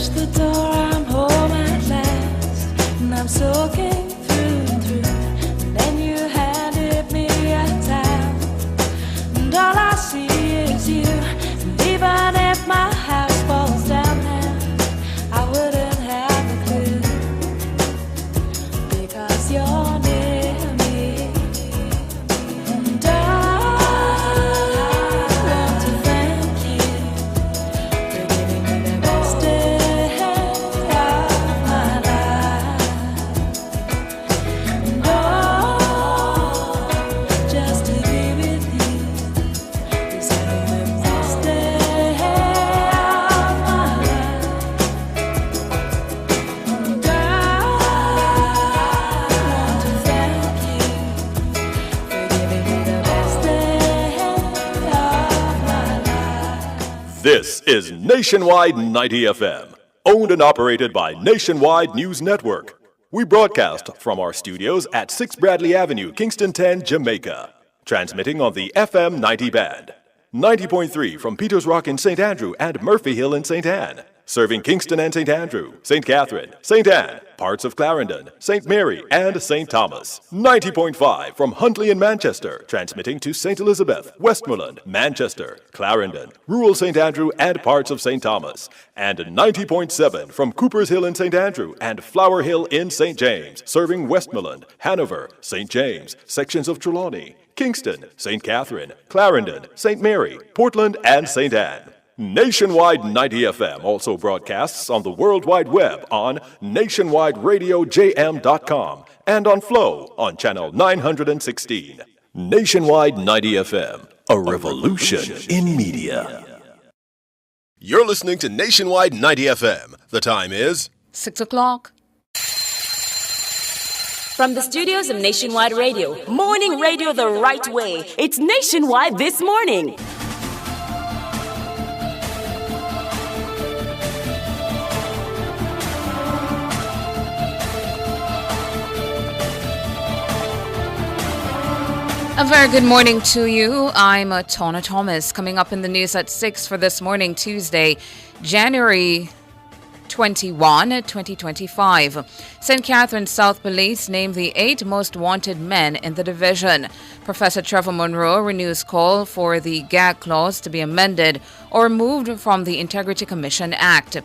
the door, I'm home at last, and I'm soaking through and through. And then you handed me a towel, and all I see is you. And even if my house falls down now, I wouldn't have a clue, because you're near me. And I want to thank you for giving me the best day of my life. And just to be with you is having the best day of my life. And I want to thank you for giving me the best day of my life. This is Nationwide 90 FM, owned and operated by Nationwide News Network. We broadcast from our studios at 6 Bradley Avenue, Kingston 10, Jamaica. Transmitting on the FM 90 band. 90.3 from Peters Rock in St. Andrew and Murphy Hill in St. Anne. Serving Kingston and St. Andrew, St. Catherine, St. Anne, parts of Clarendon, St. Mary, and St. Thomas. 90.5 from Huntley in Manchester, transmitting to St. Elizabeth, Westmoreland, Manchester, Clarendon, rural St. Andrew, and parts of St. Thomas. And 90.7 from Cooper's Hill in St. Andrew and Flower Hill in St. James, serving Westmoreland, Hanover, St. James, sections of Trelawney, Kingston, St. Catherine, Clarendon, St. Mary, Portland, and St. Anne. Nationwide 90 FM also broadcasts on the World Wide Web on nationwideradiojm.com and on Flow on channel 916. Nationwide 90 FM, a revolution in media. You're listening to Nationwide 90 FM. The time is 6 o'clock. From the studios of Nationwide Radio, morning radio the right way. It's Nationwide This Morning. A very good morning to you. I'm Tona Thomas. Coming up in the news at 6 for this morning, Tuesday, January 21, 2025. St. Catherine South Police named the 8 most wanted men in the division. Professor Trevor Monroe renews call for the gag clause to be amended or removed from the Integrity Commission Act.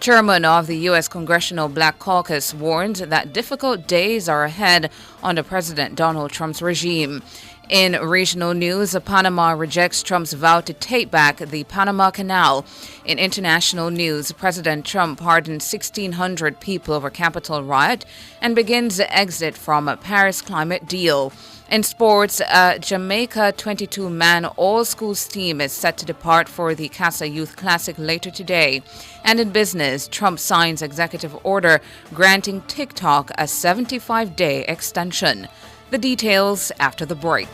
Chairman of the U.S. Congressional Black Caucus warned that difficult days are ahead under President Donald Trump's regime. In regional news, Panama rejects Trump's vow to take back the Panama Canal. In international news, President Trump pardoned 1,600 people over Capitol riot and begins the exit from a Paris climate deal. In sports, Jamaica 22-man all-schools team is set to depart for the Casa Youth Classic later today. And in business, Trump signs executive order granting TikTok a 75-day extension. The details after the break.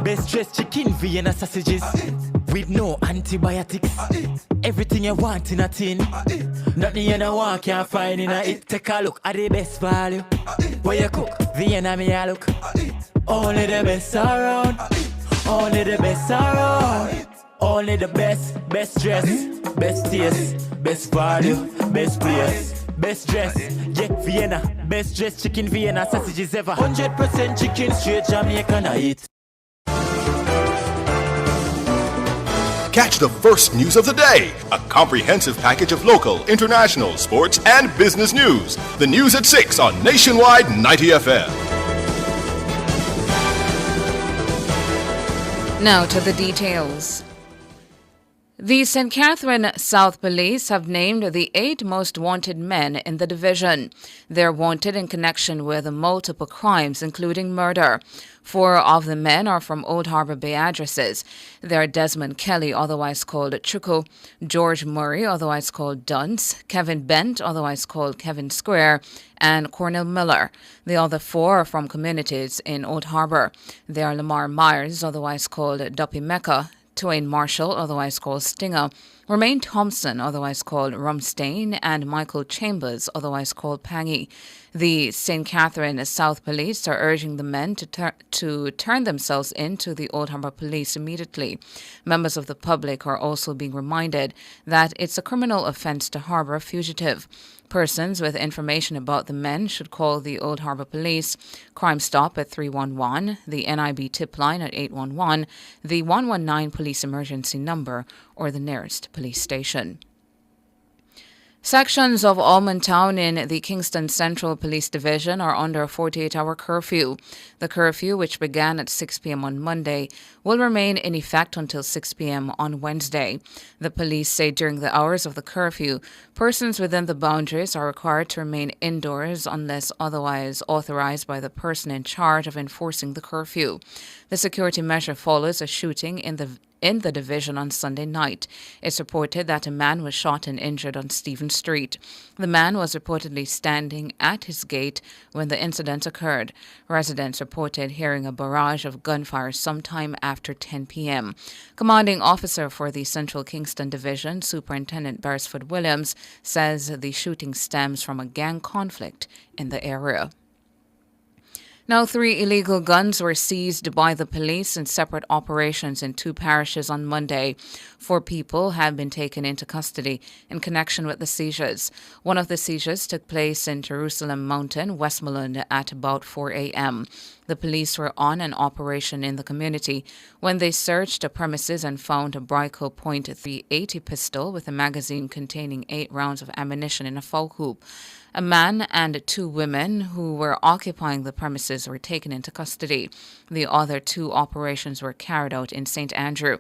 Best dressed chicken, Vienna sausages with no antibiotics. Everything you want in a tin. Nothing you don't want can't find in a it. Take a look at the best value. Where you cook, Vienna me a look. Only the best around. Only the best around. Only the best dress, best taste, best value, best place, best dress. Yeah, Vienna, best dressed chicken, Vienna sausages ever. 100% chicken, straight Jamaican I eat. Catch the first news of the day, a comprehensive package of local, international, sports, and business news. The news at 6 on Nationwide 90 FM. Now to the details. The St. Catherine South Police have named the 8 most wanted men in the division. They're wanted in connection with multiple crimes, including murder. 4 of the men are from Old Harbor Bay addresses. They're Desmond Kelly, otherwise called Chuku, George Murray, otherwise called Dunce, Kevin Bent, otherwise called Kevin Square, and Cornell Miller. The other 4 are from communities in Old Harbor. They are Lamar Myers, otherwise called Duppy Mecca, Twain Marshall, otherwise called Stinger, Romaine Thompson, otherwise called Rumstain, and Michael Chambers, otherwise called Pangy. The St. Catherine South Police are urging the men to turn themselves in to the Old Harbour Police immediately. Members of the public are also being reminded that it's a criminal offence to harbour a fugitive. Persons with information about the men should call the Old Harbour Police, Crime Stop at 311, the NIB tip line at 811, the 119 police emergency number, or the nearest police station. Sections of Almond Town in the Kingston Central Police Division are under a 48-hour curfew. The curfew, which began at 6 p.m. on Monday, will remain in effect until 6 p.m. on Wednesday. The police say during the hours of the curfew, persons within the boundaries are required to remain indoors unless otherwise authorized by the person in charge of enforcing the curfew. The security measure follows a shooting in the division on Sunday night. It's reported that a man was shot and injured on Stephen Street. The man was reportedly standing at his gate when the incident occurred. Residents reported hearing a barrage of gunfire sometime after 10 p.m. Commanding officer for the Central Kingston Division, Superintendent Beresford Williams, says the shooting stems from a gang conflict in the area. Now, 3 illegal guns were seized by the police in separate operations in 2 parishes on Monday. 4 people have been taken into custody in connection with the seizures. One of the seizures took place in Jerusalem Mountain, Westmoreland, at about 4 a.m. The police were on an operation in the community when they searched the premises and found a Brico .380 pistol with a magazine containing 8 rounds of ammunition in a foul hoop. A man and 2 women who were occupying the premises were taken into custody. The other 2 operations were carried out in St. Andrew.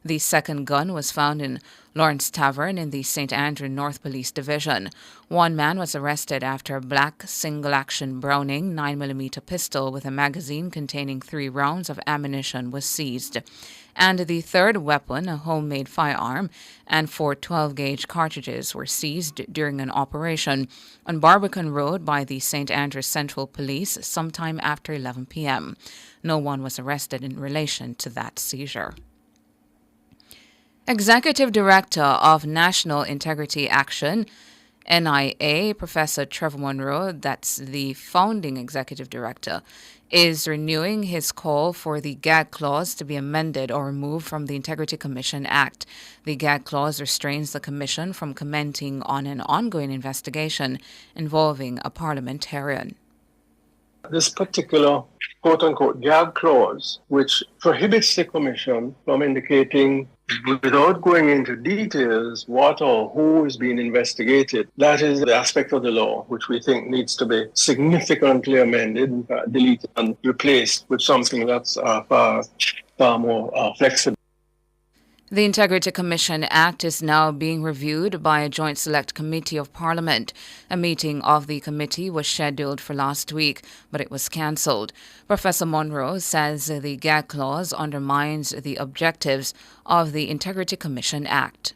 The second gun was found in Lawrence Tavern in the St. Andrew North Police Division. One man was arrested after a black single-action Browning 9mm pistol with a magazine containing 3 rounds of ammunition was seized. And the third weapon, a homemade firearm, and 4 12-gauge cartridges were seized during an operation on Barbican Road by the St. Andrews Central Police sometime after 11 p.m. No one was arrested in relation to that seizure. Executive Director of National Integrity Action, NIA, Professor Trevor Monroe, that's the founding executive director, is renewing his call for the gag clause to be amended or removed from the Integrity Commission Act. The gag clause restrains the commission from commenting on an ongoing investigation involving a parliamentarian. This particular quote-unquote gag clause, which prohibits the commission from indicating without going into details what or who is being investigated, that is the aspect of the law which we think needs to be significantly amended, deleted, and replaced with something that's far more flexible. The Integrity Commission Act is now being reviewed by a joint select committee of Parliament. A meeting of the committee was scheduled for last week, but it was cancelled. Professor Monroe says the gag clause undermines the objectives of the Integrity Commission Act.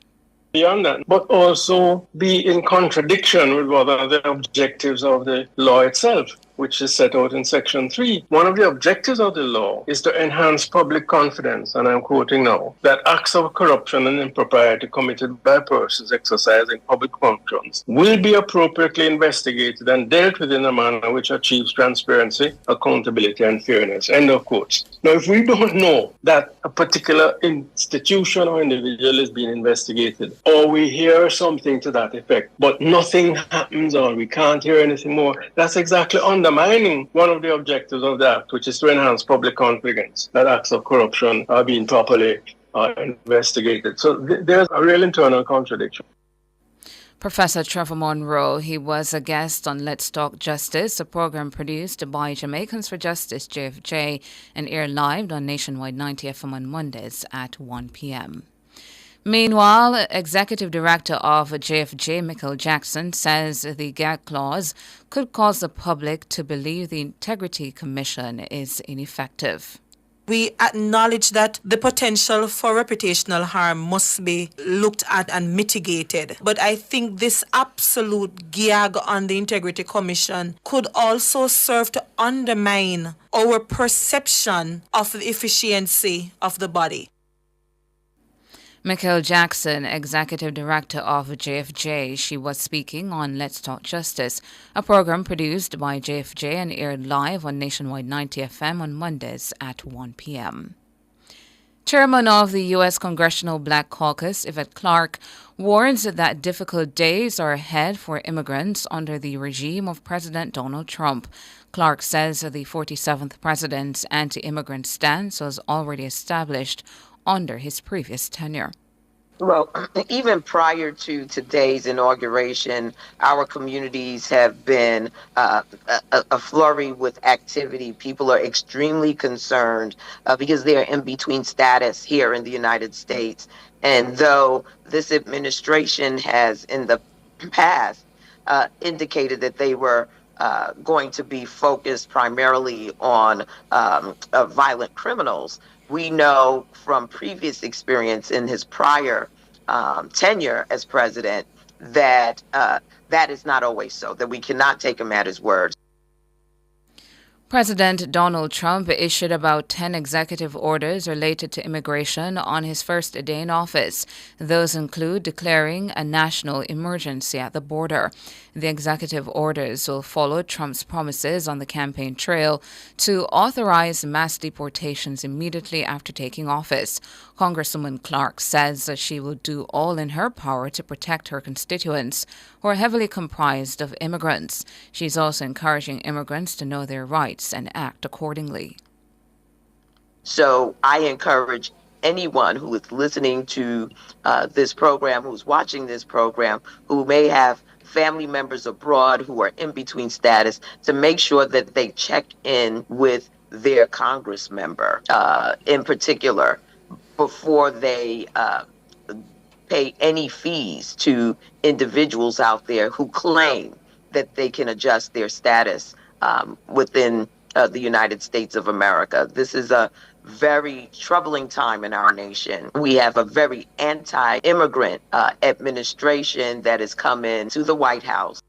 Beyond that, but also be in contradiction with what are the objectives of the law itself, which is set out in Section 3. One of the objectives of the law is to enhance public confidence, and I'm quoting now, that acts of corruption and impropriety committed by persons exercising public functions will be appropriately investigated and dealt with in a manner which achieves transparency, accountability, and fairness. End of quotes. Now, if we don't know that a particular institution or individual is being investigated, or we hear something to that effect, but nothing happens or we can't hear anything more, that's exactly undermining one of the objectives of the Act, which is to enhance public confidence that acts of corruption are being properly investigated. So there's a real internal contradiction. Professor Trevor Monroe, he was a guest on Let's Talk Justice, a program produced by Jamaicans for Justice, JFJ, and aired live on Nationwide 90 FM on Mondays at 1 p.m. Meanwhile, Executive Director of JFJ, Michael Jackson, says the gag clause could cause the public to believe the Integrity Commission is ineffective. We acknowledge that the potential for reputational harm must be looked at and mitigated. But I think this absolute gag on the Integrity Commission could also serve to undermine our perception of the efficiency of the body. Mikhail Jackson, Executive Director of JFJ, she was speaking on Let's Talk Justice, a program produced by JFJ and aired live on Nationwide 90 FM on Mondays at 1 p.m. Chairman of the U.S. Congressional Black Caucus, Yvette Clarke, warns that difficult days are ahead for immigrants under the regime of President Donald Trump. Clarke says the 47th president's anti-immigrant stance was already established under his previous tenure. Well, even prior to today's inauguration, our communities have been a flurry with activity. People are extremely concerned because they are in between status here in the United States. And though this administration has in the past indicated that they were going to be focused primarily on violent criminals, we know from previous experience in his prior tenure as president that that is not always so, that we cannot take him at his word. President Donald Trump issued about 10 executive orders related to immigration on his first day in office. Those include declaring a national emergency at the border. The executive orders will follow Trump's promises on the campaign trail to authorize mass deportations immediately after taking office. Congresswoman Clarke says that she will do all in her power to protect her constituents, who are heavily comprised of immigrants. She's also encouraging immigrants to know their rights and act accordingly. So I encourage anyone who is listening to this program, who's watching this program, who may have family members abroad who are in between status, to make sure that they check in with their Congress member in particular before they pay any fees to individuals out there who claim that they can adjust their status within the United States of America. This is a very troubling time in our nation. We have a very anti-immigrant administration that has come into the White House.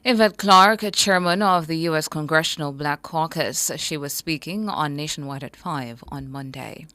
Yvette Clarke, chairman of the U.S. Congressional Black Caucus, she was speaking on Nationwide at 5 on Monday.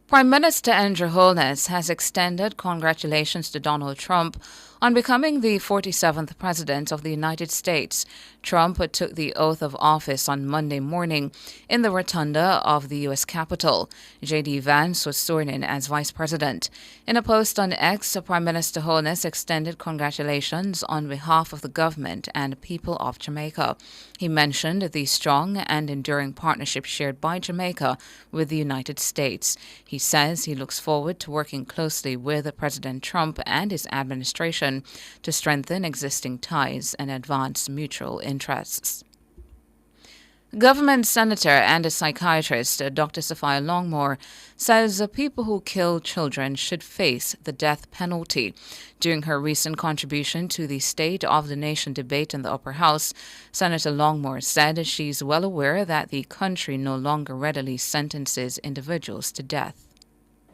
Prime Minister Andrew Holness has extended congratulations to Donald Trump on becoming the 47th President of the United States. Trump took the oath of office on Monday morning in the rotunda of the U.S. Capitol. J.D. Vance was sworn in as Vice President. In a post on X, Prime Minister Holness extended congratulations on behalf of the government and people of Jamaica. He mentioned the strong and enduring partnership shared by Jamaica with the United States. He says he looks forward to working closely with President Trump and his administration to strengthen existing ties and advance mutual interests. Government senator and a psychiatrist, Dr. Sophia Longmore, says people who kill children should face the death penalty. During her recent contribution to the State of the Nation debate in the Upper House, Senator Longmore said she's well aware that the country no longer readily sentences individuals to death.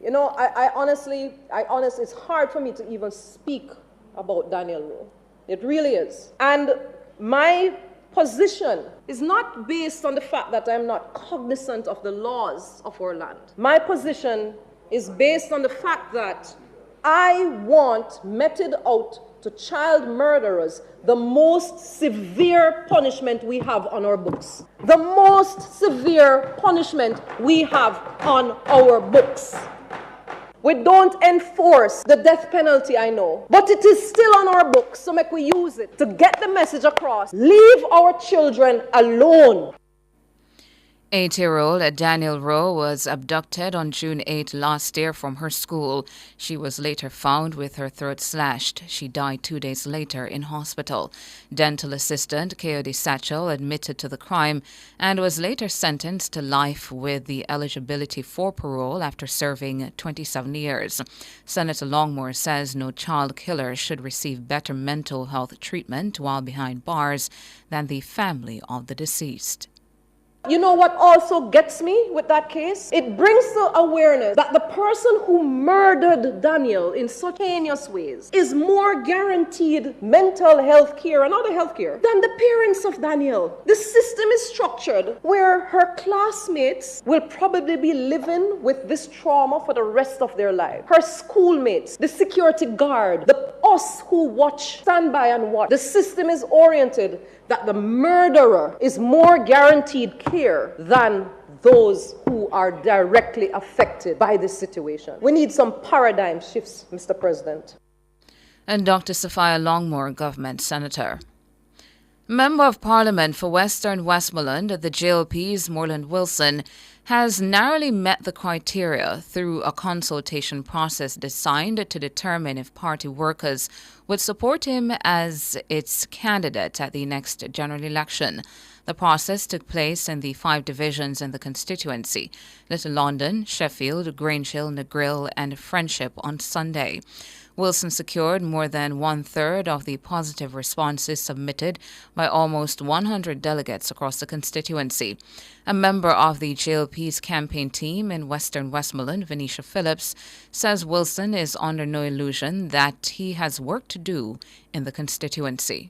You know, I honestly, it's hard for me to even speak about Daniel Rowe. It really is. And my position is not based on the fact that I'm not cognizant of the laws of our land. My position is based on the fact that I want meted out to child murderers the most severe punishment we have on our books. The most severe punishment we have on our books. We don't enforce the death penalty, I know, but it is still on our books, so make we use it to get the message across. Leave our children alone. 8-year-old Daniel Rowe was abducted on June 8 last year from her school. She was later found with her throat slashed. She died 2 days later in hospital. Dental assistant Coyote Satchel admitted to the crime and was later sentenced to life with the eligibility for parole after serving 27 years. Senator Longmore says no child killer should receive better mental health treatment while behind bars than the family of the deceased. You know what also gets me with that case? It brings the awareness that the person who murdered Daniel in such heinous ways is more guaranteed mental health care and other health care than the parents of Daniel. The system is structured where her classmates will probably be living with this trauma for the rest of their life. Her schoolmates, the security guard, us who watch, stand by and watch. The system is oriented that the murderer is more guaranteed care than those who are directly affected by this situation. We need some paradigm shifts, Mr. President. And Dr. Sophia Longmore, Government Senator. Member of Parliament for Western Westmoreland, the JLP's Moreland Wilson, has narrowly met the criteria through a consultation process designed to determine if party workers would support him as its candidate at the next general election. The process took place in the 5 divisions in the constituency: Little London, Sheffield, Grange Hill, Negril and Friendship on Sunday. Wilson secured more than 1/3 of the positive responses submitted by almost 100 delegates across the constituency. A member of the JLP's campaign team in Western Westmoreland, Venetia Phillips, says Wilson is under no illusion that he has work to do in the constituency.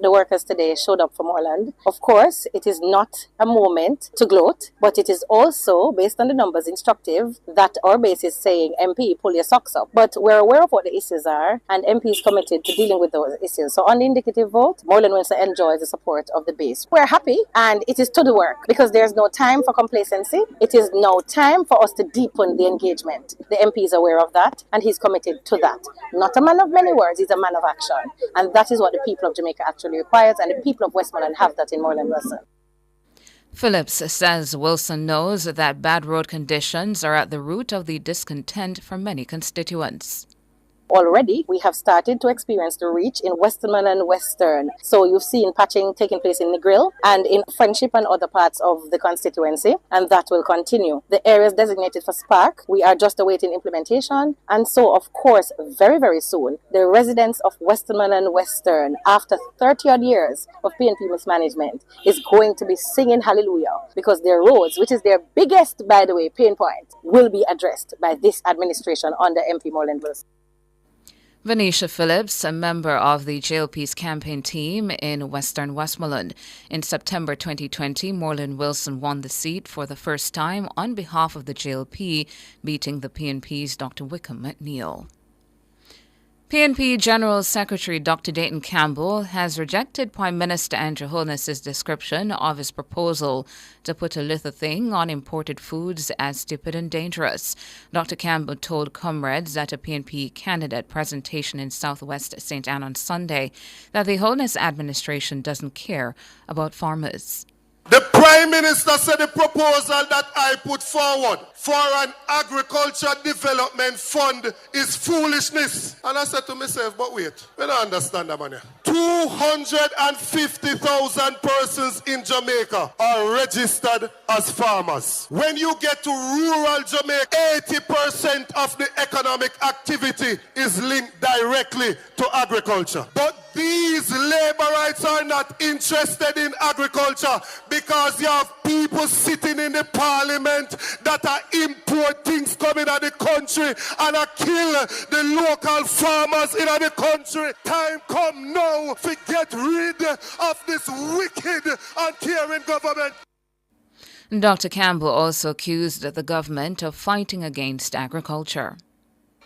The workers today showed up for Moreland. Of course, it is not a moment to gloat, but it is also, based on the numbers, instructive that our base is saying, MP, pull your socks up. But we're aware of what the issues are, and MP is committed to dealing with those issues. So on the indicative vote, Moreland Wilson enjoys the support of the base. We're happy, and it is to the work, because there's no time for complacency. It is now time for us to deepen the engagement. The MP is aware of that, and he's committed to that. Not a man of many words, he's a man of action. And that is what the people of Jamaica actually requires, and the people of Westmoreland have that in Moreland Wilson. Phillips says Wilson knows that bad road conditions are at the root of the discontent for many constituents. Already, we have started to experience the reach in Westmoreland Western. So you've seen patching taking place in Negril and in Friendship and other parts of the constituency, and that will continue. The areas designated for Spark, we are just awaiting implementation. And so, of course, very, very soon, the residents of Westmoreland Western, after 30-odd years of PNP mismanagement, is going to be singing hallelujah, because their roads, which is their biggest, by the way, pain point, will be addressed by this administration under MP Moreland Wilson. Venetia Phillips, a member of the JLP's campaign team in Western Westmoreland. In September 2020, Moreland Wilson won the seat for the first time on behalf of the JLP, beating the PNP's Dr. Wickham McNeil. PNP General Secretary Dr. Dayton Campbell has rejected Prime Minister Andrew Holness's description of his proposal to put a little thing on imported foods as stupid and dangerous. Dr. Campbell told comrades at a PNP candidate presentation in Southwest St. Anne on Sunday that the Holness administration doesn't care about farmers. The Prime Minister said the proposal that I put forward for an agriculture development fund is foolishness. And I said to myself, but wait, we don't understand that, man. 250,000 persons in Jamaica are registered as farmers. When you get to rural Jamaica, 80% of the economic activity is linked directly to agriculture. But these laborites are not interested in agriculture because you have people sitting in the parliament that are import things coming out of the country and are kill the local farmers in the country. Time come now to get rid of this wicked and caring government. Dr. Campbell also accused the government of fighting against agriculture.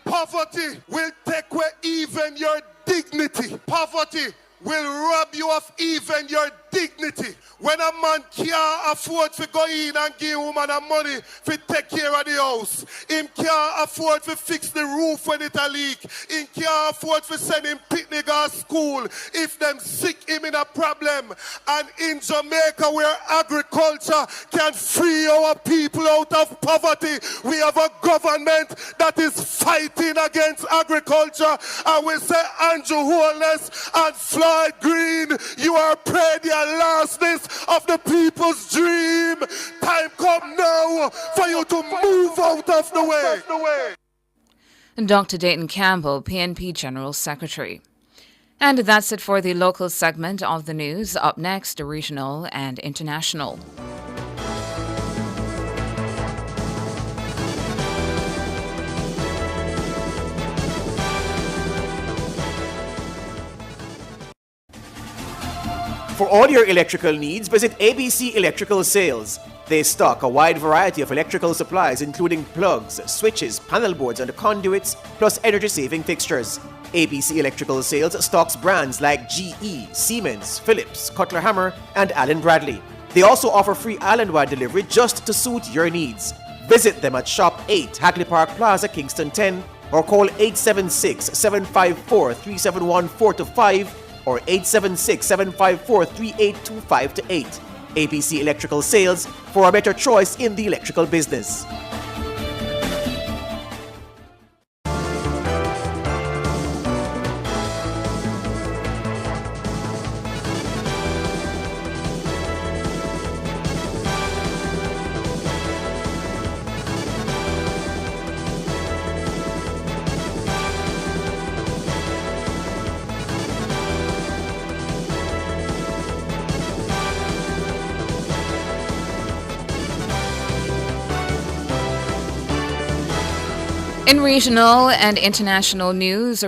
Poverty will take away even your dignity. Poverty will rob you of even your dignity. When a man can't afford to go in and give woman a money to take care of the house, him can't afford to fix the roof when it a leak, him can't afford to send him picnic or school if them sick him in a problem. And in Jamaica, where agriculture can free our people out of poverty, we have a government that is fighting against agriculture. And we say, Andrew Holness and Floyd Green, you are praying the lastness of the people's dream. Time come now for you to move out of the way. Dr. Dayton Campbell, PNP General Secretary. And that's it for the local segment of the news. Up next, regional and international. For all your electrical needs, visit ABC Electrical Sales. They stock a wide variety of electrical supplies including plugs, switches, panel boards and conduits, plus energy-saving fixtures. ABC Electrical Sales stocks brands like GE, Siemens, Philips, Cutler Hammer and Allen Bradley. They also offer free island-wide delivery just to suit your needs. Visit them at Shop 8, Hagley Park Plaza, Kingston 10, or call 876-754-371-4-5 or 876-754-3825-8. ABC Electrical Sales, for a better choice in the electrical business. In regional and international news,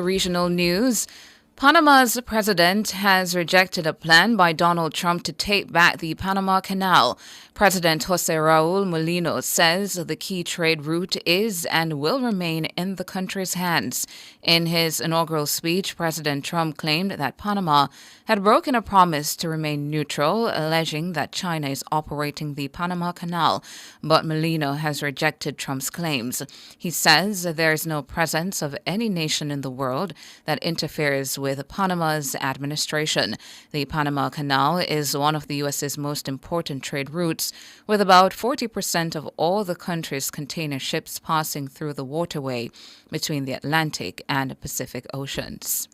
Panama's president has rejected a plan by Donald Trump to take back the Panama Canal. President Jose Raul Mulino says the key trade route is and will remain in the country's hands. In his inaugural speech, President Trump claimed that Panama had broken a promise to remain neutral, alleging that China is operating the Panama Canal, but Mulino has rejected Trump's claims. He says there is no presence of any nation in the world that interferes with Panama's administration. The Panama Canal is one of the U.S.'s most important trade routes, with about 40% of all the country's container ships passing through the waterway between the Atlantic and Pacific Oceans.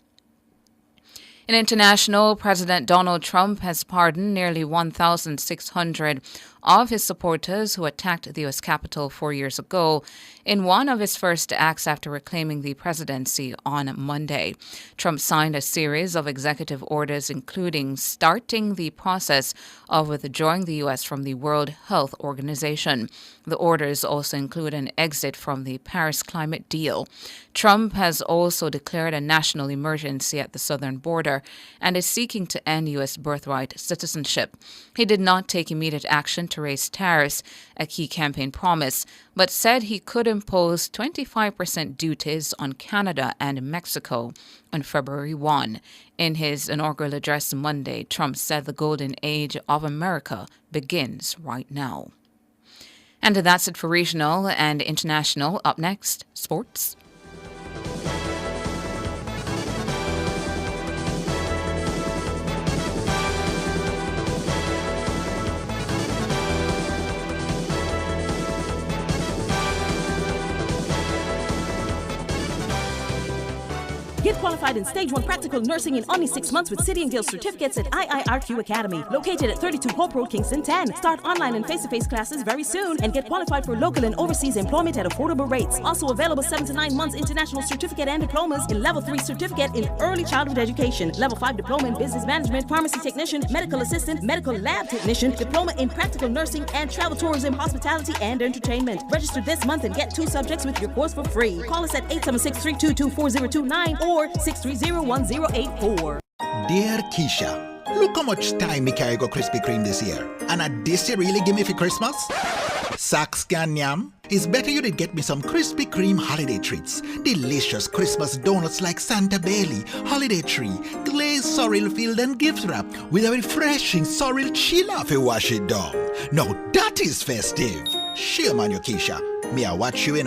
In international, President Donald Trump has pardoned nearly 1,600 of his supporters who attacked the U.S. Capitol 4 years ago in one of his first acts after reclaiming the presidency on Monday. Trump signed a series of executive orders, including starting the process of withdrawing the U.S. from the World Health Organization. The orders also include an exit from the Paris climate deal. Trump has also declared a national emergency at the southern border and is seeking to end U.S. birthright citizenship. He did not take immediate action to raise tariffs, a key campaign promise, but said he could impose 25% duties on Canada and Mexico on February 1. In his inaugural address Monday, Trump said the golden age of America begins right now. And that's it for regional and international. Up next, sports. Get qualified in Stage 1 Practical Nursing in only 6 months with City and Guild certificates at IIRQ Academy, located at 32 Hope Road, Kingston 10. Start online and face-to-face classes very soon and get qualified for local and overseas employment at affordable rates. Also available 7 to 9 months international certificate and diplomas in Level 3 certificate in early childhood education, Level 5 diploma in business management, pharmacy technician, medical assistant, medical lab technician, diploma in practical nursing, and travel tourism, hospitality, and entertainment. Register this month and get 2 subjects with your course for free. Call us at 876-322-4029 or 630-1084. Dear Keisha, look how much time me carry go Krispy Kreme this year. And at this you really give me for Christmas? Sax can yam. It's better you did get me some Krispy Kreme holiday treats. Delicious Christmas donuts like Santa Bailey, holiday tree, glazed sorrel field and gift wrap with a refreshing sorrel chilla to wash it down. Now that is festive. Shame on you, Keisha. Me I watch you,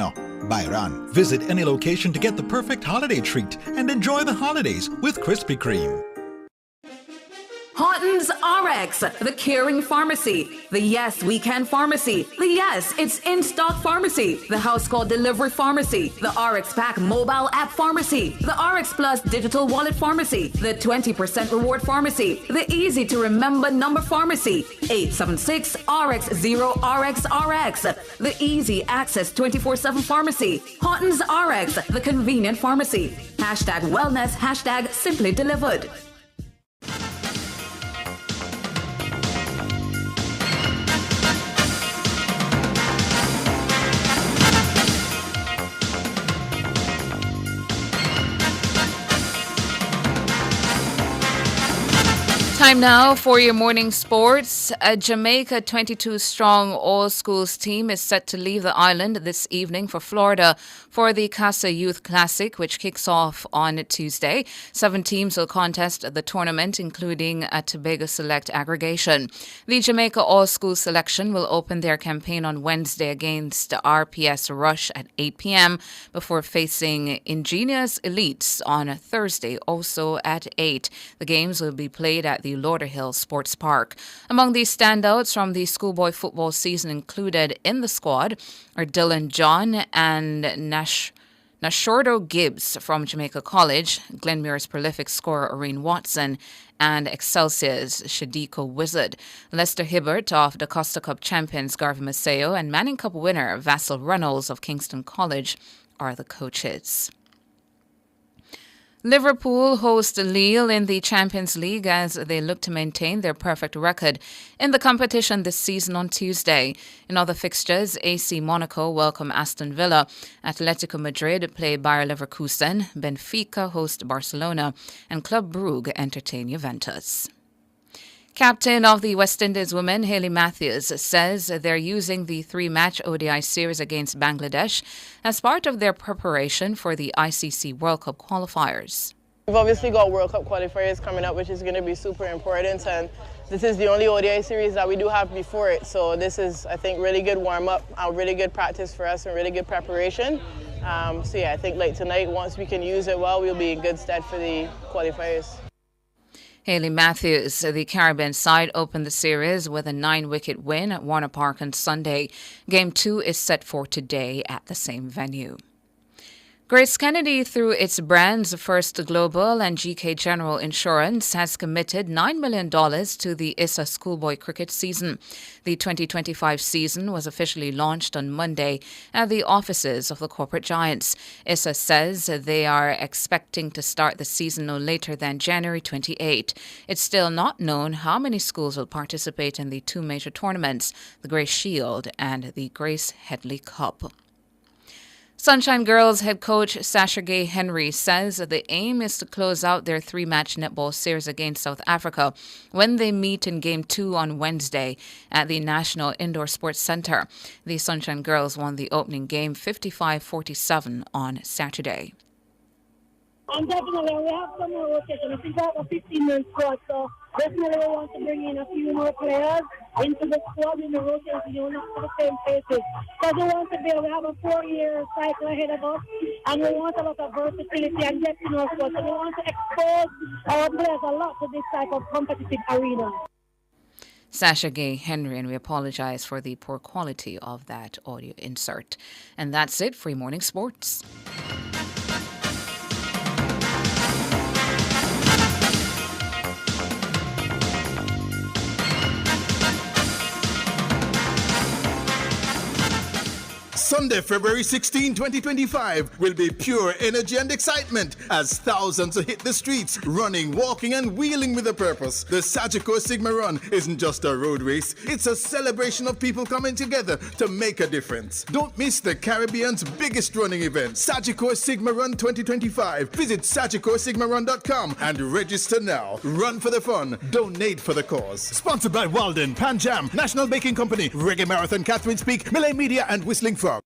Byron. Visit any location to get the perfect holiday treat and enjoy the holidays with Krispy Kreme. Haughton's RX, the caring pharmacy, the Yes We Can pharmacy, the Yes It's in Stock pharmacy, the House Call Delivery pharmacy, the RX Pack mobile app pharmacy, the RX Plus digital wallet pharmacy, the 20% reward pharmacy, the easy to remember number pharmacy, 876-RX0RXRX, the easy access 24/7 pharmacy, Haughton's RX, the convenient pharmacy, #wellness, #simply delivered. Time now for your morning sports. A Jamaica 22-strong all-schools team is set to leave the island this evening for Florida for the Casa Youth Classic, which kicks off on Tuesday. 7 teams will contest the tournament, including a Tobago Select aggregation. The Jamaica all-schools selection will open their campaign on Wednesday against RPS Rush at 8 p.m. before facing Ingenious Elites on Thursday, also at 8. The games will be played at the Lauderhill Sports Park. Among these standouts from the schoolboy football season included in the squad are Dylan John and Nashordo Gibbs from Jamaica College, Glenmuir's prolific scorer Oreen Watson, and Excelsior's Shadiko Wizard. Lester Hibbert of the Costa Cup champions Garvey Maceo and Manning Cup winner Vassal Reynolds of Kingston College are the coaches. Liverpool host Lille in the Champions League as they look to maintain their perfect record in the competition this season on Tuesday. In other fixtures, AC Monaco welcome Aston Villa, Atletico Madrid play Bayer Leverkusen, Benfica host Barcelona, and Club Brugge entertain Juventus. Captain of the West Indies women, Hayley Matthews, says they're using the 3-match ODI series against Bangladesh as part of their preparation for the ICC World Cup qualifiers. We've obviously got World Cup qualifiers coming up, which is going to be super important, and this is the only ODI series that we do have before it. So this is, I think, really good warm-up, a really good practice for us and really good preparation. So yeah, I think like tonight, once we can use it well, we'll be in good stead for the qualifiers. Hayley Matthews, the Caribbean side, opened the series with a 9-wicket win at Warner Park on Sunday. Game 2 is set for today at the same venue. Grace Kennedy, through its brands First Global and GK General Insurance, has committed $9 million to the ISA schoolboy cricket season. The 2025 season was officially launched on Monday at the offices of the corporate giants. ISA says they are expecting to start the season no later than January 28. It's still not known how many schools will participate in the 2 major tournaments, the Grace Shield and the Grace Headley Cup. Sunshine Girls head coach Sasha Gay Henry says the aim is to close out their 3-match netball series against South Africa when they meet in Game 2 on Wednesday at the National Indoor Sports Centre. The Sunshine Girls won the opening game 55-47 on Saturday. And definitely we have some more rotation. I think we have a 15-man squad, so definitely we want to bring in a few more players into the squad in the rotation, not for the same faces. Because we want to be, we have a 4-year cycle ahead of us, and we want a lot of versatility and depth in our squad. So we want to expose our players a lot to this type of competitive arena. Sasha Gay Henry, and we apologize for the poor quality of that audio insert. And that's it for your morning sports. Sunday, February 16, 2025 will be pure energy and excitement as thousands hit the streets, running, walking and wheeling with a purpose. The Sagicor Sigma Run isn't just a road race, it's a celebration of people coming together to make a difference. Don't miss the Caribbean's biggest running event, Sagicor Sigma Run 2025. Visit SagicorSigmaRun.com and register now. Run for the fun, donate for the cause. Sponsored by Walden, Pan Jam, National Baking Company, Reggae Marathon, Catherine Speak, Malay Media and Whistling Frog.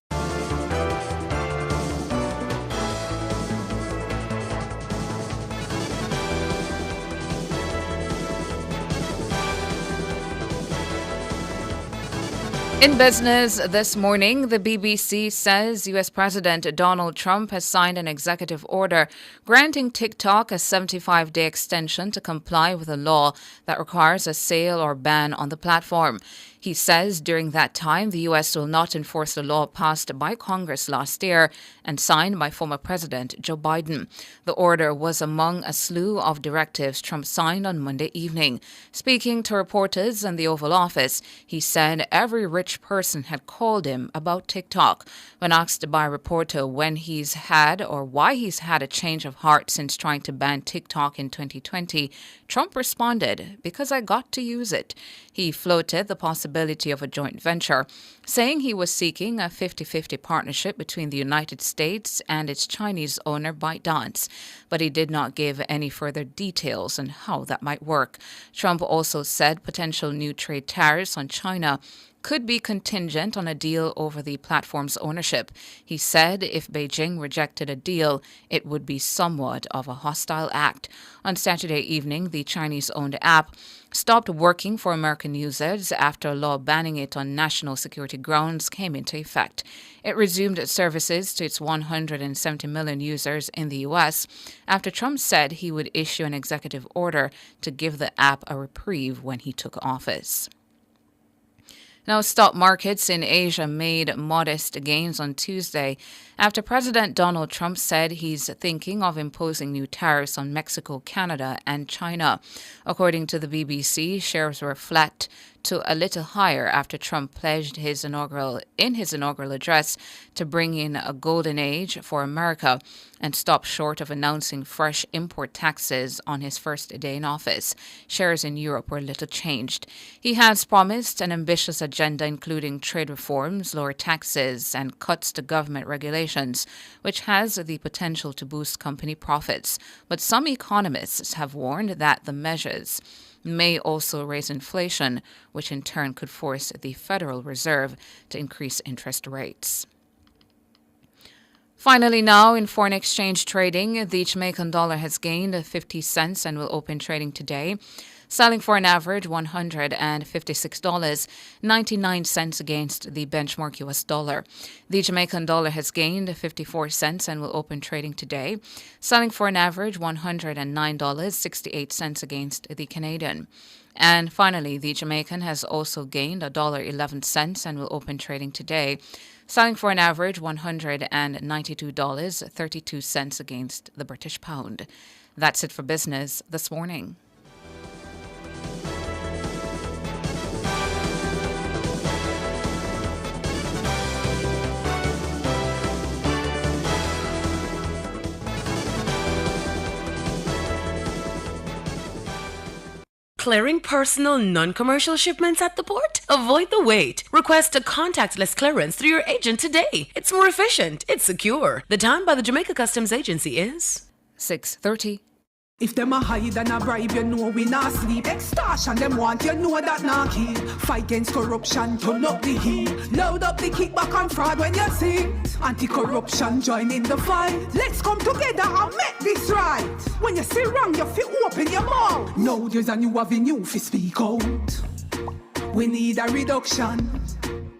In business this morning, the BBC says U.S. President Donald Trump has signed an executive order granting TikTok a 75-day extension to comply with a law that requires a sale or ban on the platform. He says during that time, the U.S. will not enforce the law passed by Congress last year and signed by former President Joe Biden. The order was among a slew of directives Trump signed on Monday evening. Speaking to reporters in the Oval Office, he said every rich person had called him about TikTok. When asked by a reporter when he's had or why he's had a change of heart since trying to ban TikTok in 2020, Trump responded, "Because I got to use it." He floated the possibility possibility of a joint venture, saying he was seeking a 50-50 partnership between the United States and its Chinese owner ByteDance, but he did not give any further details on how that might work. Trump also said potential new trade tariffs on China could be contingent on a deal over the platform's ownership. He said if Beijing rejected a deal, it would be somewhat of a hostile act. On Saturday evening, the Chinese-owned app stopped working for American users after a law banning it on national security grounds came into effect. It resumed services to its 170 million users in the U.S. after Trump said he would issue an executive order to give the app a reprieve when he took office. Now, stock markets in Asia made modest gains on Tuesday after President Donald Trump said he's thinking of imposing new tariffs on Mexico, Canada, and China. According to the BBC, shares were flat to a little higher after Trump pledged his inaugural address to bring in a golden age for America and stop short of announcing fresh import taxes on his first day in office. Shares in Europe were little changed. He has promised an ambitious agenda including trade reforms, lower taxes, and cuts to government regulations, which has the potential to boost company profits. But some economists have warned that the measures may also raise inflation, which in turn could force the Federal Reserve to increase interest rates. Finally now, in foreign exchange trading, the Jamaican dollar has gained 50 cents and will open trading today, selling for an average $156.99 against the benchmark U.S. dollar. The Jamaican dollar has gained 54 cents and will open trading today, selling for an average $109.68 against the Canadian. And finally, the Jamaican has also gained $1.11 and will open trading today, selling for an average $192.32 against the British pound. That's it for business this morning. Clearing personal, non-commercial shipments at the port? Avoid the wait. Request a contactless clearance through your agent today. It's more efficient. It's secure. The time by the Jamaica Customs Agency is 6:30. If them a hide and a bribe, you know we not sleep. Extortion them want, you know that not key. Fight against corruption, turn up the heat. Load up the kickback and fraud when you see. Anti-corruption, join in the fight. Let's come together and make this right. When you see wrong, you feel open your mouth. Now there's a new avenue for speak out. We need a reduction.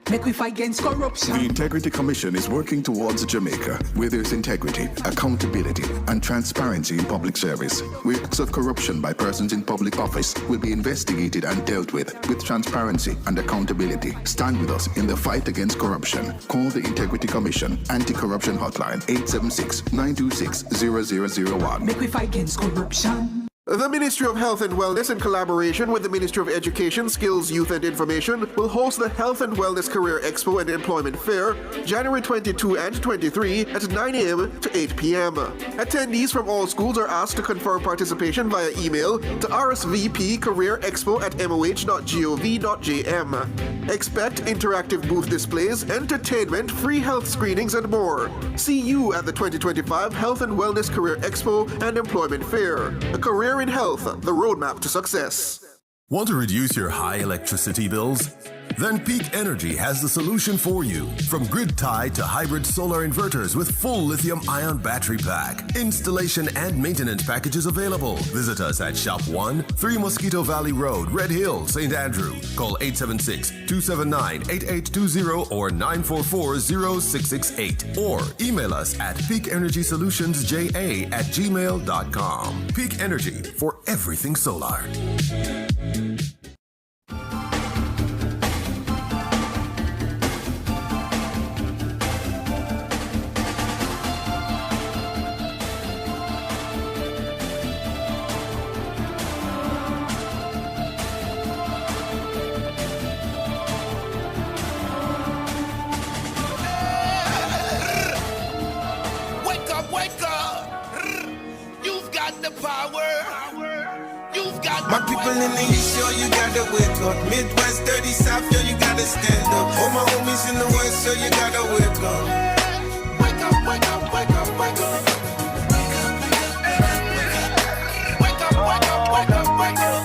Make we fight against corruption. The Integrity Commission is working towards Jamaica where there's integrity, accountability, and transparency in public service. Risks of corruption by persons in public office will be investigated and dealt with transparency and accountability. Stand with us in the fight against corruption. Call the Integrity Commission Anti-Corruption Hotline 876-926-0001. Make we fight against corruption. The Ministry of Health and Wellness, in collaboration with the Ministry of Education, Skills, Youth and Information, will host the Health and Wellness Career Expo and Employment Fair, January 22 and 23 at 9 a.m. to 8 p.m. Attendees from all schools are asked to confirm participation via email to rsvpcareerexpo@moh.gov.jm. Expect interactive booth displays, entertainment, free health screenings, and more. See you at the 2025 Health and Wellness Career Expo and Employment Fair. A career in health, the roadmap to success. Want to reduce your high electricity bills? Then Peak Energy has the solution for you. From grid-tied to hybrid solar inverters with full lithium-ion battery pack. Installation and maintenance packages available. Visit us at Shop 1, 3 Mosquito Valley Road, Red Hill, St. Andrew. Call 876-279-8820 or 944-0668. Or email us at peakenergysolutionsja@gmail.com. Peak Energy for everything solar. My people people in the east, yo, you gotta wake up. Midwest, dirty south, yo, you gotta stand up. All my homies in the west, yo, you gotta wake up. Wake up, wake up, wake up, wake up. Wake up, wake up, wake up, wake up.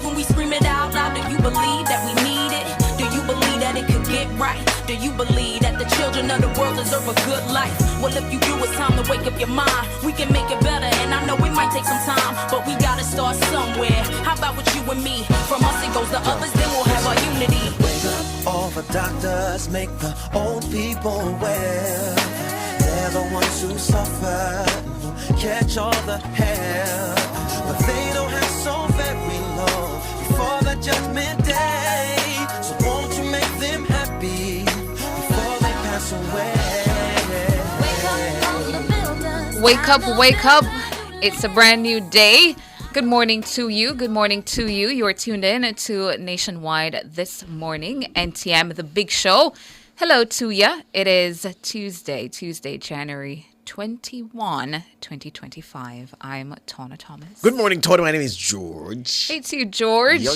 When we scream it out loud, do you believe that we need it? Do you believe that it could get right? Do you believe that the children of the world deserve a good life? Well, if you do, it's time to wake up your mind. We can make it better, and I know it might take some time, but we gotta start somewhere. How about with you and me? From us it goes to others, then we'll have our unity. Wake up, all the doctors make the old people well. They're the ones who suffer, who catch all the hell, but they don't have so very long before the judgment day. So won't you make them happy before they pass away? Wake up, wake up. It's a brand new day. Good morning to you. Good morning to you. You are tuned in to Nationwide this morning. NTM, the big show. Hello to ya. It is Tuesday, January 21, 2025. I'm Tona Thomas. Good morning, Tona. My name is George. Hey to you, George. Yo.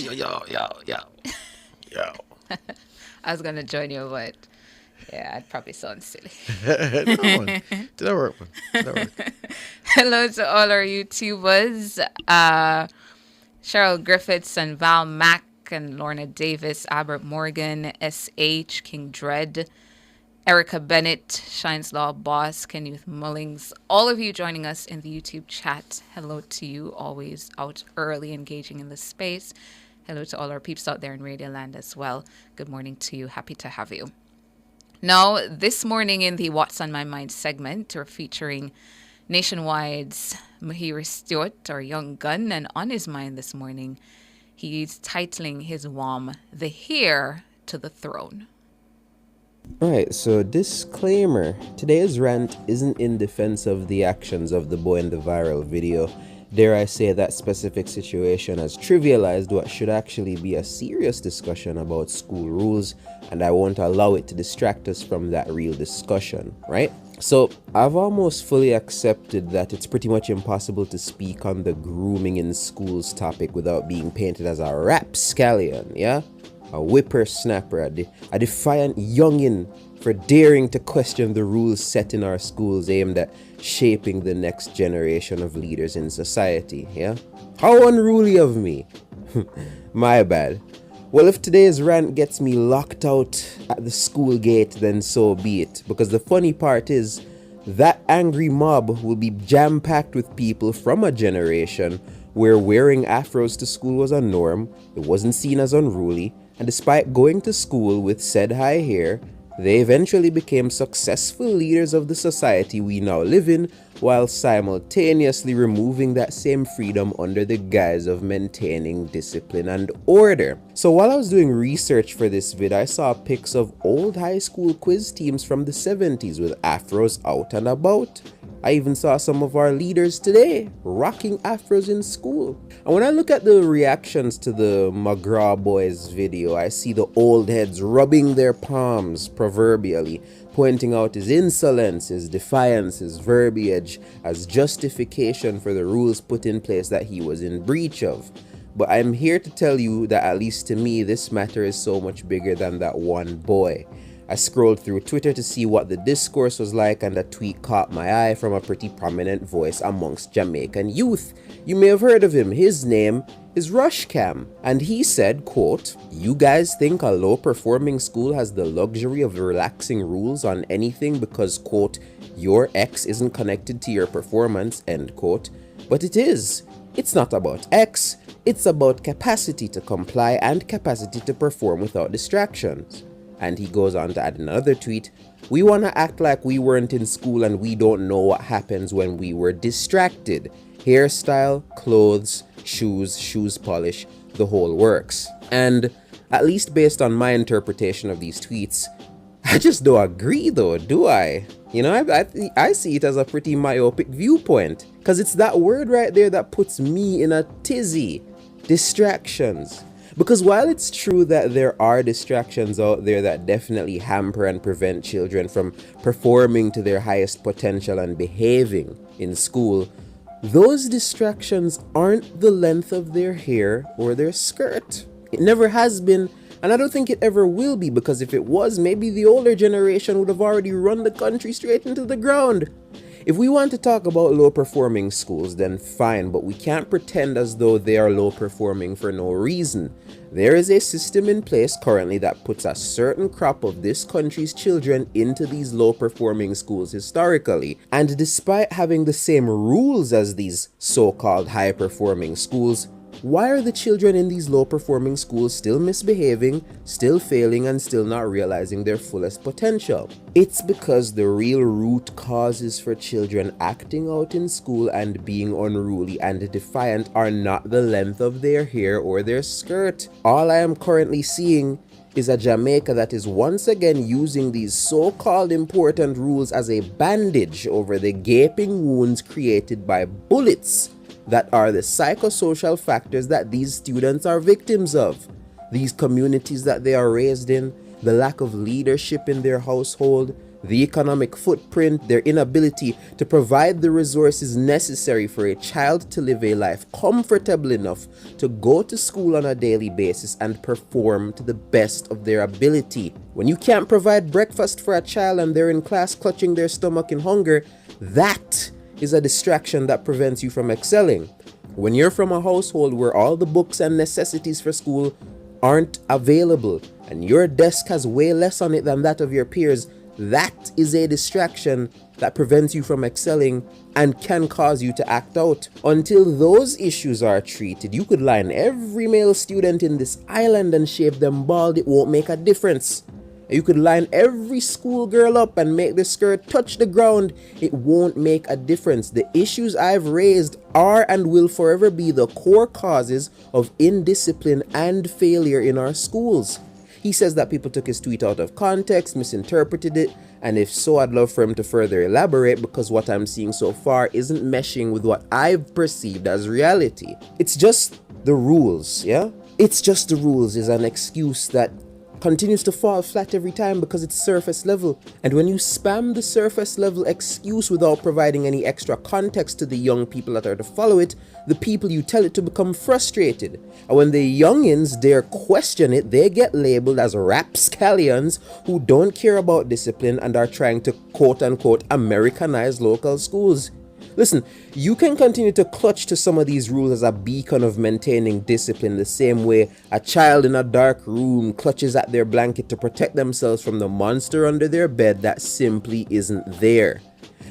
I was going to join you, but yeah, I'd probably sound silly. No, did that work? Hello to all our YouTubers. Cheryl Griffiths and Val Mack and Lorna Davis, Albert Morgan, SH, King Dread, Erica Bennett, Shines Law Boss, Kenneth Mullings, all of you joining us in the YouTube chat. Hello to you, always out early engaging in the space. Hello to all our peeps out there in Radio Land as well. Good morning to you. Happy to have you. Now, this morning in the What's on My Mind segment, we're featuring Nationwide's Mahir Stewart, our young gun, and on his mind this morning, he's titling his WOM, The Heir to the Throne. Alright, so disclaimer. Today's rant isn't in defense of the actions of the boy in the viral video. Dare I say that specific situation has trivialized what should actually be a serious discussion about school rules, and I won't allow it to distract us from that real discussion, right? So, I've almost fully accepted that it's pretty much impossible to speak on the grooming in schools topic without being painted as a rapscallion, yeah? A whippersnapper, a defiant youngin for daring to question the rules set in our schools aimed at shaping the next generation of leaders in society, yeah? How unruly of me! My bad. Well, if today's rant gets me locked out at the school gate, then so be it. Because the funny part is, that angry mob will be jam-packed with people from a generation where wearing afros to school was a norm, it wasn't seen as unruly, and despite going to school with said high hair, they eventually became successful leaders of the society we now live in, while simultaneously removing that same freedom under the guise of maintaining discipline and order. So while I was doing research for this vid, I saw pics of old high school quiz teams from the 70s with afros out and about. I even saw some of our leaders today rocking afros in school. And when I look at the reactions to the McGraw Boys video, I see the old heads rubbing their palms proverbially, pointing out his insolence, his defiance, his verbiage as justification for the rules put in place that he was in breach of. But I'm here to tell you that at least to me, this matter is so much bigger than that one boy. I scrolled through Twitter to see what the discourse was like, and a tweet caught my eye from a pretty prominent voice amongst Jamaican youth. You may have heard of him. His name is Rushcam, and he said, quote, "You guys think a low-performing school has the luxury of relaxing rules on anything because, quote, your ex isn't connected to your performance, end quote. But it is. It's not about X, it's about capacity to comply and capacity to perform without distractions. And he goes on to add in another tweet, we want to act like we weren't in school and we don't know what happens when we were distracted. Hairstyle, clothes, shoes polish, the whole works. And at least based on my interpretation of these tweets, I just don't agree though, do I? You know, I see it as a pretty myopic viewpoint, because it's that word right there that puts me in a tizzy. Distractions. Because while it's true that there are distractions out there that definitely hamper and prevent children from performing to their highest potential and behaving in school, those distractions aren't the length of their hair or their skirt. It never has been, and I don't think it ever will be, because if it was, maybe the older generation would have already run the country straight into the ground. If we want to talk about low-performing schools, then fine, but we can't pretend as though they are low-performing for no reason. There is a system in place currently that puts a certain crop of this country's children into these low-performing schools historically. And despite having the same rules as these so-called high-performing schools, why are the children in these low-performing schools still misbehaving, still failing, and still not realizing their fullest potential? It's because the real root causes for children acting out in school and being unruly and defiant are not the length of their hair or their skirt. All I am currently seeing is a Jamaica that is once again using these so-called important rules as a bandage over the gaping wounds created by bullets that are the psychosocial factors that these students are victims of. These communities that they are raised in, the lack of leadership in their household, the economic footprint, their inability to provide the resources necessary for a child to live a life comfortable enough to go to school on a daily basis and perform to the best of their ability. When you can't provide breakfast for a child and they're in class clutching their stomach in hunger, that is a distraction that prevents you from excelling. When you're from a household where all the books and necessities for school aren't available and your desk has way less on it than that of your peers, that is a distraction that prevents you from excelling and can cause you to act out. Until those issues are treated, you could line every male student in this island and shave them bald, it won't make a difference. You could line every schoolgirl up and make the skirt touch the ground. It won't make a difference. The issues I've raised are and will forever be the core causes of indiscipline and failure in our schools. He says that people took his tweet out of context, misinterpreted it, and if so, I'd love for him to further elaborate, because what I'm seeing so far isn't meshing with what I've perceived as reality. It's just the rules, yeah? It's just the rules is an excuse that continues to fall flat every time because it's surface level. And when you spam the surface level excuse without providing any extra context to the young people that are to follow it, the people you tell it to become frustrated. And when the youngins dare question it, they get labeled as rapscallions who don't care about discipline and are trying to quote-unquote Americanize local schools. Listen, you can continue to clutch to some of these rules as a beacon of maintaining discipline the same way a child in a dark room clutches at their blanket to protect themselves from the monster under their bed that simply isn't there.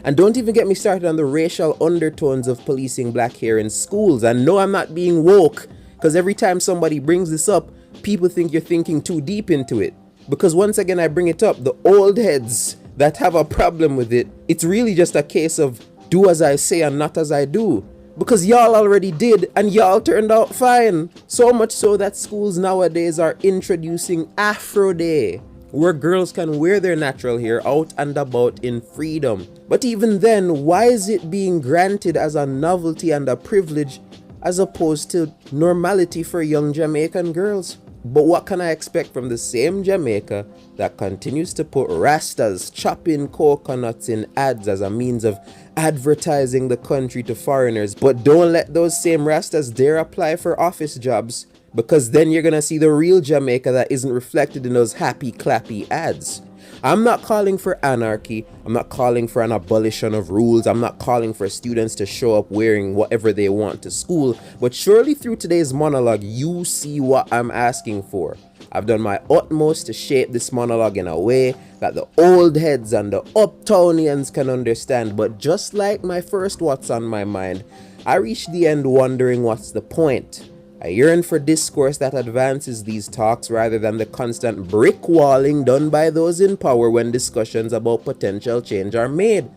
And don't even get me started on the racial undertones of policing black hair in schools. And no, I'm not being woke, because every time somebody brings this up, people think you're thinking too deep into it. Because once again, I bring it up, the old heads that have a problem with it, it's really just a case of do as I say and not as I do. Because y'all already did and y'all turned out fine. So much so that schools nowadays are introducing Afro Day, where girls can wear their natural hair out and about in freedom. But even then, why is it being granted as a novelty and a privilege as opposed to normality for young Jamaican girls? But what can I expect from the same Jamaica that continues to put Rastas chopping coconuts in ads as a means of advertising the country to foreigners, but don't let those same Rastas dare apply for office jobs, because then you're gonna see the real Jamaica that isn't reflected in those happy clappy ads. I'm not calling for anarchy. I'm not calling for an abolition of rules. I'm not calling for students to show up wearing whatever they want to school. But surely through today's monologue, you see what I'm asking for. I've done my utmost to shape this monologue in a way that the old heads and the uptownians can understand. But just like my first What's on My Mind, I reach the end wondering what's the point. I yearn for discourse that advances these talks rather than the constant brick walling done by those in power when discussions about potential change are made.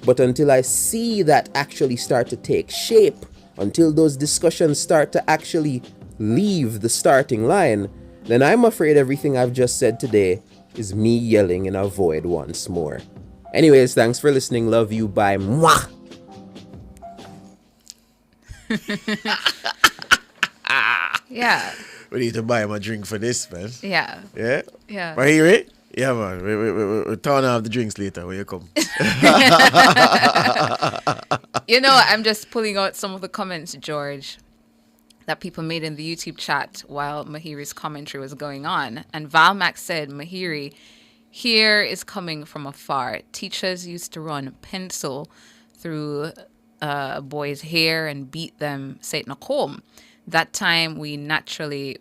But until I see that actually start to take shape, until those discussions start to actually leave the starting line, then I'm afraid everything I've just said today is me yelling in a void once more. Anyways, thanks for listening. Love you. Bye. Mwah! Yeah. We need to buy him a drink for this, man. Yeah. Yeah? Yeah. But hear it? Yeah, man. We'll turn off the drinks later when you come. You know, I'm just pulling out some of the comments, George, that people made in the YouTube chat while Mahiri's commentary was going on. And Valmax said, Mahiri, here is coming from afar. Teachers used to run pencil through a boy's hair and beat them, say it in a comb. That time we naturally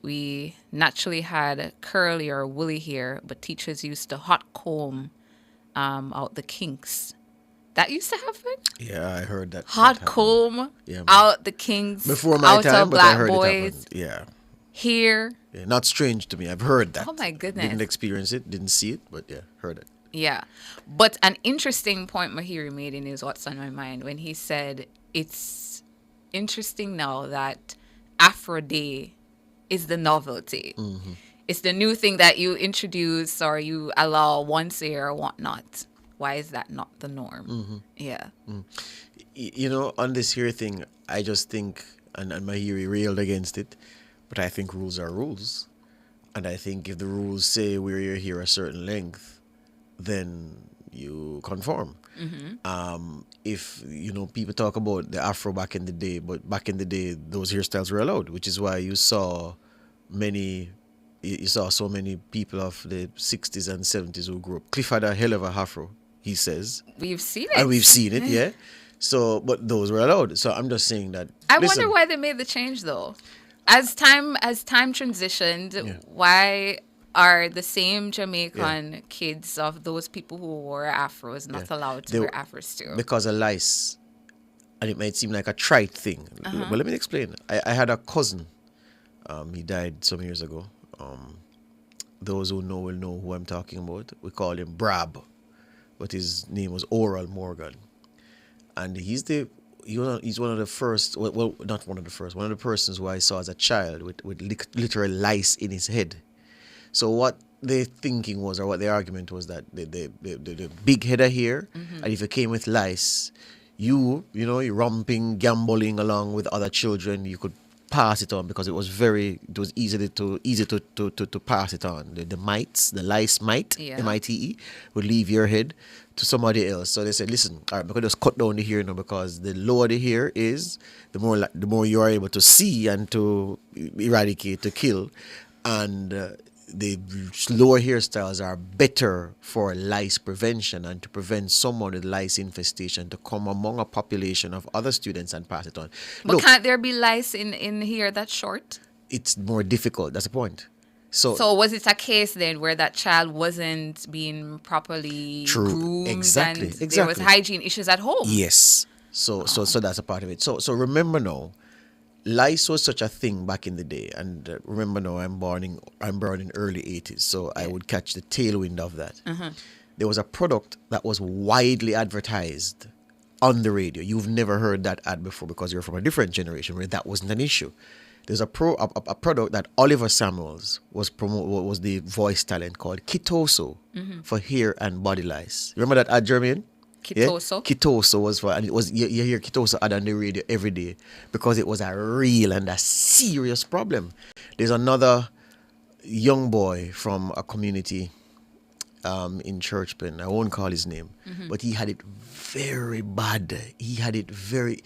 had curly or woolly hair, but teachers used to hot comb out the kinks. That used to happen? Yeah, I heard that. Hot comb out the kinks. Before my out time, of but black I heard boys. it happen. Yeah. Here. Yeah. Not strange to me. I've heard that. Oh my goodness. Didn't experience it, didn't see it, but yeah, heard it. Yeah. But an interesting point Mahiri made in his What's on My Mind when he said it's interesting now that Afro Day is the novelty. Mm-hmm. It's the new thing that you introduce or you allow once a year or whatnot. Why is that not the norm? Mm-hmm. Yeah. Mm. You know, on this here thing, I just think, and Mahiri railed against it, but I think rules are rules. And I think if the rules say we're here a certain length, then you conform. Mm-hmm. If, you know, people talk about the Afro back in the day, but back in the day, those hairstyles were allowed, which is why you saw so many people of the 60s and 70s who grew up. Cliff had a hell of a afro, he says. We've seen it. And we've seen it, yeah. So, but those were allowed. So I'm just saying that. I listen, wonder why they made the change though. As time transitioned, why are the same Jamaican kids of those people who wore afros not allowed to wear afros too? Because of lice. And it might seem like a trite thing. But let me explain. I had a cousin. He died some years ago. Those who know will know who I'm talking about. We call him Brab. But his name was Oral Morgan. And he's one of the first, well, not one of the first, one of the persons who I saw as a child with literal lice in his head. So what their thinking was, or what their argument was, that the big head of hair, and if you came with lice, you're romping, gambling along with other children, you could pass it on because it was easy to pass it on. The mites, the lice mite, MITE, would leave your head to somebody else. So they said, listen, all right, we're going to just cut down the hair now, because the lower the hair is, the more you are able to see and to eradicate, to kill. And the lower hairstyles are better for lice prevention and to prevent someone with lice infestation to come among a population of other students and pass it on. But can't there be lice in hair that's short? It's more difficult. That's the point. So was it a case then where that child wasn't being properly groomed exactly. and there was hygiene issues at home? Yes. So that's a part of it. So remember now, lice was such a thing back in the day, and remember now, I'm born in early 80s, so I would catch the tailwind of that. There was a product that was widely advertised on the radio. You've never heard that ad before because you're from a different generation where that wasn't an issue. There's a product that Oliver Samuels was the voice talent, called Kitoso for hair and body lice. Remember that ad, Jermaine? Kitoso. Yeah? Kitoso was for, and it was, you hear Kitoso ad on the radio every day because it was a real and a serious problem. There's another young boy from a community in Churchpen. I won't call his name, but he had it very bad. He had it very.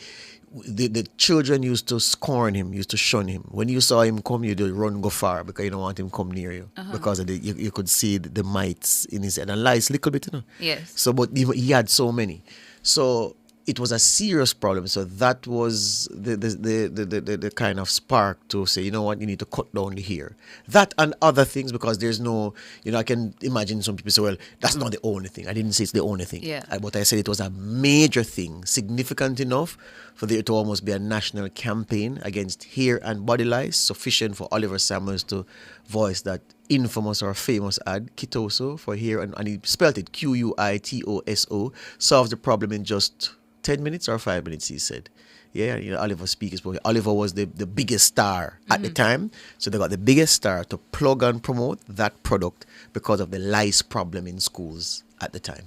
The children used to scorn him, used to shun him. When you saw him come, you'd run, go far, because you don't want him to come near you. Because of you could see the mites in his head. And lice, little bit, Yes. So, but he had so many. So, it was a serious problem. So that was the kind of spark to say, you know what, you need to cut down here. That and other things, because there's no, I can imagine some people say, well, that's not the only thing. I didn't say it's the only thing. Yeah. But I said it was a major thing, significant enough for there to almost be a national campaign against hair and body lice, sufficient for Oliver Samuels to voice that infamous or famous ad, Quitoso, for hair, and he spelled it Quitoso, solves the problem in just 10 minutes or 5 minutes, he said. Yeah, Oliver speaks. Oliver was the biggest star at the time. So they got the biggest star to plug and promote that product because of the lice problem in schools at the time.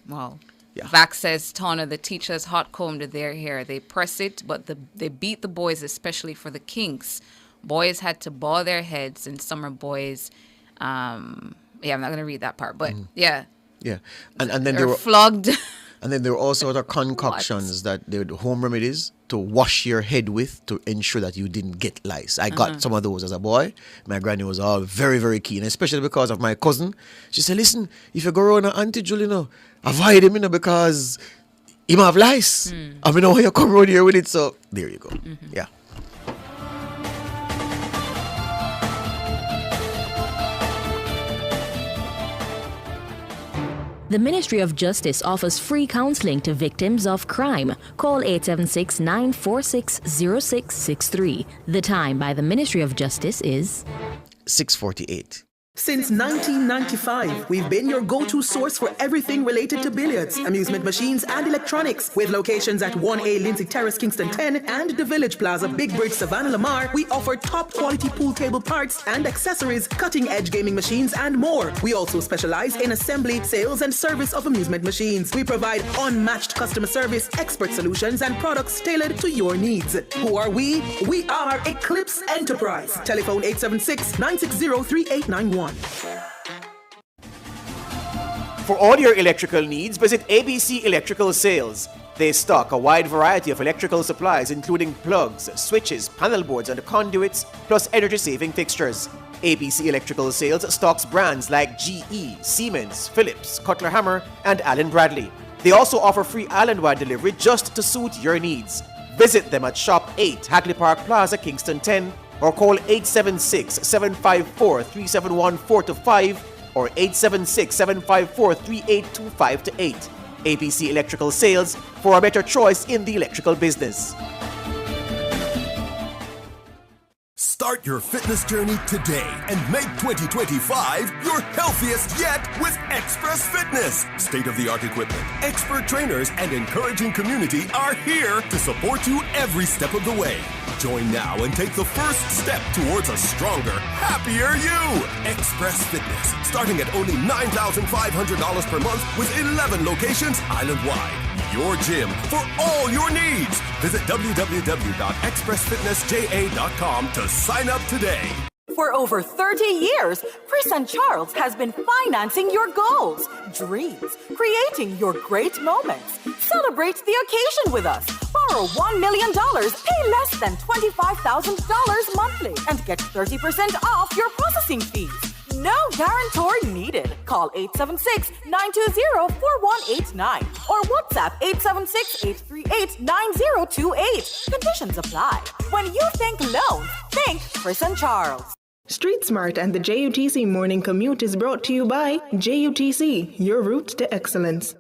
Wow. Yeah. Vax says, Tana, the teachers hot combed their hair. They press it, but they beat the boys, especially for the kinks. Boys had to bow their heads, and summer boys, I'm not going to read that part, but yeah. Yeah. And then they They're were flogged. And then there were also other concoctions that they were home remedies to wash your head with to ensure that you didn't get lice. I got some of those as a boy. My granny was all very, very keen, especially because of my cousin. She said, listen, if you go around an Auntie Julie, avoid him, because he might have lice. I mean, you come around here with it. So there you go. Yeah. The Ministry of Justice offers free counseling to victims of crime. Call 876-946-0663. The time by the Ministry of Justice is 6:48. Since 1995, we've been your go-to source for everything related to billiards, amusement machines, and electronics. With locations at 1A Lindsay Terrace, Kingston 10, and the Village Plaza, Big Bridge, Savannah, Lamar, we offer top-quality pool table parts and accessories, cutting-edge gaming machines, and more. We also specialize in assembly, sales, and service of amusement machines. We provide unmatched customer service, expert solutions, and products tailored to your needs. Who are we? We are Eclipse Enterprise. Telephone 876-960-3891. For all your electrical needs, visit ABC Electrical Sales. They stock a wide variety of electrical supplies, including plugs, switches, panel boards, and conduits, plus energy-saving fixtures. ABC Electrical Sales stocks brands like GE, Siemens, Philips, Cutler Hammer, and Allen Bradley. They also offer free island-wide delivery just to suit your needs. Visit them at Shop 8, Hagley Park Plaza, Kingston 10, or call 876-754-3714-5 or 876-754-3825-8. ABC Electrical Sales, for a better choice in the electrical business. Start your fitness journey today and make 2025 your healthiest yet with Express Fitness. State-of-the-art equipment, expert trainers, and encouraging community are here to support you every step of the way. Join now and take the first step towards a stronger, happier you. Express Fitness, starting at only $9,500 per month with 11 locations island-wide. Your gym for all your needs. Visit www.expressfitnessja.com to sign up today. For over 30 years, Chris and Charles has been financing your goals, dreams, creating your great moments. Celebrate the occasion with us. Borrow $1 million, pay less than $25,000 monthly, and get 30% off your processing fees. No guarantor needed. Call 876-920-4189 or WhatsApp 876-838-9028. Conditions apply. When you think loan, think Chris and Charles. Street Smart and the JUTC Morning Commute is brought to you by JUTC, your route to excellence.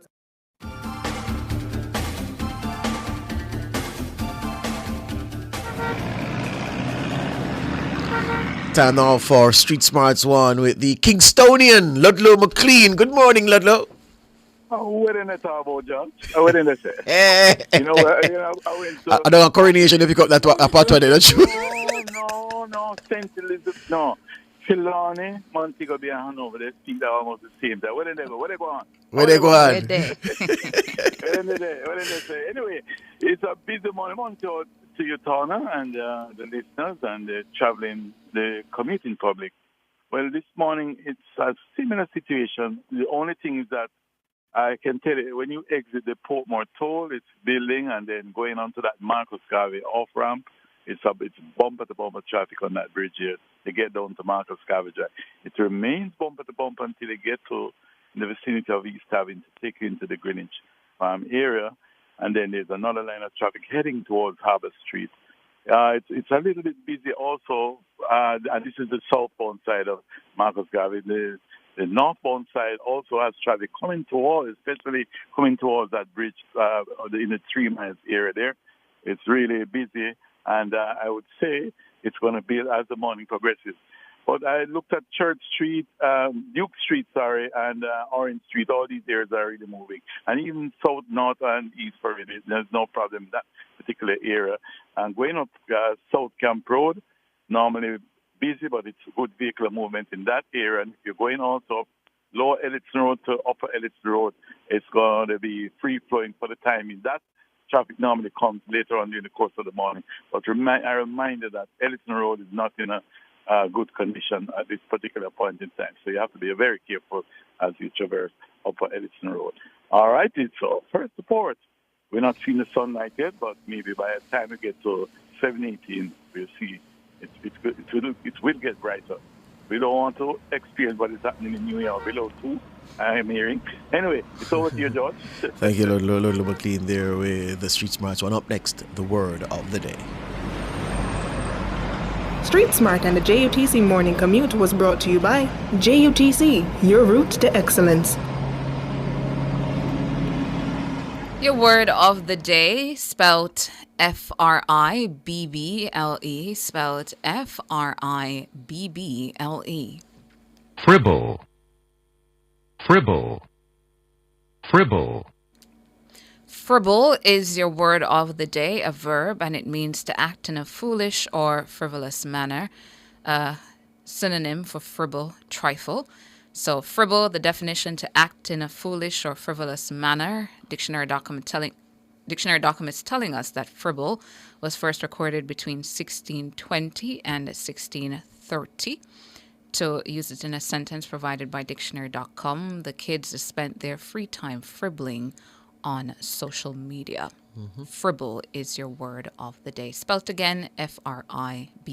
Time now for Street Smarts 1 with the Kingstonian, Ludlow McLean. Good morning, Ludlow. What in the talk about, John? What in the say? You know, I went to... I don't have coronation if you got that apart one, don't you? No, St. Elizabeth, no. Trelawney, Montego Bay, and Hanover, they speak that almost the same time. Where they go? Where they go on? Where they go on? What did they say? Anyway, it's a busy month to you, Tana, and the listeners and the commuting public. Well, this morning it's a similar situation. The only thing is that I can tell you, when you exit the Portmore toll, it's building and then going on to that Marcus Garvey off-ramp. It's bumper-to-bumper traffic on that bridge here to get down to Marcus Garvey Drive. It remains bumper-to-bumper until they get to the vicinity of East Avenue to take you into the Greenwich area. and then there's another line of traffic heading towards Harbour Street. It's a little bit busy also, and this is the southbound side of Marcus Garvey. The northbound side also has traffic coming towards, especially coming towards that bridge in the 3 miles area there. It's really busy, and I would say it's going to be as the morning progresses. But I looked at Church Street, Duke Street, and Orange Street. All these areas are really moving. And even south, north, and east for it, there's no problem in that particular area. And going up South Camp Road, normally busy, but it's good vehicular movement in that area. And if you're going also Lower Elliston Road to Upper Elliston Road, it's going to be free-flowing for the timing. That traffic normally comes later on during the course of the morning. But I remind you that Elliston Road is not in a good condition at this particular point in time. So you have to be very careful as you traverse Upper Elliston Road. All right, so first report. We're not seeing the sunlight yet, but maybe by the time we get to 7:18, we'll see it will get brighter. We don't want to experience what is happening in New York below 2, I'm hearing. Anyway, it's over to you, George. Thank you, Lord McLean, there with the Street Smarts one. Up next, the word of the day. Street Smart and the JUTC Morning Commute was brought to you by JUTC, your route to excellence. Your word of the day, spelled F-R-I-B-B-L-E, spelled F-R-I-B-B-L-E. Fribble. Fribble. Fribble. Fribble is your word of the day, a verb, and it means to act in a foolish or frivolous manner. Synonym for fribble, trifle. So fribble, the definition, to act in a foolish or frivolous manner. Dictionary documents telling us that fribble was first recorded between 1620 and 1630. To use it in a sentence provided by dictionary.com, the kids spent their free time fribbling on social media. Mm-hmm. Fribble is your word of the day. Spelt again, F-R-I-B-B-L-E.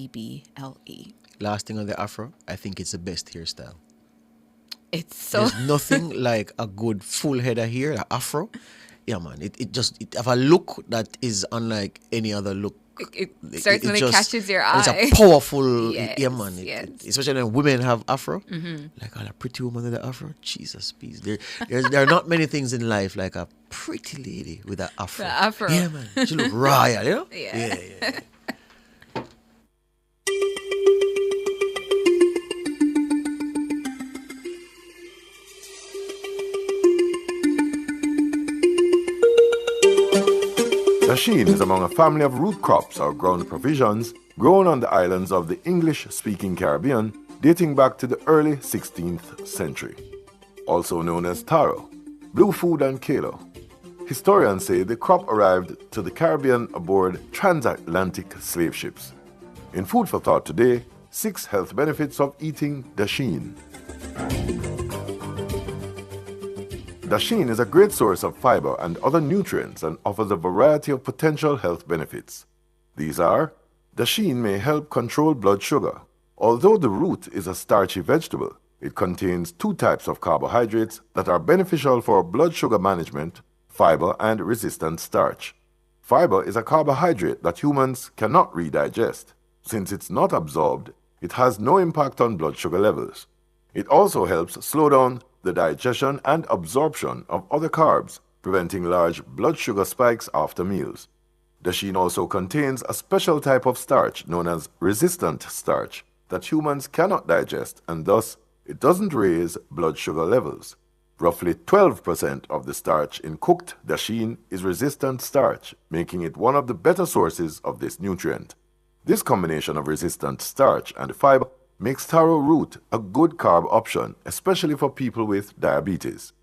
Last thing on the afro, I think it's the best hairstyle. It's so... There's nothing like a good full head of hair, the afro. Yeah, man. It have a look that is unlike any other look. It certainly catches your eye. It's a powerful, yes, yeah, man. Especially when women have afro. Mm-hmm. Like all a pretty woman with the afro. Jesus, please. There are not many things in life like a pretty lady with an afro. The afro. Yeah, man. She look royal, you know? Yeah. Dasheen is among a family of root crops or ground provisions grown on the islands of the English-speaking Caribbean dating back to the early 16th century. Also known as taro, blue food and kalo. Historians say the crop arrived to the Caribbean aboard transatlantic slave ships. In Food for Thought today, 6 health benefits of eating dasheen. Dasheen is a great source of fiber and other nutrients and offers a variety of potential health benefits. These are, dasheen may help control blood sugar. Although the root is a starchy vegetable, it contains 2 types of carbohydrates that are beneficial for blood sugar management, fiber and resistant starch. Fiber is a carbohydrate that humans cannot redigest. Since it's not absorbed, it has no impact on blood sugar levels. It also helps slow down the digestion and absorption of other carbs, preventing large blood sugar spikes after meals. Dasheen also contains a special type of starch known as resistant starch that humans cannot digest, and thus it doesn't raise blood sugar levels. Roughly 12% of the starch in cooked dasheen is resistant starch, making it one of the better sources of this nutrient. This combination of resistant starch and fiber makes taro root a good carb option, especially for people with diabetes.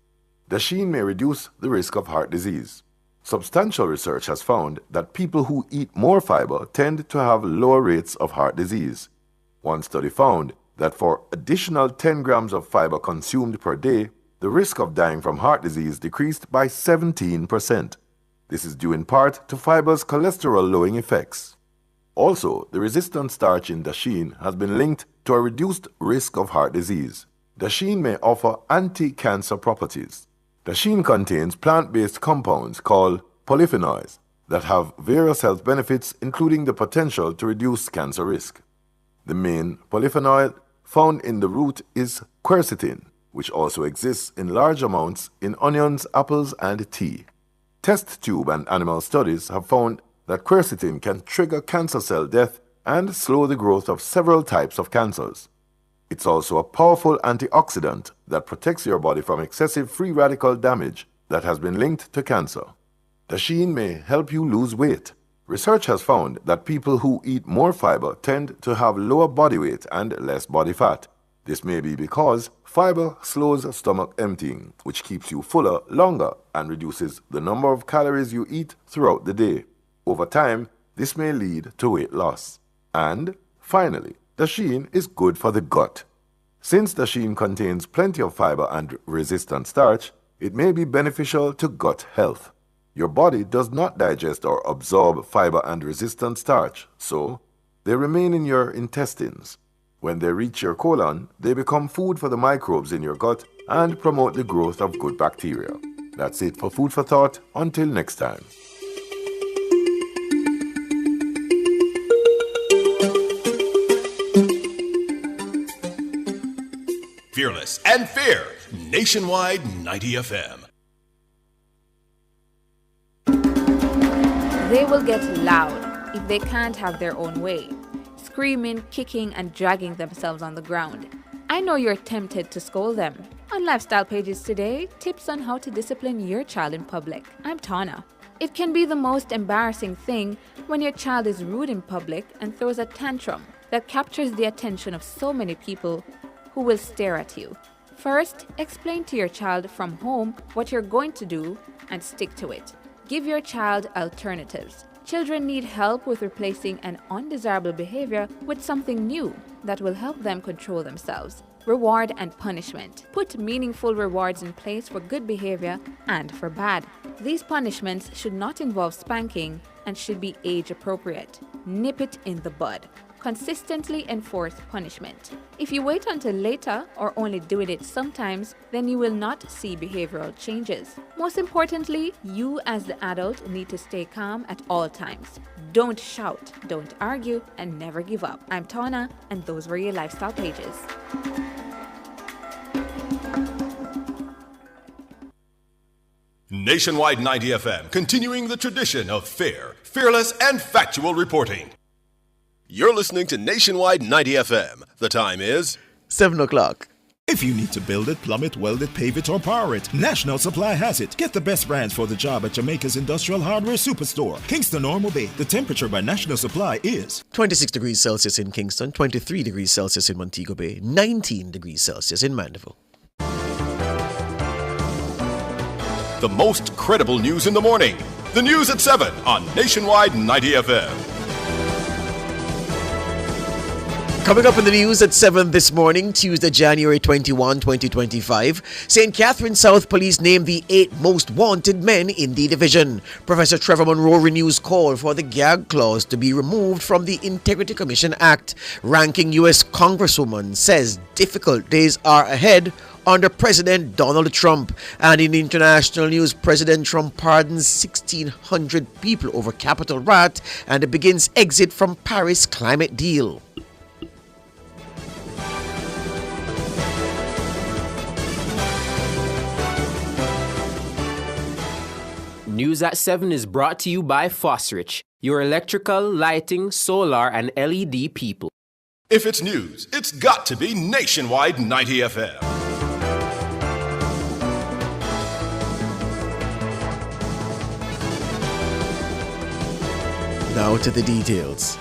Dasheen may reduce the risk of heart disease. Substantial research has found that people who eat more fiber tend to have lower rates of heart disease. One study found that for additional 10 grams of fiber consumed per day, the risk of dying from heart disease decreased by 17%. This is due in part to fiber's cholesterol-lowering effects. Also, the resistant starch in dasheen has been linked to a reduced risk of heart disease. Dasheen may offer anti-cancer properties. Dasheen contains plant-based compounds called polyphenols that have various health benefits, including the potential to reduce cancer risk. The main polyphenol found in the root is quercetin, which also exists in large amounts in onions, apples, and tea. Test tube and animal studies have found that quercetin can trigger cancer cell death and slow the growth of several types of cancers. It's also a powerful antioxidant that protects your body from excessive free radical damage that has been linked to cancer. Dasheen may help you lose weight. Research has found that people who eat more fiber tend to have lower body weight and less body fat. This may be because fiber slows stomach emptying, which keeps you fuller longer and reduces the number of calories you eat throughout the day. Over time, this may lead to weight loss. And finally, Dasheen is good for the gut. Since Dasheen contains plenty of fiber and resistant starch, it may be beneficial to gut health. Your body does not digest or absorb fiber and resistant starch, so they remain in your intestines. When they reach your colon, they become food for the microbes in your gut and promote the growth of good bacteria. That's it for Food for Thought. Until next time. Fearless and fair. Nationwide 90 FM. They will get loud if they can't have their own way, screaming, kicking, and dragging themselves on the ground. I know you're tempted to scold them. On Lifestyle Pages today, tips on how to discipline your child in public. I'm Tana. It can be the most embarrassing thing when your child is rude in public and throws a tantrum that captures the attention of so many people who will stare at you. First, explain to your child from home what you're going to do and stick to it. Give your child alternatives. Children need help with replacing an undesirable behavior with something new that will help them control themselves. Reward and punishment. Put meaningful rewards in place for good behavior and for bad. These punishments should not involve spanking and should be age appropriate. Nip it in the bud. Consistently enforce punishment. If you wait until later or only do it sometimes, then you will not see behavioral changes. Most importantly, you as the adult need to stay calm at all times. Don't shout, don't argue, and never give up. I'm Tana, and those were your Lifestyle Pages. Nationwide 90 FM, continuing the tradition of fair, fearless, and factual reporting. You're listening to Nationwide 90 FM. The time is 7 o'clock. If you need to build it, plumb it, weld it, pave it, or power it, National Supply has it. Get the best brands for the job at Jamaica's Industrial Hardware Superstore, Kingston Normal Bay. The temperature by National Supply is 26 degrees Celsius in Kingston, 23 degrees Celsius in Montego Bay, 19 degrees Celsius in Mandeville. the most credible news in the morning. The news at 7 on Nationwide 90 FM. Coming up in the news at 7 this morning, Tuesday, January 21, 2025, St. Catherine South Police named the 8 most wanted men in the division. Professor Trevor Monroe renews call for the gag clause to be removed from the Integrity Commission Act. Ranking U.S. Congresswoman says difficult days are ahead under President Donald Trump. And in international news, President Trump pardons 1,600 people over Capitol riot and begins exit from Paris climate deal. News at 7 is brought to you by Fosrich, your electrical, lighting, solar, and LED people. If it's news, it's got to be Nationwide 90 FM. Now to the details.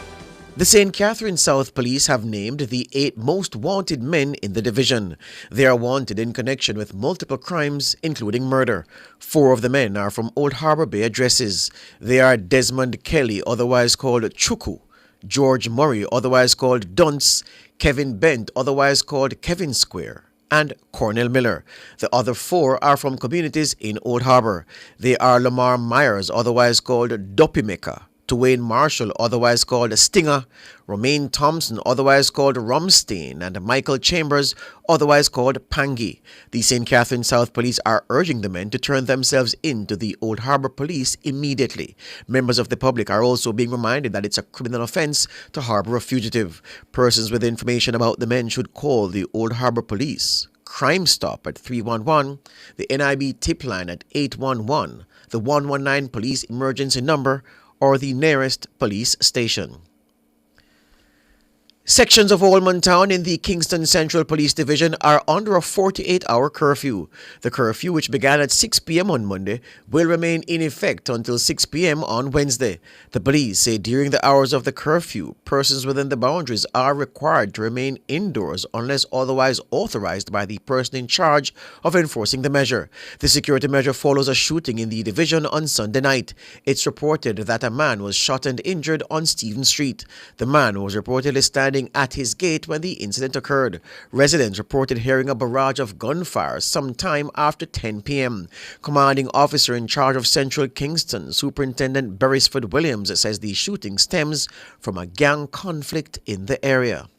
The St. Catherine South Police have named the 8 most wanted men in the division. They are wanted in connection with multiple crimes, including murder. 4 of the men are from Old Harbor Bay addresses. They are Desmond Kelly, otherwise called Chuku, George Murray, otherwise called Dunce, Kevin Bent, otherwise called Kevin Square, and Cornell Miller. The other 4 are from communities in Old Harbor. They are Lamar Myers, otherwise called Dopimeka, Dwayne Marshall, otherwise called Stinger, Romaine Thompson, otherwise called Rumstein, and Michael Chambers, otherwise called Pangi. The St. Catherine South Police are urging the men to turn themselves in to the Old Harbour Police immediately. Members of the public are also being reminded that it's a criminal offence to harbour a fugitive. Persons with information about the men should call the Old Harbour Police Crime Stop at 311, the NIB tip line at 811, the 119 police emergency number, or the nearest police station. Sections of Allman Town in the Kingston Central Police Division are under a 48-hour curfew. The curfew, which began at 6 p.m. on Monday, will remain in effect until 6 p.m. on Wednesday. The police say during the hours of the curfew, persons within the boundaries are required to remain indoors unless otherwise authorized by the person in charge of enforcing the measure. The security measure follows a shooting in the division on Sunday night. It's reported that a man was shot and injured on Stephen Street. The man was reportedly standing at his gate when the incident occurred. Residents reported hearing a barrage of gunfire sometime after 10 p.m. Commanding officer in charge of Central Kingston, Superintendent Beresford Williams, says the shooting stems from a gang conflict in the area.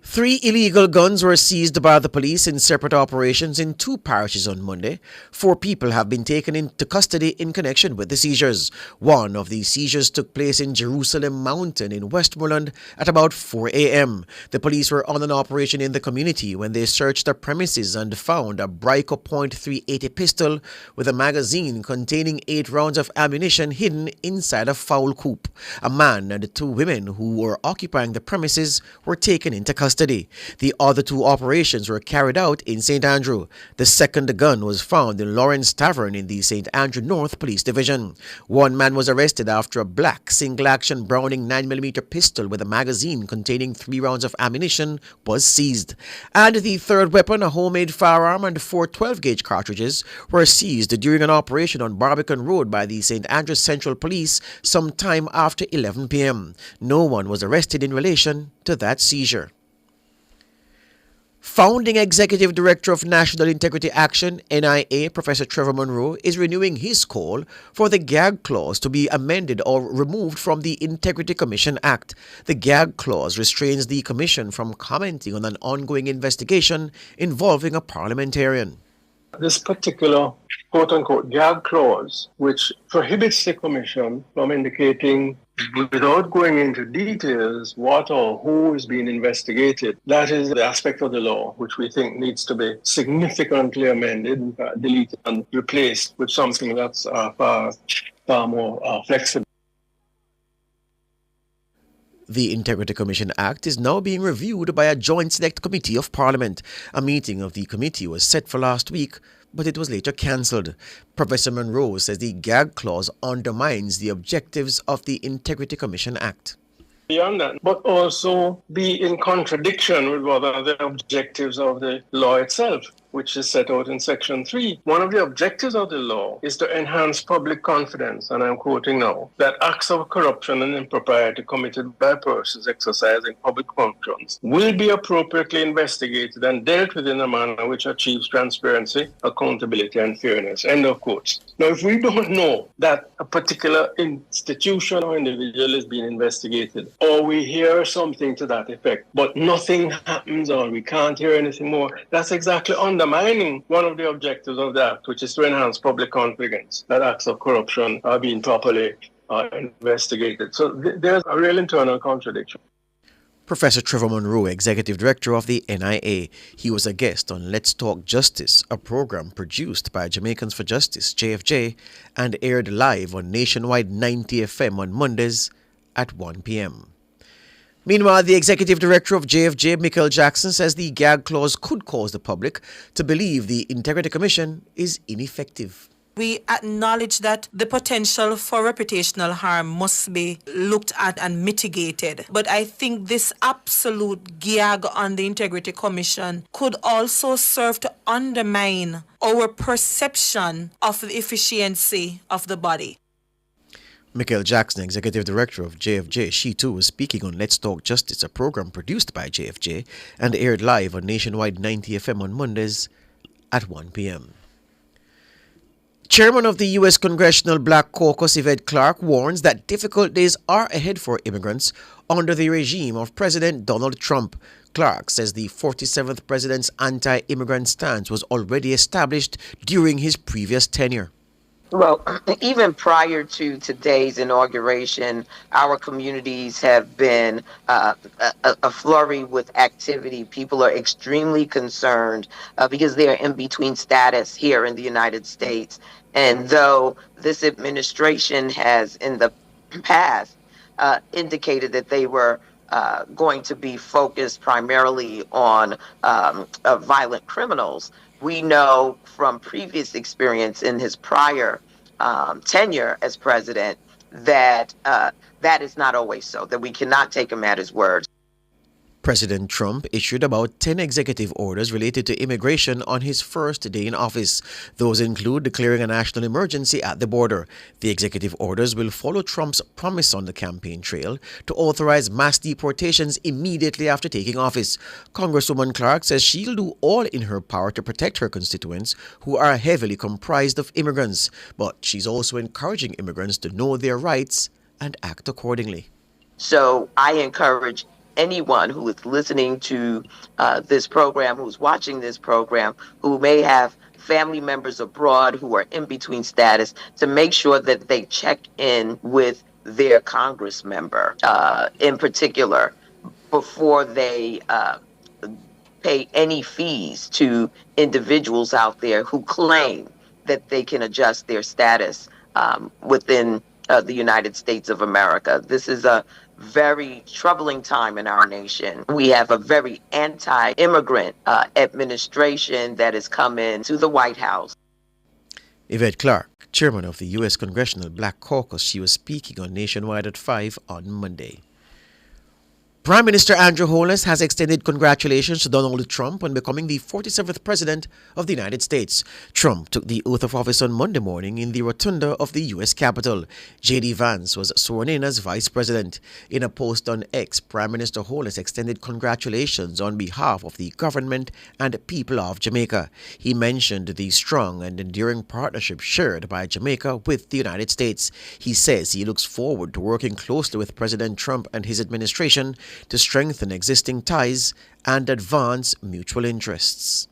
3 illegal guns were seized by the police in separate operations in 2 parishes on Monday. 4 people have been taken into custody in connection with the seizures. One of the seizures took place in Jerusalem Mountain in Westmoreland at about 4 a.m. The police were on an operation in the community when they searched the premises and found a Brico .380 pistol with a magazine containing 8 rounds of ammunition hidden inside a fowl coop. A man and 2 women who were occupying the premises were taken into custody. The other 2 operations were carried out in St. Andrew. The second gun was found in Lawrence Tavern in the St. Andrew North Police Division. One man was arrested after a black single-action Browning 9mm pistol with a magazine containing 3 rounds of ammunition was seized. And the third weapon, a homemade firearm and 4 12-gauge cartridges, were seized during an operation on Barbican Road by the St. Andrew Central Police sometime after 11 p.m. No one was arrested in relation to that seizure. Founding Executive Director of National Integrity Action, NIA, Professor Trevor Monroe, is renewing his call for the gag clause to be amended or removed from the Integrity Commission Act. The gag clause restrains the Commission from commenting on an ongoing investigation involving a parliamentarian. This particular quote-unquote gag clause, which prohibits the Commission from indicating, without going into details, what or who is being investigated. That is the aspect of the law which we think needs to be significantly amended, deleted, and replaced with something that's far more flexible. The Integrity Commission Act is now being reviewed by a joint select committee of Parliament. A meeting of the committee was set for last week, but it was later cancelled. Professor Monroe says the gag clause undermines the objectives of the Integrity Commission Act. Beyond that, but also be in contradiction with what are the objectives of the law itself, which is set out in Section 3. One of the objectives of the law is to enhance public confidence, and I'm quoting now, that acts of corruption and impropriety committed by persons exercising public functions will be appropriately investigated and dealt with in a manner which achieves transparency, accountability, and fairness. End of quotes. Now, if we don't know that a particular institution or individual is being investigated, or we hear something to that effect, but nothing happens or we can't hear anything more, that's exactly undermining one of the objectives of the Act, which is to enhance public confidence that acts of corruption are being properly investigated. So there's a real internal contradiction. Professor Trevor Monroe, Executive Director of the NIA. He was a guest on Let's Talk Justice, a program produced by Jamaicans for Justice, JFJ, and aired live on Nationwide 90 FM on Mondays at 1 p.m. Meanwhile, the Executive Director of JFJ, Michael Jackson, says the gag clause could cause the public to believe the Integrity Commission is ineffective. We acknowledge that the potential for reputational harm must be looked at and mitigated. But I think this absolute gag on the Integrity Commission could also serve to undermine our perception of the efficiency of the body. Michael Jackson, Executive Director of JFJ, she too was speaking on Let's Talk Justice, a program produced by JFJ and aired live on Nationwide 90 FM on Mondays at 1 p.m. Chairman of the U.S. Congressional Black Caucus, Yvette Clarke, warns that difficult days are ahead for immigrants under the regime of President Donald Trump. Clarke says the 47th president's anti-immigrant stance was already established during his previous tenure. Well, even prior to today's inauguration, our communities have been a flurry with activity. People are extremely concerned because they are in between status here in the United States. And though this administration has in the past indicated that they were going to be focused primarily on violent criminals, we know from previous experience in his prior tenure as president that that is not always so, that we cannot take him at his word. President Trump issued about 10 executive orders related to immigration on his first day in office. Those include declaring a national emergency at the border. The executive orders will follow Trump's promise on the campaign trail to authorize mass deportations immediately after taking office. Congresswoman Clarke says she'll do all in her power to protect her constituents, who are heavily comprised of immigrants. But she's also encouraging immigrants to know their rights and act accordingly. So I encourage anyone who is listening to this program, who's watching this program, who may have family members abroad who are in between status, to make sure that they check in with their Congress member in particular before they pay any fees to individuals out there who claim that they can adjust their status within the United States of America. This is a very troubling time in our nation. We have a very anti-immigrant administration that has come into the White House. Yvette Clarke, chairman of the U.S. Congressional Black Caucus, she was speaking on Nationwide at 5 on Monday. Prime Minister Andrew Holness has extended congratulations to Donald Trump on becoming the 47th President of the United States. Trump took the oath of office on Monday morning in the rotunda of the U.S. Capitol. J.D. Vance was sworn in as Vice President. In a post on X, Prime Minister Holness extended congratulations on behalf of the government and people of Jamaica. He mentioned the strong and enduring partnership shared by Jamaica with the United States. He says he looks forward to working closely with President Trump and his administration to strengthen existing ties and advance mutual interests.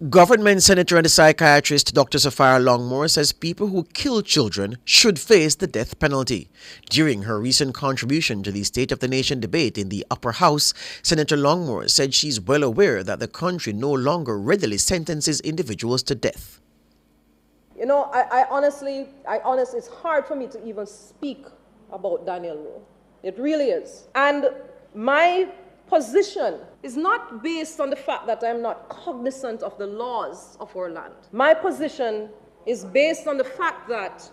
Government Senator and psychiatrist Dr. Sapphire Longmore says people who kill children should face the death penalty. During her recent contribution to the State of the Nation debate in the Upper House, Senator Longmore said she's well aware that the country no longer readily sentences individuals to death. You know, I honestly, it's hard for me to even speak about Daniel Rowe. It really is. And my position is not based on the fact that I'm not cognizant of the laws of our land. My position is based on the fact that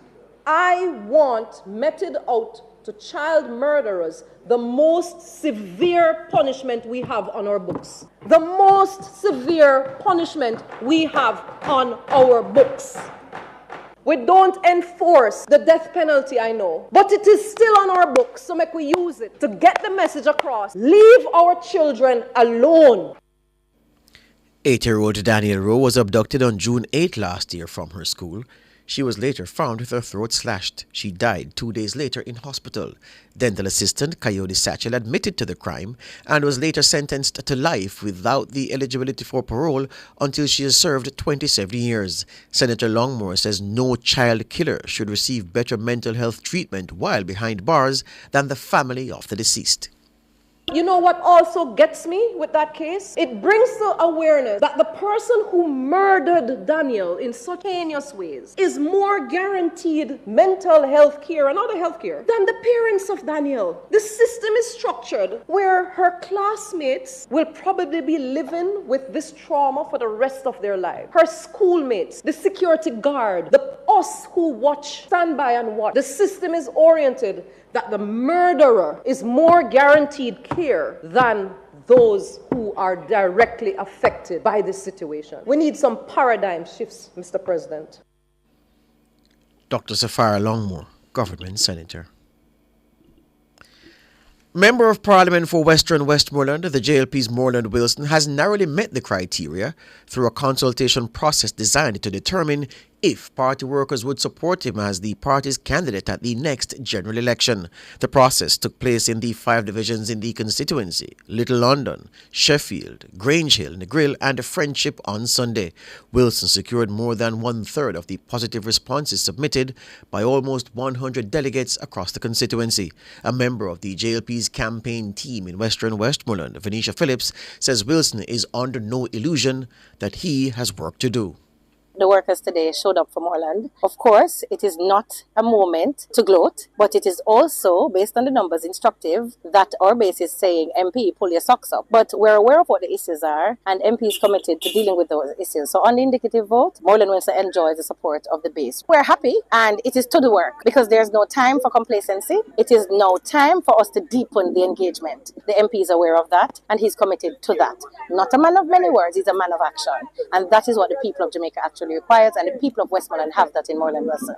I want meted out to child murderers the most severe punishment we have on our books. The most severe punishment we have on our books. We don't enforce the death penalty, I know, but it is still on our books, so make we use it to get the message across. Leave our children alone. 8-year-old Daniel Rowe was abducted on June 8 last year from her school. She was later found with her throat slashed. She died 2 days later in hospital. Dental assistant Coyote Satchel admitted to the crime and was later sentenced to life without the eligibility for parole until she has served 27 years. Senator Longmore says no child killer should receive better mental health treatment while behind bars than the family of the deceased. You know what also gets me with that case? It brings the awareness that the person who murdered Daniel in such heinous ways is more guaranteed mental health care and other health care than the parents of Daniel. The system is structured where her classmates will probably be living with this trauma for the rest of their life. Her schoolmates, the security guard, us who watch, stand by and watch. The system is oriented that the murderer is more guaranteed care than those who are directly affected by this situation. We need some paradigm shifts, Mr. President. Dr. Sapphire Longmore, government senator. Member of Parliament for Western Westmoreland, the JLP's Moreland Wilson, has narrowly met the criteria through a consultation process designed to determine if party workers would support him as the party's candidate at the next general election. The process took place in the 5 divisions in the constituency: Little London, Sheffield, Grange Hill, Negril and Friendship on Sunday. Wilson secured more than 1/3 of the positive responses submitted by almost 100 delegates across the constituency. A member of the JLP's campaign team in Western Westmoreland, Venetia Phillips, says Wilson is under no illusion that he has work to do. The workers today showed up for Moreland. Of course, it is not a moment to gloat, but it is also, based on the numbers, instructive that our base is saying, MP, pull your socks up. But we're aware of what the issues are, and MP is committed to dealing with those issues. So on the indicative vote, Moreland Wilson enjoys the support of the base. We're happy, and it is to the work, because there's no time for complacency. It is now time for us to deepen the engagement. The MP is aware of that, and he's committed to that. Not a man of many words, he's a man of action. And that is what the people of Jamaica actually requires, and the people of Westmoreland have that in Moreland Wilson.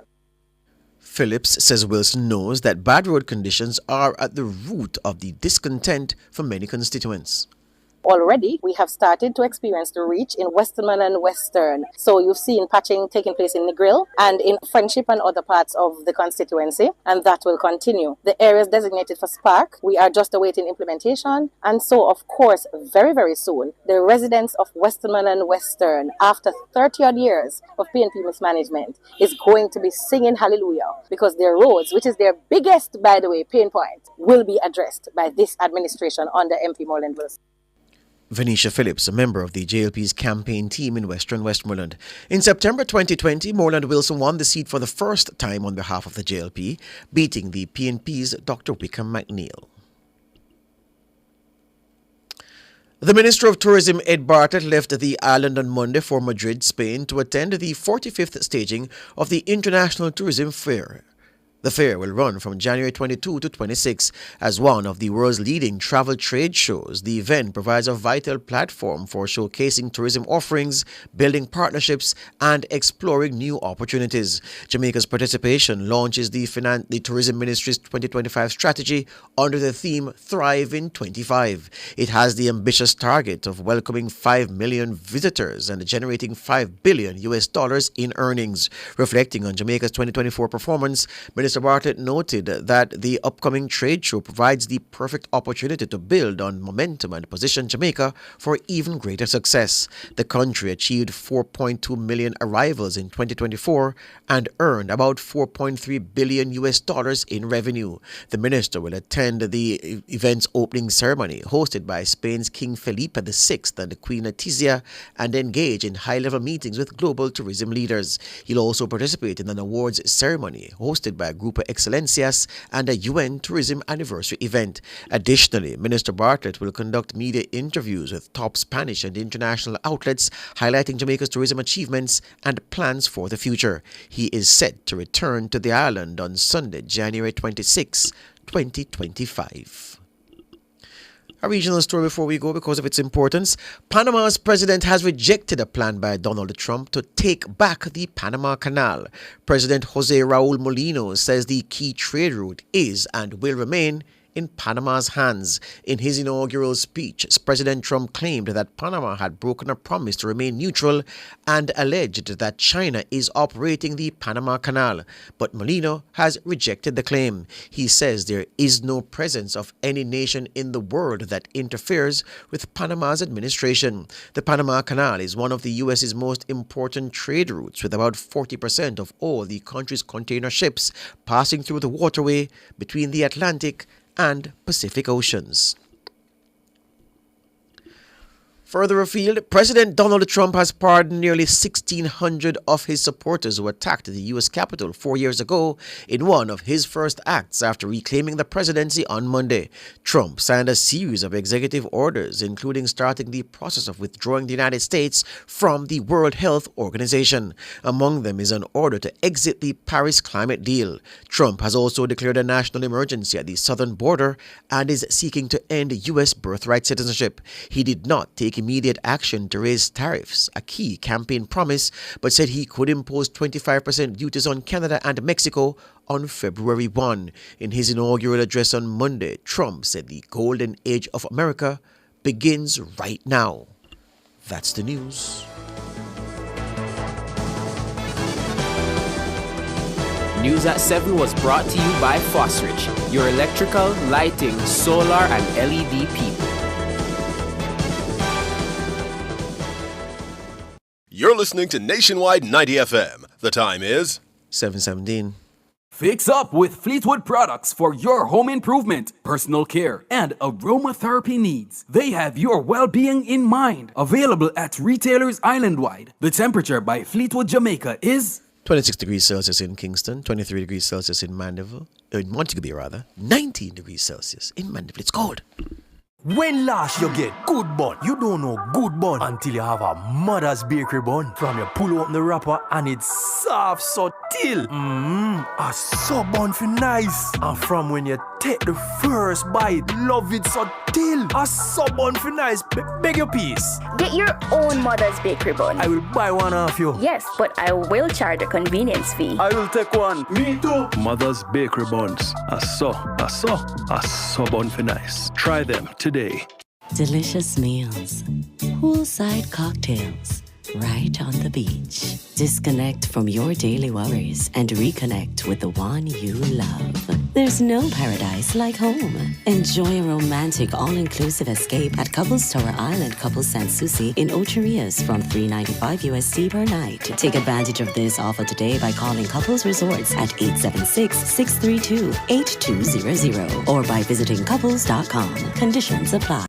Phillips says Wilson knows that bad road conditions are at the root of the discontent for many constituents. Already, we have started to experience the reach in Westmoreland Western. So you've seen patching taking place in Negril and in Friendship and other parts of the constituency, and that will continue. The areas designated for Spark, we are just awaiting implementation. And so, of course, very, very soon, the residents of Westmoreland Western, after 30-odd years of PNP mismanagement, is going to be singing hallelujah, because their roads, which is their biggest, by the way, pain point, will be addressed by this administration under MP Moreland Wilson. Venetia Phillips, a member of the JLP's campaign team in Western Westmoreland. In September 2020, Moreland Wilson won the seat for the first time on behalf of the JLP, beating the PNP's Dr. Wickham McNeil. The Minister of Tourism, Ed Bartlett, left the island on Monday for Madrid, Spain, to attend the 45th staging of the International Tourism Fair. The fair will run from January 22 to 26 as one of the world's leading travel trade shows. The event provides a vital platform for showcasing tourism offerings, building partnerships, and exploring new opportunities. Jamaica's participation launches the Tourism Ministry's 2025 strategy under the theme Thrive in 25. It has the ambitious target of welcoming 5 million visitors and generating $5 billion in earnings. Reflecting on Jamaica's 2024 performance, Mr. Bartlett noted that the upcoming trade show provides the perfect opportunity to build on momentum and position Jamaica for even greater success. The country achieved 4.2 million arrivals in 2024 and earned about $4.3 billion in revenue. The minister will attend the event's opening ceremony, hosted by Spain's King Felipe VI and Queen Letizia, and engage in high-level meetings with global tourism leaders. He'll also participate in an awards ceremony hosted by Grupo Excelencias and a UN Tourism Anniversary event. Additionally, Minister Bartlett will conduct media interviews with top Spanish and international outlets, highlighting Jamaica's tourism achievements and plans for the future. He is set to return to the island on Sunday, January 26, 2025. A regional story before we go because of its importance. Panama's president has rejected a plan by Donald Trump to take back the Panama Canal. President Jose Raul Molino says the key trade route is and will remain in Panama's hands. In his inaugural speech, President Trump claimed that Panama had broken a promise to remain neutral and alleged that China is operating the Panama Canal. But Molino has rejected the claim. He says there is no presence of any nation in the world that interferes with Panama's administration. The Panama Canal is one of the U.S.'s most important trade routes, with about 40% of all the country's container ships passing through the waterway between the Atlantic and Pacific Oceans. Further afield, President Donald Trump has pardoned nearly 1,600 of his supporters who attacked the U.S. Capitol 4 years ago in one of his first acts after reclaiming the presidency on Monday. Trump signed a series of executive orders, including starting the process of withdrawing the United States from the World Health Organization. Among them is an order to exit the Paris climate deal. Trump has also declared a national emergency at the southern border and is seeking to end U.S. birthright citizenship. He did not take immediate action to raise tariffs, a key campaign promise, but said he could impose 25% duties on Canada and Mexico on February 1. In his inaugural address on Monday, Trump said the golden age of America begins right now. That's the news. News at 7 was brought to you by Fosrich, your electrical, lighting, solar, and LED people. You're listening to Nationwide 90 FM. The time is 7:17. Fix up with Fleetwood products for your home improvement, personal care, and aromatherapy needs. They have your well-being in mind. Available at retailers island-wide. The temperature by Fleetwood Jamaica is 26 degrees Celsius in Kingston, 23 degrees Celsius in Mandeville, in Montego Bay rather, 19 degrees Celsius in Mandeville. It's cold. When last you get good bun, you don't know good bun until you have a mother's bakery bun. From you pull open the wrapper and it's soft so till. A sub bun for nice. And from when you take the first bite, love it so till. A sub bun for nice. Beg your piece. Get your own mother's bakery bun. I will buy one off you. Yes, but I will charge a convenience fee. I will take one. Me too. Mother's bakery buns. A sub bun for nice. Try them today. Delicious meals, poolside cocktails, right on the beach. Disconnect from your daily worries and reconnect with the one you love. There's no paradise like home. Enjoy a romantic all-inclusive escape at Couples Tower Island Couples Sanssouci in Ocho Rios from $395 USD per night. Take advantage of this offer today by calling Couples Resorts at 876-632-8200 or by visiting couples.com. Conditions apply.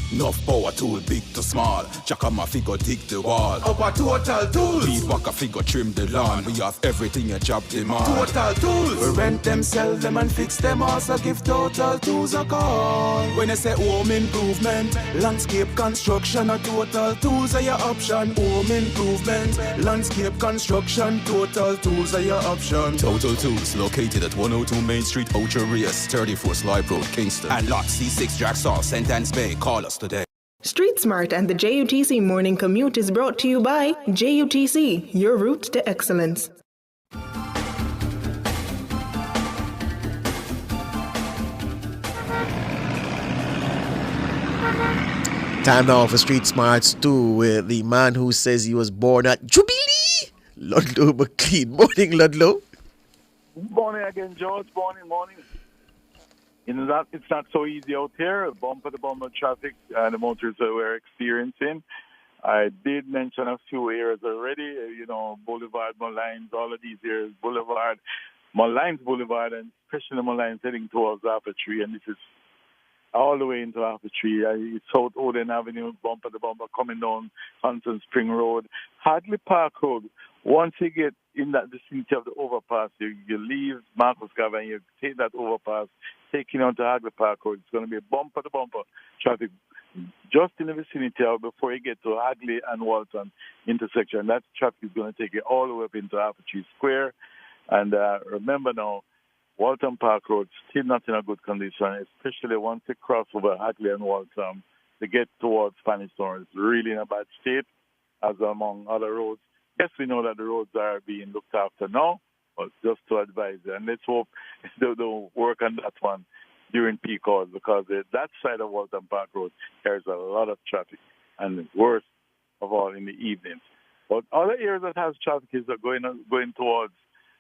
Enough power tool, big to small. Chaka my figure dig the wall. Our Total Tools. Feed back a figure trim the lawn. We have everything a job demand. Total Tools. We rent them, sell them and fix them. Also give Total Tools a call. When I say home improvement, landscape construction, a Total Tools are your option. Home improvement, landscape construction, Total Tools are your option. Total Tools located at 102 Main Street, Ocho Rios, 34 Slive Road, Kingston. And lot C6 Jacksaw, Sentence Bay. Call us today. Street Smart and the JUTC Morning Commute is brought to you by JUTC, your route to excellence. Time now for Street Smarts 2 with the man who says he was born at Jubilee, Ludlow McLean. Morning, Ludlow. Morning again, George. Morning. You know that it's not so easy out here. Bumper to bumper traffic the motors that we're experiencing. I did mention a few areas already. Boulevard, Malines, all of these areas. Boulevard, Malines Boulevard, and especially Malines heading towards Alpha Tree, and this is all the way into Alpha Tree. South Oden Avenue, bumper to bumper coming down Huntington Spring Road, Hadley Park Road. Once you get in that vicinity of the overpass, you leave Marcus Garvey and you take that overpass, taking on to Hadley Park Road. It's going to be bumper to bumper traffic just in the vicinity of before you get to Hadley and Walton intersection. That traffic is going to take you all the way up into Alpha Tree Square. And remember now, Walton Park Road still not in a good condition, especially once you cross over Hadley and Walton to get towards Spanish Town. It's really in a bad state, as among other roads. Yes, we know that the roads are being looked after now, but just to advise you. And let's hope they'll work on that one during peak hours, because that side of Walton Park Road, there's a lot of traffic, and worst of all in the evenings. But other areas that has traffic is going towards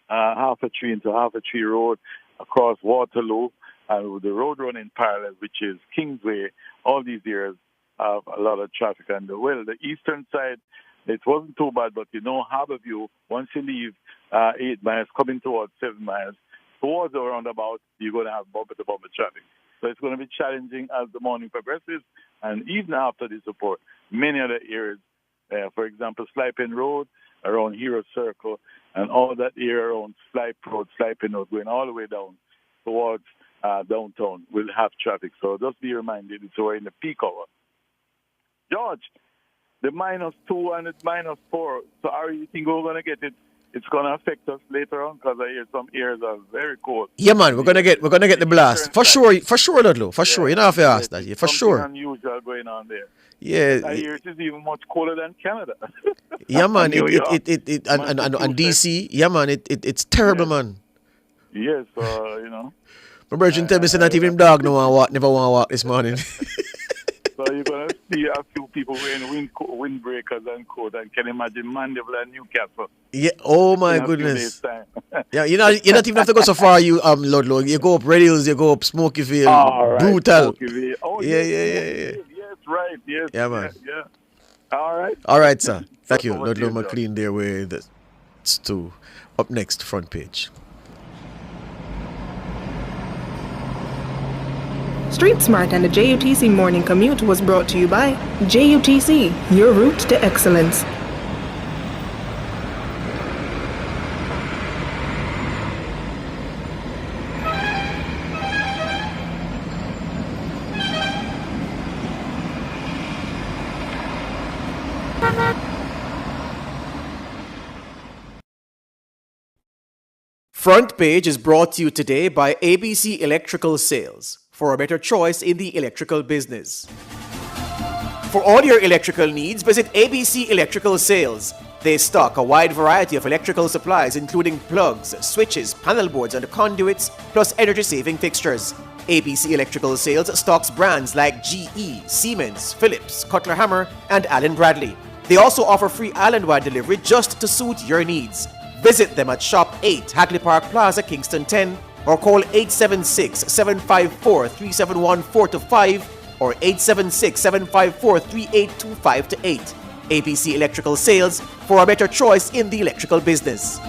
Half a Tree into Half a Tree Road, across Waterloo, and with the road running parallel, which is Kingsway. All these areas have a lot of traffic. And the eastern side, it wasn't too bad, but Harborview, once you leave 8 miles, coming towards 7 miles, towards the roundabout, you're going to have bumper-to-bumper traffic. So it's going to be challenging as the morning progresses, and even after this report, many other areas, for example, Sliping Road, around Hero Circle, and all that area around Sliping Road, going all the way down towards downtown, will have traffic. So just be reminded, it's already in the peak hour. George, the -2 and the -4, so how do you think we're going to get it it's going to affect us later on because I hear some areas are very cold. Yeah, man, we're gonna get the blast for sure, Ludlow, for sure. You know if you ask that, for sure. Something unusual going on there. Yeah, I hear it is even much colder than Canada. yeah, man. New York. And DC, yeah, man. It's terrible, man. Yes, you know. My virgin tell me say not even him dog never want to walk this morning. So you're gonna see a few people wearing windbreakers and coat, and can imagine Mandeville and Newcastle. Yeah. Oh my goodness. Yeah, you not even have to go so far, you Ludlow. You go up Red Hills, you go up Smokyville, right, brutal. Smokyville. Oh yeah. Yes, right. Yes. Yeah, man. Yeah. All right. All right, sir. Thank you, Ludlow McLean. There with us too. Up next, front page. Street Smart and the JUTC Morning Commute was brought to you by JUTC, your route to excellence. Front Page is brought to you today by ABC Electrical Sales, for a better choice in the electrical business. For all your electrical needs, visit ABC Electrical Sales. They stock a wide variety of electrical supplies including plugs, switches, panel boards and conduits, plus energy-saving fixtures. ABC Electrical Sales stocks brands like GE, Siemens, Philips, Cutler Hammer and Allen Bradley. They also offer free island-wide delivery just to suit your needs. Visit them at Shop 8, Hagley Park Plaza, Kingston 10, or call 876-754-3714-5 or 876-754-3825-8. ABC Electrical Sales, for a better choice in the electrical business.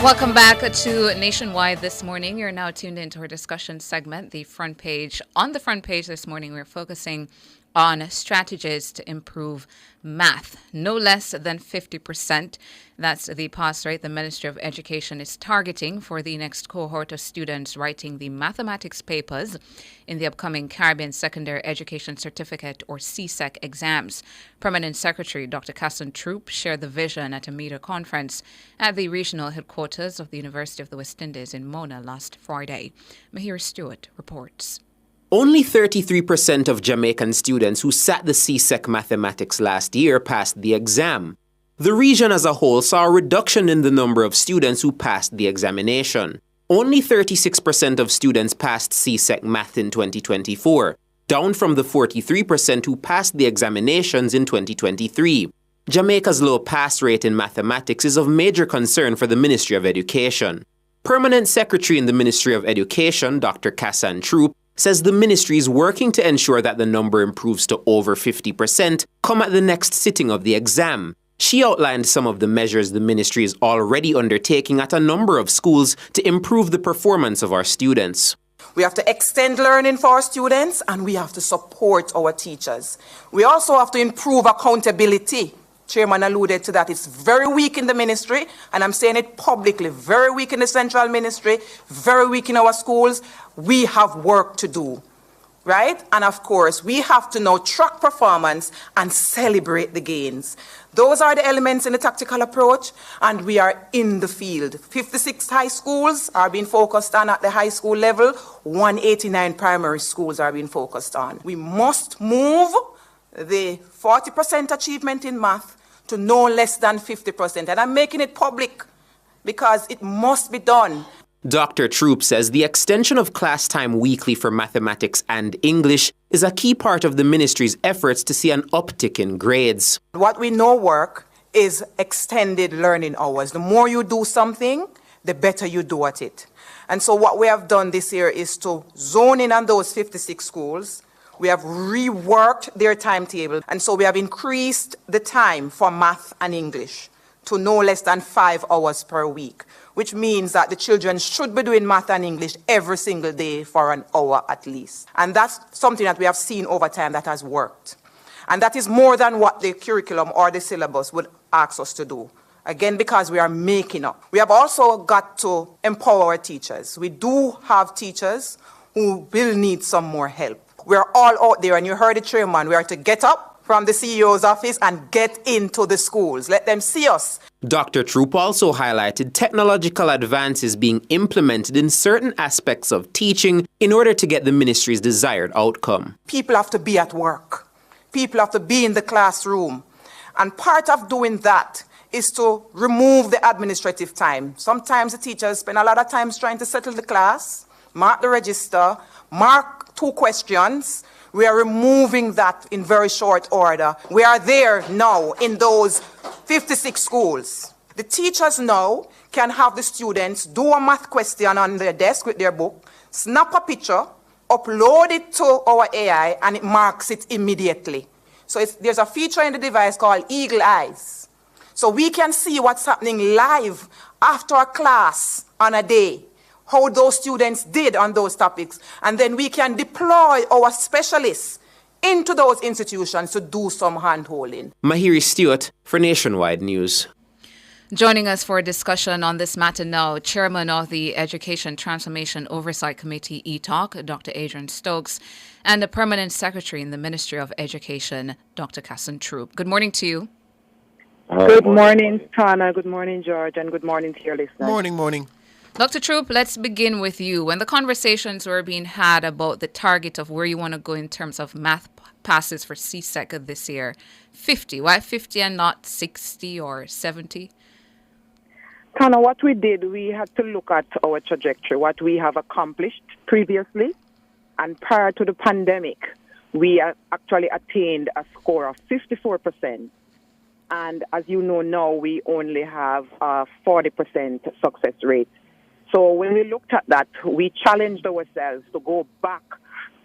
Welcome back to Nationwide this morning. You're now tuned into our discussion segment, the front page. On the front page this morning, we're focusing on strategies to improve math. No less than 50%. That's the pass rate the Ministry of Education is targeting for the next cohort of students writing the mathematics papers in the upcoming Caribbean Secondary Education Certificate or CSEC exams. Permanent Secretary Dr. Casson Troop shared the vision at a media conference at the regional headquarters of the University of the West Indies in Mona last Friday. Mahir Stewart reports. Only 33% of Jamaican students who sat the CSEC mathematics last year passed the exam. The region as a whole saw a reduction in the number of students who passed the examination. Only 36% of students passed CSEC math in 2024, down from the 43% who passed the examinations in 2023. Jamaica's low pass rate in mathematics is of major concern for the Ministry of Education. Permanent Secretary in the Ministry of Education, Dr. Casson Troop, says the ministry is working to ensure that the number improves to over 50% come at the next sitting of the exam. She outlined some of the measures the ministry is already undertaking at a number of schools to improve the performance of our students. We have to extend learning for our students and we have to support our teachers. We also have to improve accountability. Chairman alluded to that. It's very weak in the ministry, and I'm saying it publicly, very weak in the central ministry, very weak in our schools. We have work to do, right? And of course, we have to now track performance and celebrate the gains. Those are the elements in the tactical approach, and we are in the field. 56 high schools are being focused on at the high school level. 189 primary schools are being focused on. We must move the 40% achievement in math to no less than 50%. And I'm making it public because it must be done. Dr. Troop says the extension of class time weekly for mathematics and English is a key part of the ministry's efforts to see an uptick in grades. What we know work is extended learning hours. The more you do something, the better you do at it. And so what we have done this year is to zone in on those 56 schools. We have reworked their timetable, and so we have increased the time for math and English to no less than 5 hours per week, which means that the children should be doing math and English every single day for an hour at least. And that's something that we have seen over time that has worked. And that is more than what the curriculum or the syllabus would ask us to do. Again, because we are making up. We have also got to empower our teachers. We do have teachers who will need some more help. We're all out there, and you heard the chairman, we are to get up from the CEO's office and get into the schools. Let them see us. Dr. Troop also highlighted technological advances being implemented in certain aspects of teaching in order to get the ministry's desired outcome. People have to be at work. People have to be in the classroom. And part of doing that is to remove the administrative time. Sometimes the teachers spend a lot of time trying to settle the class, mark the register, mark 2 questions. We are removing that in very short order. We are there now in those 56 schools. The teachers now can have the students do a math question on their desk with their book, snap a picture, upload it to our AI, and it marks it immediately. So there's a feature in the device called Eagle Eyes. So we can see what's happening live after a class on a day, how those students did on those topics. And then we can deploy our specialists into those institutions to do some hand-holding. Mahiri Stewart for Nationwide News. Joining us for a discussion on this matter now, Chairman of the Education Transformation Oversight Committee, ETOC, Dr. Adrian Stokes, and the Permanent Secretary in the Ministry of Education, Dr. Casson Troop. Good morning to you. Good morning, Tana. Good morning, George, and good morning to your listeners. Morning. Dr. Troop, let's begin with you. When the conversations were being had about the target of where you want to go in terms of math passes for CSEC this year, 50. Why 50 and not 60 or 70? Tana, what we did, we had to look at our trajectory, what we have accomplished previously. And prior to the pandemic, we actually attained a score of 54%. And as you know now, we only have a 40% success rate. So when we looked at that, we challenged ourselves to go back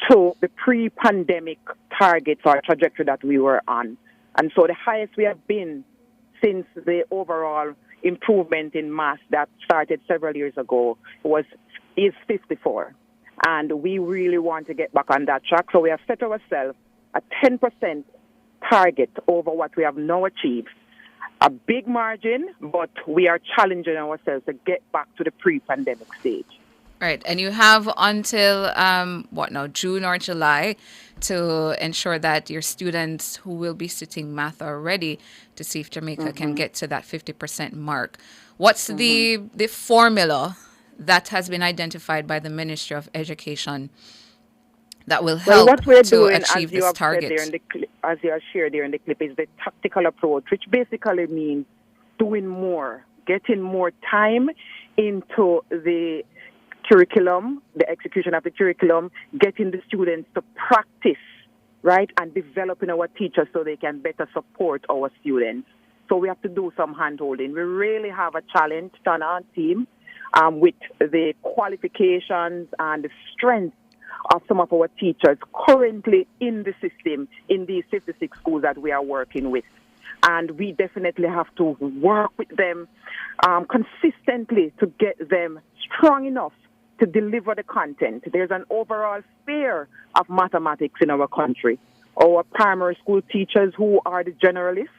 to the pre-pandemic targets or trajectory that we were on. And so the highest we have been since the overall improvement in math that started several years ago is 54. And we really want to get back on that track. So we have set ourselves a 10% target over what we have now achieved. A big margin, but we are challenging ourselves to get back to the pre-pandemic stage. Right, and you have until, June or July to ensure that your students who will be sitting math are ready to see if Jamaica can get to that 50% mark. What's the formula that has been identified by the Ministry of Education that will help what we're to doing, achieve this target? As you have shared there in the clip, is the tactical approach, which basically means doing more, getting more time into the curriculum, the execution of the curriculum, getting the students to practice, right, and developing our teachers so they can better support our students. So we have to do some hand-holding. We really have a challenge on our team with the qualifications and the strength of some of our teachers currently in the system in these 56 schools that we are working with. And we definitely have to work with them consistently to get them strong enough to deliver the content. There's an overall fear of mathematics in our country. Our primary school teachers who are the generalists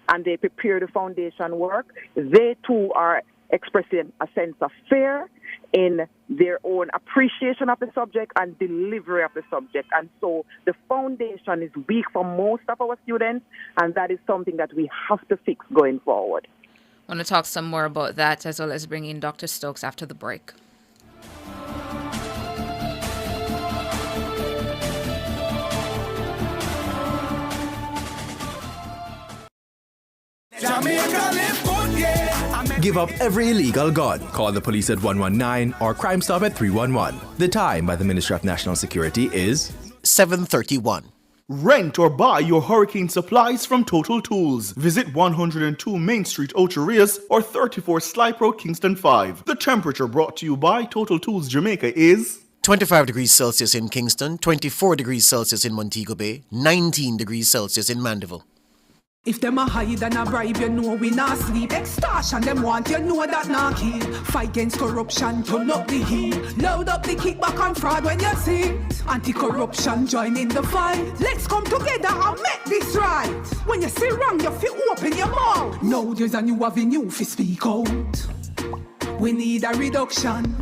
and they prepare the foundation work, they too are expressing a sense of fear in their own appreciation of the subject and delivery of the subject. And so the foundation is weak for most of our students, and that is something that we have to fix going forward. I want to talk some more about that as well as bring in Dr. Stokes after the break. Give up every illegal gun. Call the police at 119 or Crime Stop at 311. The time by the Ministry of National Security is 7:31. Rent or buy your hurricane supplies from Total Tools. Visit 102 Main Street, Ocho Rios, or 34 Slipe Road, Kingston 5. The temperature brought to you by Total Tools Jamaica is 25 degrees Celsius in Kingston, 24 degrees Celsius in Montego Bay, 19 degrees Celsius in Mandeville. If them a hide and a bribe, you know we not sleep. Extortion them want, you know that not kill. Fight against corruption, turn up the heat. Load up the kickback and fraud when you see. Anti-corruption, join in the fight. Let's come together and make this right. When you see wrong, you feel open your mouth. Now there's a new avenue for speak out. We need a reduction.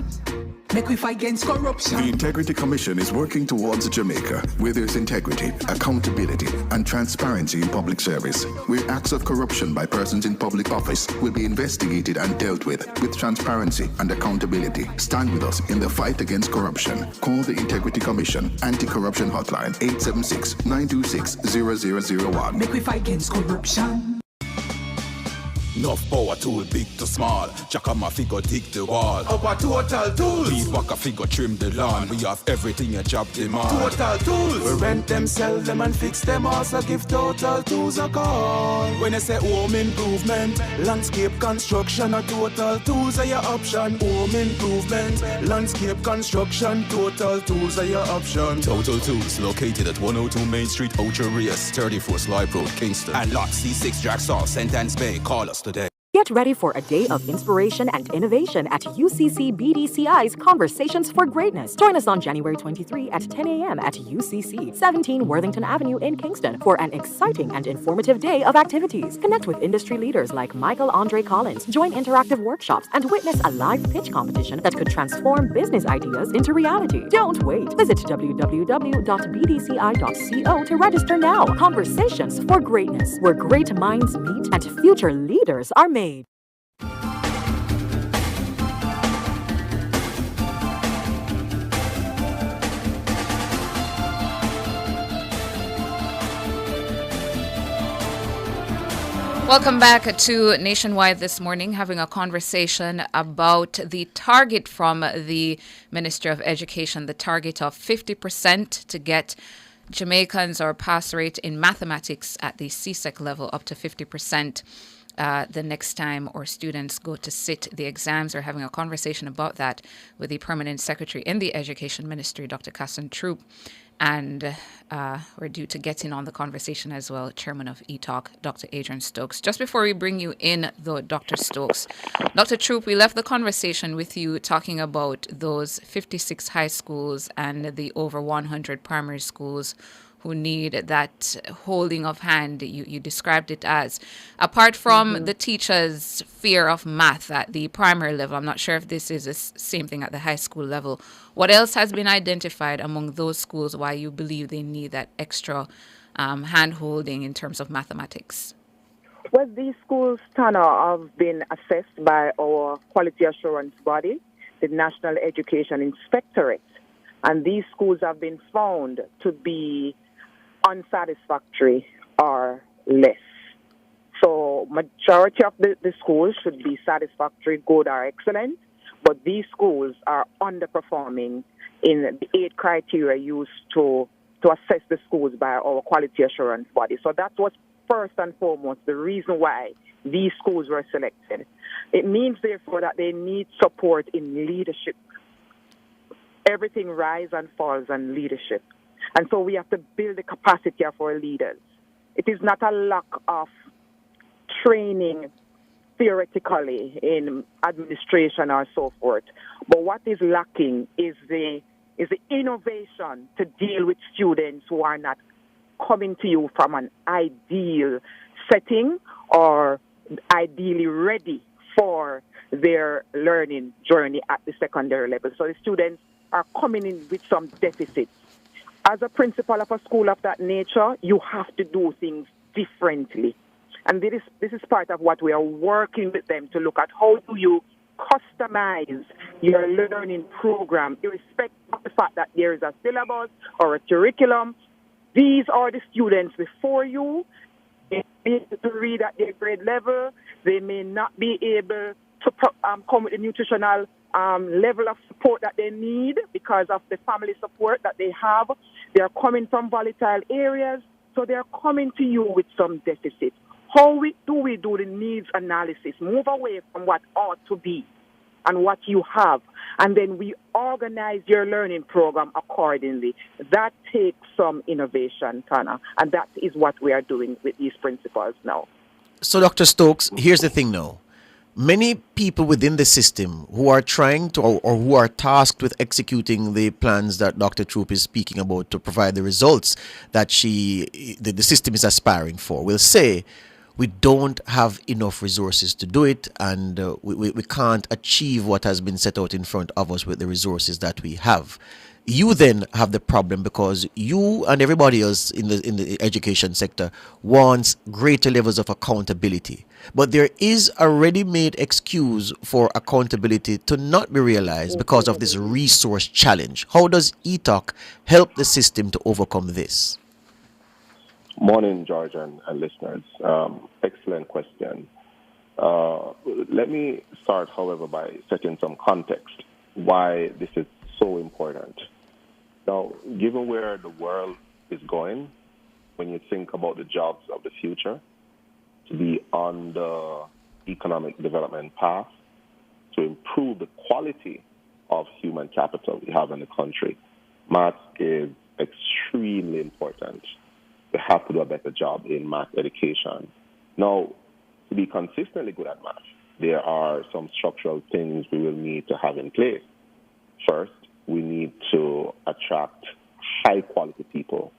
Make we fight against corruption. The Integrity Commission is working towards Jamaica where there's integrity, accountability, and transparency in public service, where acts of corruption by persons in public office will be investigated and dealt with transparency and accountability. Stand with us in the fight against corruption. Call the Integrity Commission Anti-Corruption Hotline 876-926-0001. Make we fight against corruption. Enough power tool big to small. Chakama figure dig the wall. Our total tools. Beat waka figure trim the lawn. We have everything a job demand. Total tools. We rent them, sell them and fix them. Also give Total Tools a call. When I say home improvement, landscape construction, a Total Tools are your option. Home improvement, landscape construction, Total Tools are your option. Total Tools located at 102 Main Street, Ocho Rios, 34 Sly Road, Kingston. And lot C6 Jacksaw, Sentence Bay. Call us today. Get ready for a day of inspiration and innovation at UCC BDCI's Conversations for Greatness. Join us on January 23 at 10 a.m. at UCC, 17 Worthington Avenue in Kingston for an exciting and informative day of activities. Connect with industry leaders like Michael Andre Collins, join interactive workshops, and witness a live pitch competition that could transform business ideas into reality. Don't wait. Visit www.bdci.co to register now. Conversations for Greatness, where great minds meet and future leaders are made. Welcome back to Nationwide this morning, having a conversation about the target from the Minister of Education, the target of 50% to get Jamaicans or pass rate in mathematics at the CSEC level up to 50%. The next time our students go to sit the exams. We're having a conversation about that with the Permanent Secretary in the Education Ministry, Dr. Casson Troop. And we're due to get in on the conversation as well, Chairman of ETALK, Dr. Adrian Stokes. Just before we bring you in, though, Dr. Stokes, Dr. Troop, we left the conversation with you talking about those 56 high schools and the over 100 primary schools who need that holding of hand, you described it as. Apart from the teachers' fear of math at the primary level, I'm not sure if this is the same thing at the high school level, what else has been identified among those schools why you believe they need that extra hand-holding in terms of mathematics? Well, these schools, Tana, have been assessed by our quality assurance body, the National Education Inspectorate, and these schools have been found to be unsatisfactory or less. So majority of the schools should be satisfactory, good, or excellent, but these schools are underperforming in the 8 criteria used to assess the schools by our quality assurance body. So that was first and foremost the reason why these schools were selected. It means, therefore, that they need support in leadership. Everything rises and falls on leadership. And so we have to build the capacity of our leaders. It is not a lack of training theoretically in administration or so forth. But what is lacking is the innovation to deal with students who are not coming to you from an ideal setting or ideally ready for their learning journey at the secondary level. So the students are coming in with some deficits. As a principal of a school of that nature, you have to do things differently. And this is part of what we are working with them to look at. How do you customize your learning program, irrespective of the fact that there is a syllabus or a curriculum? These are the students before you. They may be able to read at their grade level. They may not be able to come with the nutritional level of support that they need because of the family support that they have. They are coming from volatile areas, so they are coming to you with some deficits. How do we do the needs analysis? Move away from what ought to be and what you have, and then we organize your learning program accordingly. That takes some innovation, Tana, and that is what we are doing with these principals now. So, Dr. Stokes, here's the thing now. Many people within the system who are trying to, or who are tasked with executing the plans that Dr. Troop is speaking about to provide the results that the system is aspiring for, will say, we don't have enough resources to do it, and we can't achieve what has been set out in front of us with the resources that we have. You then have the problem because you and everybody else in the education sector wants greater levels of accountability. But there is a ready-made excuse for accountability to not be realized because of this resource challenge. How does ETOC help the system to overcome this? Morning, George and listeners. Excellent question. Let me start, however, by setting some context why this is so important. Now, given where the world is going, when you think about the jobs of the future, to be on the economic development path, to improve the quality of human capital we have in the country, math is extremely important. We have to do a better job in math education. Now, to be consistently good at math, there are some structural things we will need to have in place. First, we need to attract high-quality people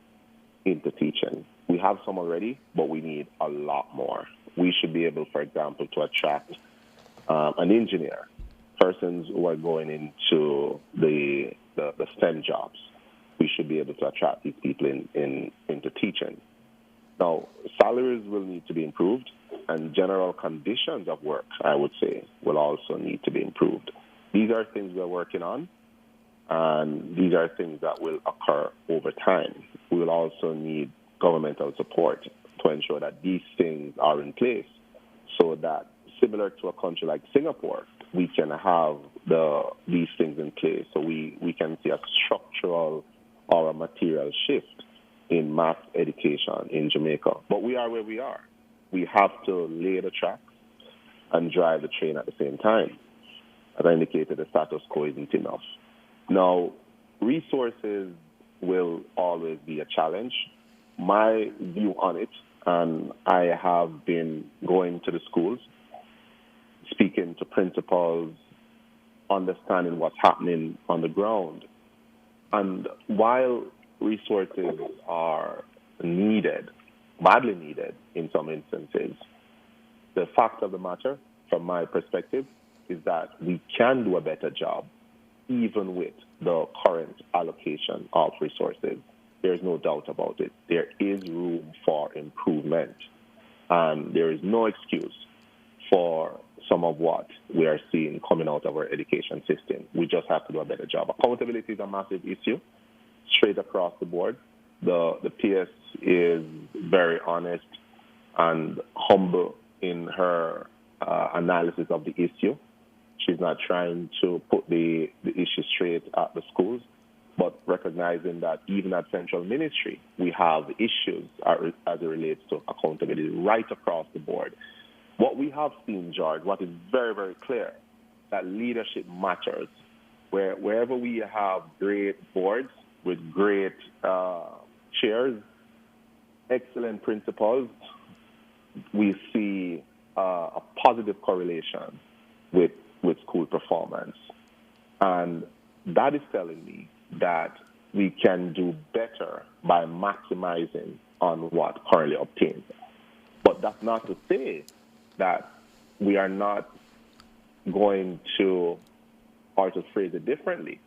into teaching. We have some already, but we need a lot more. We should be able, for example, to attract an engineer, persons who are going into the STEM jobs. We should be able to attract these people into teaching. Now, salaries will need to be improved, and general conditions of work, I would say, will also need to be improved. These are things we're working on, and these are things that will occur over time. We will also need governmental support to ensure that these things are in place so that, similar to a country like Singapore, we can have these things in place so we can see a structural or a material shift in math education in Jamaica. But we are where we are. We have to lay the tracks and drive the train at the same time. As I indicated, the status quo isn't enough. Now, resources will always be a challenge. My view on it, and I have been going to the schools, speaking to principals, understanding what's happening on the ground. And while resources are needed, badly needed in some instances, the fact of the matter, from my perspective, is that we can do a better job even with the current allocation of resources. There's no doubt about it. There is room for improvement, and there is no excuse for some of what we are seeing coming out of our education system. We just have to do a better job. Accountability is a massive issue, straight across the board. The PS is very honest and humble in her analysis of the issue. She's not trying to put the issue straight at the schools, but recognizing that even at Central Ministry, we have issues as it relates to accountability right across the board. What we have seen, George, what is very, very clear, that leadership matters. Wherever we have great boards with great chairs, excellent principals, we see a positive correlation with school performance. And that is telling me that we can do better by maximizing on what currently obtained. But that's not to say that we are not going to, or to phrase it differently,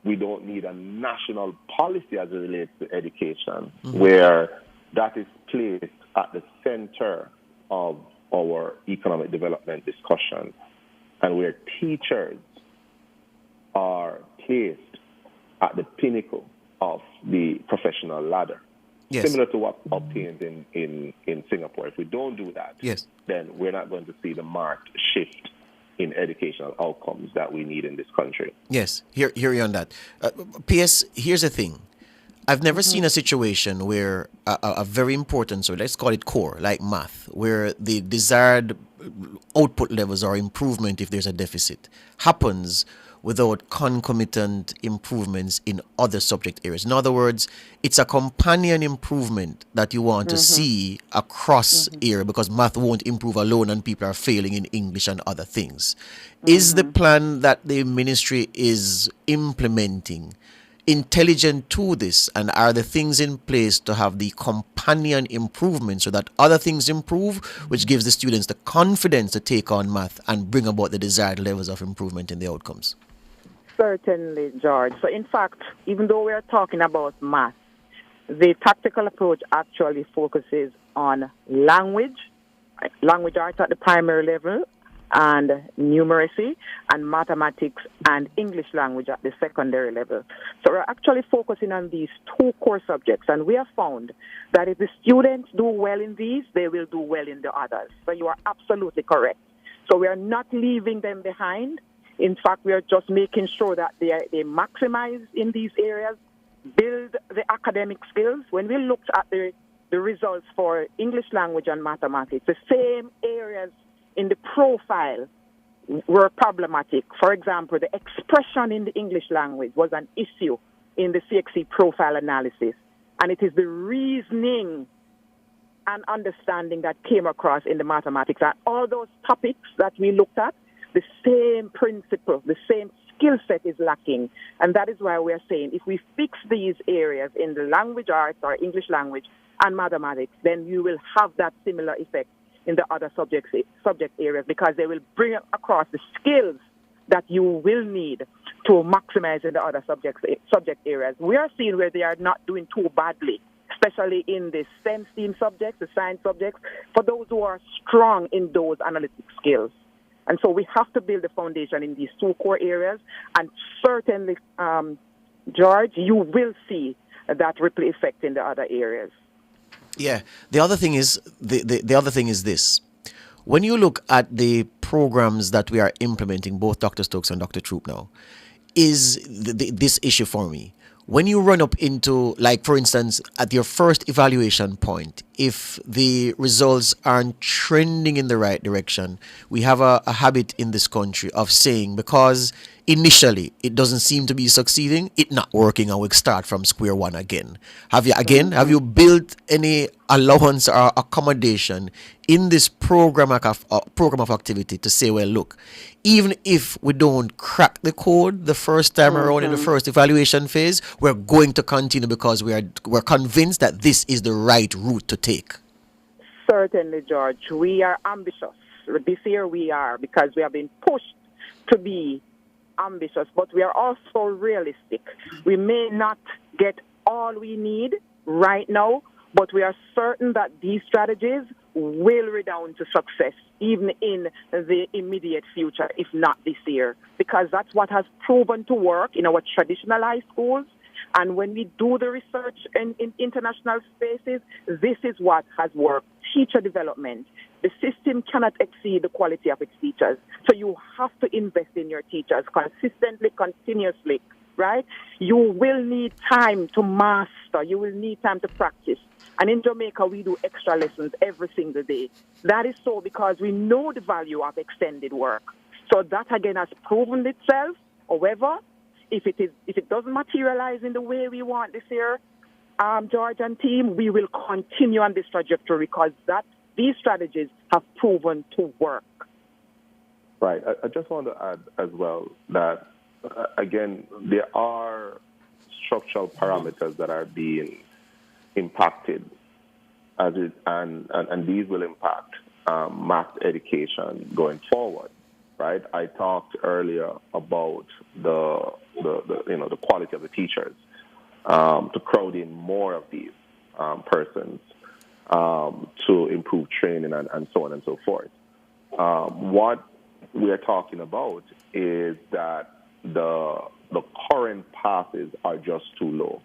we don't need a national policy as it relates to education, where that is placed at the center of our economic development discussion, and where teachers are placed at the pinnacle of the professional ladder. Yes. Similar to what obtained in Singapore. If we don't do that, then we're not going to see the marked shift in educational outcomes that we need in this country. Yes, hear you on that. P.S., here's the thing. I've never seen a situation where a very important, so let's call it core, like math, where the desired output levels or improvement, if there's a deficit, happens without concomitant improvements in other subject areas. In other words, it's a companion improvement that you want to see across area, because math won't improve alone and people are failing in English and other things. Is the plan that the ministry is implementing intelligent to this, and are the things in place to have the companion improvement so that other things improve, which gives the students the confidence to take on math and bring about the desired levels of improvement in the outcomes? Certainly, George. So in fact, even though we are talking about math, the tactical approach actually focuses on language arts at the primary level, and numeracy, and mathematics and English language at the secondary level. So we're actually focusing on these two core subjects, and we have found that if the students do well in these, they will do well in the others. So you are absolutely correct. So we are not leaving them behind. In fact, we are just making sure that they maximize in these areas, build the academic skills. When we looked at the results for English language and mathematics, the same areas in the profile were problematic. For example, the expression in the English language was an issue in the CXC profile analysis. And it is the reasoning and understanding that came across in the mathematics. And all those topics that we looked at, the same principle, the same skill set is lacking. And that is why we are saying if we fix these areas in the language arts or English language and mathematics, then you will have that similar effect in the other subject areas, because they will bring across the skills that you will need to maximize in the other subject areas. We are seeing where they are not doing too badly, especially in the STEM subjects, the science subjects, for those who are strong in those analytic skills. And so we have to build the foundation in these two core areas, and certainly, George, you will see that ripple effect in the other areas. Yeah. The other thing is the other thing is this. When you look at the programs that we are implementing, both Dr. Stokes and Dr. Troop now, is this issue for me. When you run up into, like, for instance, at your first evaluation point, if the results aren't trending in the right direction, we have a habit in this country of saying, because initially it doesn't seem to be succeeding, it's not working, and we start from square one again. Have you built any allowance or accommodation in this program of activity to say, well, look, even if we don't crack the code the first time around in the first evaluation phase, we're going to continue because we're convinced that this is the right route to take? Certainly, George. We are ambitious. This year we are, because we have been pushed to be ambitious, but we are also realistic. We may not get all we need right now, but we are certain that these strategies will redound to success, even in the immediate future, if not this year, because that's what has proven to work in our traditional high schools. And when we do the research in international spaces, this is what has worked. Teacher development. The system cannot exceed the quality of its teachers. So you have to invest in your teachers consistently, continuously, right? You will need time to master. You will need time to practice. And in Jamaica, we do extra lessons every single day. That is so because we know the value of extended work. So that, again, has proven itself. However, if it doesn't materialize in the way we want this year, George and team, we will continue on this trajectory because these strategies have proven to work. Right. I just want to add as well that, again, there are structural parameters that are being impacted, and these will impact math education going forward. Right. I talked earlier about the quality of the teachers, to crowd in more of these persons to improve training and so on and so forth. What we are talking about is that the current passes are just too low.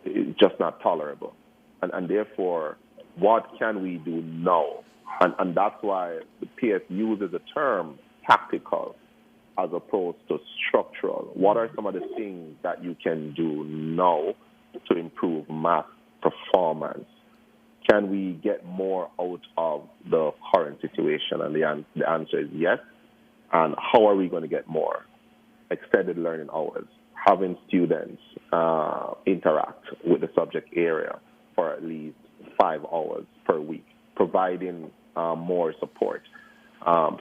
It's just not tolerable. And therefore, what can we do now? And that's why the PS uses the term tactical as opposed to structural. What are some of the things that you can do now to improve math performance? Can we get more out of the current situation? And the answer is yes. And how are we going to get more? extended learning hours, having students interact with the subject area for at least 5 hours per week, providing more support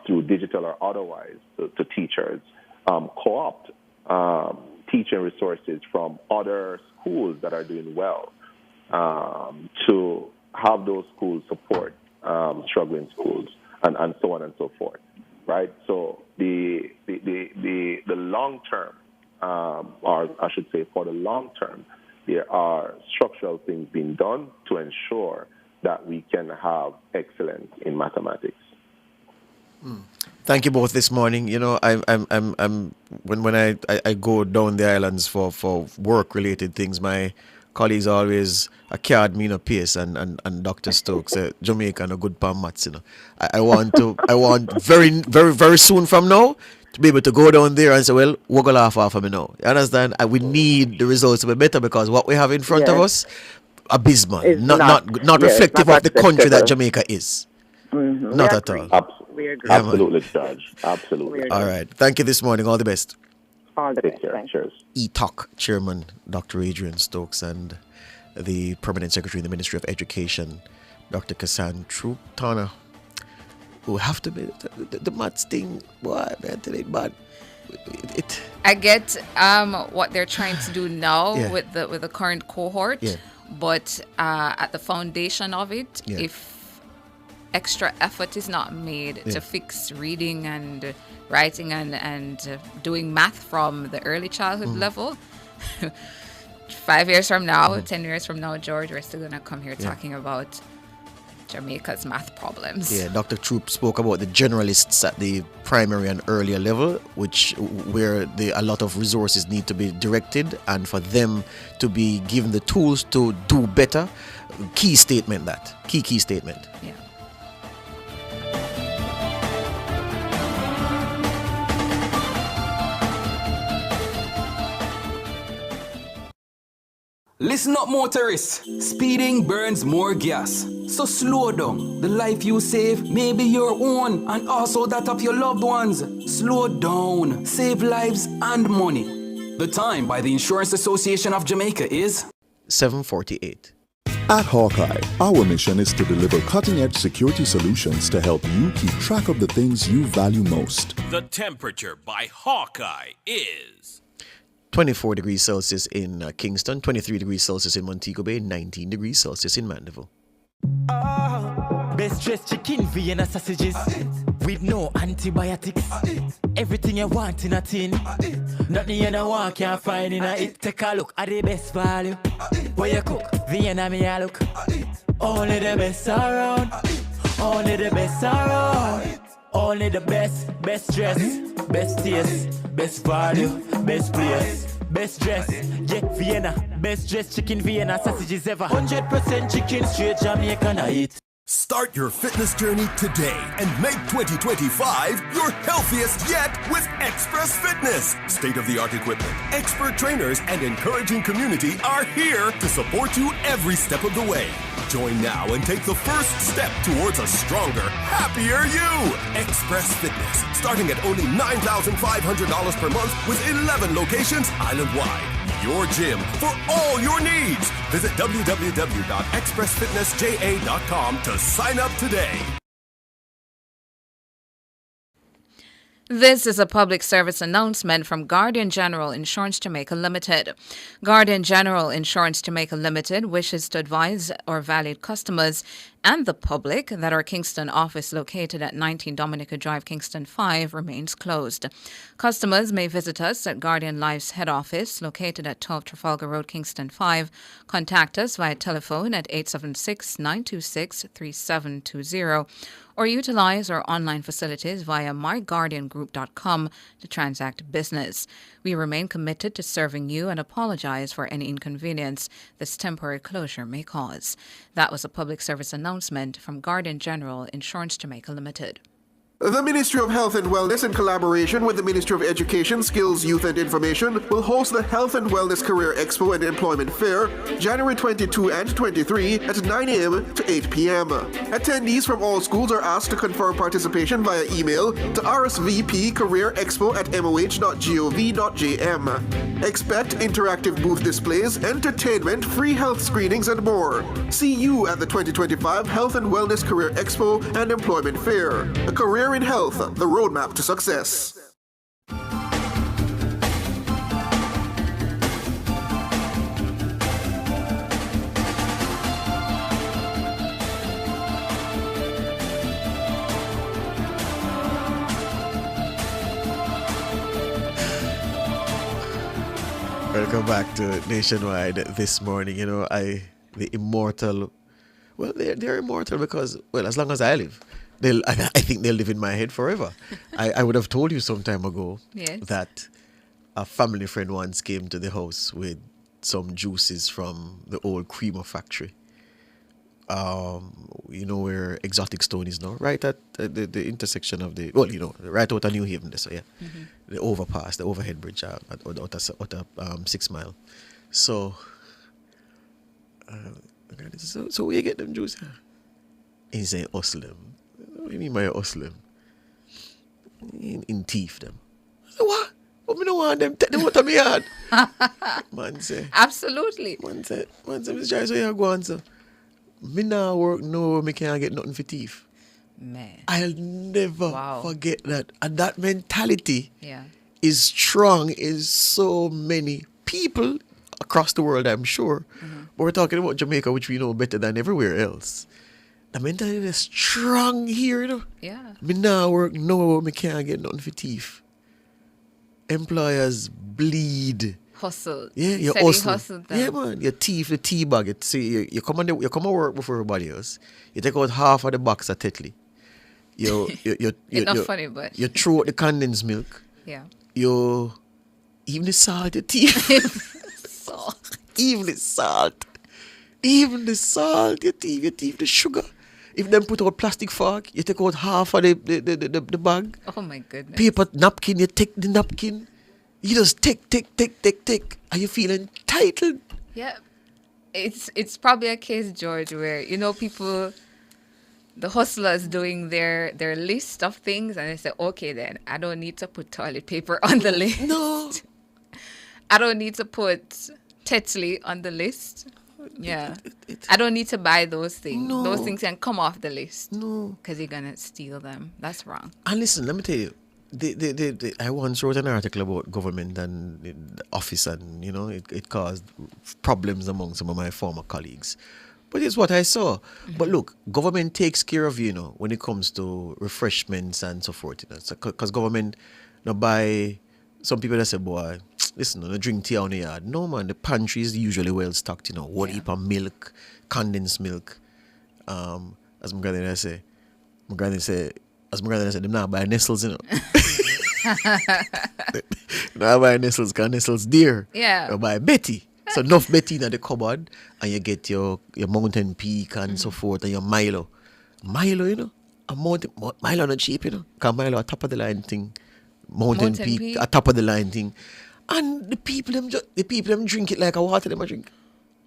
through digital or otherwise to teachers, co-opt teaching resources from other schools that are doing well to have those schools support struggling schools, and so on and so forth, right? So the long term, or I should say for the long term, there are structural things being done to ensure that we can have excellence in mathematics. Thank you both this morning. You know, I'm when I go down the islands for work related things, my colleagues always card me in a pace and Dr. Stokes Jamaica and a good palm maths, you know. I want very soon from now to be able to go down there and say, well, we're gonna laugh off of me now. You understand? We need the results to be better because what we have in front of us, abysmal, not reflective of the country that Jamaica is. Mm-hmm. Not at all. We agree. Absolutely, Judge. Absolutely. All right. Thank you this morning. All the best. All the best. Cheers. ETOC Chairman Dr. Adrian Stokes and the Permanent Secretary in the Ministry of Education, Dr. Cassandra Turner, who have to be the maths thing. Boy, man, but it. I get what they're trying to do now with the current cohort, but at the foundation of it, if extra effort is not made to fix reading and writing and doing math from the early childhood level, 5 years from now, 10 years from now, George, we're still going to come here talking about Jamaica's math problems. Yeah, Dr. Troop spoke about the generalists at the primary and earlier level, where a lot of resources need to be directed and for them to be given the tools to do better. Key statement. Yeah. Listen up, motorists. Speeding burns more gas. So slow down. The life you save may be your own and also that of your loved ones. Slow down. Save lives and money. The time by the Insurance Association of Jamaica is 7:48. At Hawkeye, our mission is to deliver cutting-edge security solutions to help you keep track of the things you value most. The temperature by Hawkeye is 24 degrees Celsius in Kingston, 23 degrees Celsius in Montego Bay, 19 degrees Celsius in Mandeville. Best dressed chicken, Vienna sausages with no antibiotics. Everything you want in a tin. Nothing you don't want can't find in a it. Take a look at the best value. Where you cook, Vienna me a look. Only the best around. Only the best around. Only the best dress, best taste, best value, best place, best dress. Yeah, Vienna, best dressed chicken, Vienna sausages ever. 100% chicken, straight Jamaican I eat. Start your fitness journey today and make 2025 your healthiest yet with Express Fitness. State-of-the-art equipment, expert trainers, and encouraging community are here to support you every step of the way. Join now and take the first step towards a stronger, happier you. Express Fitness, starting at only $9,500 per month with 11 locations island-wide. Your gym for all your needs. Visit www.expressfitnessja.com to sign up today. This is a public service announcement from Guardian General Insurance Jamaica Limited. Guardian General Insurance Jamaica Limited wishes to advise our valued customers and the public that our Kingston office located at 19 Dominica Drive, Kingston 5 remains closed. Customers may visit us at Guardian Life's head office located at 12 Trafalgar Road, Kingston 5. Contact us via telephone at 876-926-3720 or utilize our online facilities via myguardiangroup.com to transact business. We remain committed to serving you and apologize for any inconvenience this temporary closure may cause. That was a public service announcement from Guardian General Insurance Jamaica Limited. The Ministry of Health and Wellness, in collaboration with the Ministry of Education, Skills, Youth and Information, will host the Health and Wellness Career Expo and Employment Fair, January 22 and 23 at 9 a.m. to 8 p.m. Attendees from all schools are asked to confirm participation via email to rsvpcareerexpo@moh.gov.jm. Expect interactive booth displays, entertainment, free health screenings, and more. See you at the 2025 Health and Wellness Career Expo and Employment Fair. A career in health, the roadmap to success. Welcome back to Nationwide this morning. You know, the immortal, well, they're immortal because, well, as long as I live, I think they'll live in my head forever. I would have told you some time ago that a family friend once came to the house with some juices from the old creamer factory. You know where Exotic Stone is now, right at the intersection of the, well, you know, right out of New Haven, so yeah, the overpass, the overhead bridge out 6 Mile. So where you get them juice? He say hustle them. What do you mean by hustle them? In thief them. I say, what? But me don't want them. Take them out of my yard. Man say. Absolutely. Man say, Mr. Joyce, where you go on, sir? Me now work, no, me can't get nothing for thief. Man. I'll never forget that. And that mentality is strong in so many people across the world, I'm sure. But we're talking about Jamaica, which we know better than everywhere else. The mentality is strong here, you know. Yeah. Me now work, no, me can't get nothing for thief. Employers bleed. Hustle. Yeah, you hustle them. Yeah, man. You thief the tea bag. You come and work before everybody else. You take out half of the box of Tetley. It's not funny, but you throw out the condensed milk. Yeah. You even the salt, you thief. Salt. Even the salt. Even the salt, you thief the sugar. If them put out plastic fork, you take out half of the bag. Oh my goodness. Paper napkin, you take the napkin. You just take. Are you feeling entitled? Yeah. It's probably a case, George, where, you know, people, the hustlers doing their list of things, and they say, okay, then I don't need to put toilet paper on the list. No. I don't need to put Tetley on the list. Yeah. I don't need to buy those things. No. Those things can come off the list. No. Because you're going to steal them. That's wrong. And listen, let me tell you, I once wrote an article about government and the office, and, you know, it caused problems among some of my former colleagues. But it's what I saw. But look, government takes care of you, you know, when it comes to refreshments and so forth. You know, because government, you know, buy, some people that say, boy, listen, no drink tea on the yard. No, man, the pantry is usually well stocked, you know, one heap of milk, condensed milk. As my grandmother say, them not buy Nestles, you know. Not buy Nestles, because Nestles dear. Yeah. You buy Betty. So enough Betty in the cupboard, and you get your Mountain Peak and so forth, and your Milo. Milo, you know, Milo not cheap, you know, because Milo a top of the line thing. Mountain Peak a top of the line thing. And the people them drink it like a water them a drink.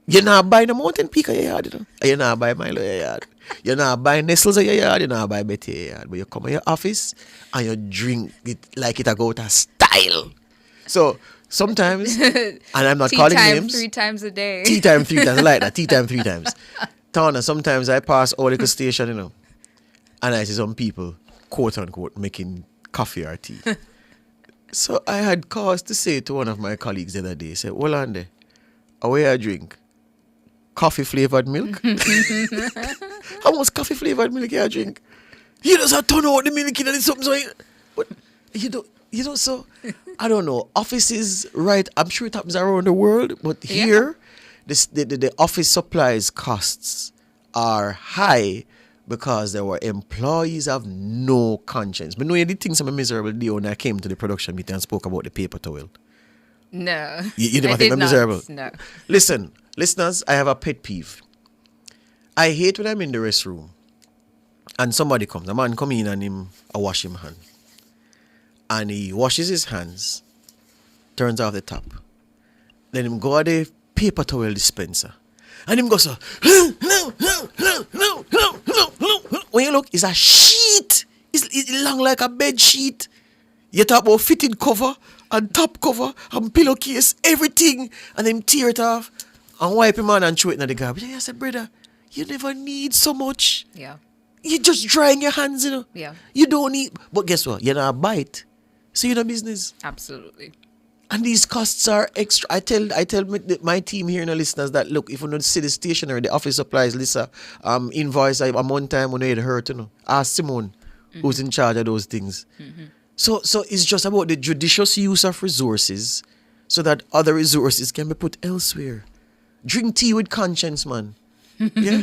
You not buy the Mountain Peak at your yard, you know. You not buy Milo at your yard. You not buy Nestles at your yard, you not buy Betty at your yard. But you come to your office and you drink it like it a go out of style. So sometimes, and I'm not calling names. 3 times a day. Tea time 3 times. I like that. Tea time 3 times. Tana, sometimes I pass all the station, you know, and I see some people, quote unquote, making coffee or tea. So I had cause to say to one of my colleagues the other day, say, well, Andy, away I drink coffee flavored milk. How much coffee flavored milk you drink? You just have to turn out the milk in and something. So but you don't, so I don't know. Offices, right? I'm sure it happens around the world, but here, the office supplies costs are high because there were employees of no conscience. But no, you did think some miserable day when I came to the production meeting and spoke about the paper towel. No. You didn't think I'm miserable? No. Listen, listeners, I have a pet peeve. I hate when I'm in the restroom And somebody comes, a man come in and him wash him hand. And he washes his hands, turns off the tap. Then him go at the paper towel dispenser. And him goes so, when you look, it's a sheet. It's long like a bed sheet. You talk about fitted cover and top cover and pillowcase, everything. And then tear it off and wipe him on and throw it in the garbage. I said, brother, you never need so much. Yeah. You just drying your hands, you know. Yeah. You don't need, but guess what? You're not a bite. So you're not business. Absolutely. And these costs are extra. I tell my team here, and the listeners, that look, if you don't see the stationery, the office supplies, Lisa, invoice, I'm one time when it hurt, you know. Ask Simone, who's in charge of those things. Mm-hmm. So it's just about the judicious use of resources so that other resources can be put elsewhere. Drink tea with conscience, man. Yeah?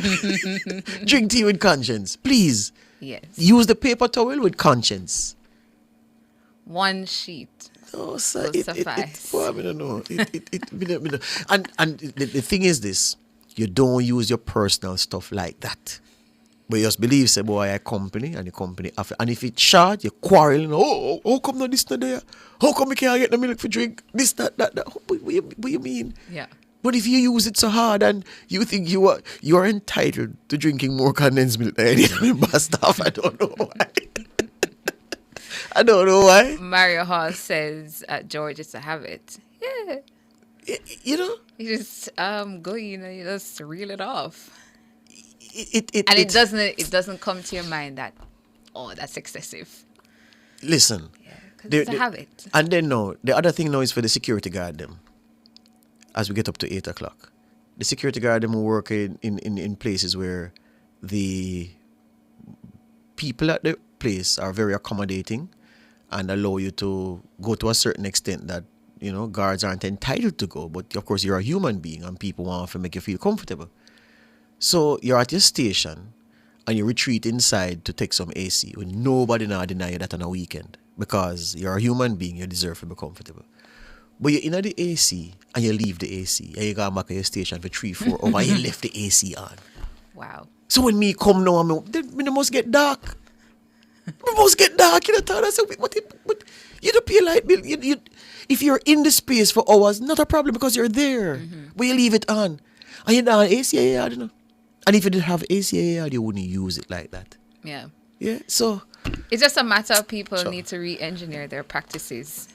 Drink tea with conscience, please. Yes. Use the paper towel with conscience. One sheet. Oh, sir, will suffice. I don't know. And the thing is this: you don't use your personal stuff like that. But you just believe, say, boy, a company, and the company after. And if it's short, you quarrel. Oh, how come not this, not there? How come we can't get the milk for drink? This, that. What you mean? Yeah. But if you use it so hard and you think you are entitled to drinking more condensed milk than any member staff, I don't know why. I don't know why. Mario Hall says George is a habit. Yeah. You know? You just go, you know, you just reel it off. It doesn't come to your mind that, oh, that's excessive. Listen. Yeah, because it's a habit. And then no, the other thing now is for the security guard them. As we get up to 8 o'clock. The security guard them will work in places where the people at the place are very accommodating and allow you to go to a certain extent that, you know, guards aren't entitled to go. But of course, you're a human being and people want to make you feel comfortable. So you're at your station and you retreat inside to take some AC when nobody now deny you that on a weekend because you're a human being, you deserve to be comfortable. But you're in the AC and you leave the AC and you go back at your station for 3-4 hours and you left the AC on. Wow. So when me come now, it must get dark. It must get dark in the town. I said, but you don't pay light bill. If you're in the space for hours, not a problem because you're there. Mm-hmm. But you leave it on. And you're down AC, I don't know. And if you didn't have AC, you wouldn't use it like that. Yeah. Yeah, so. It's just a matter of people need to re-engineer their practices.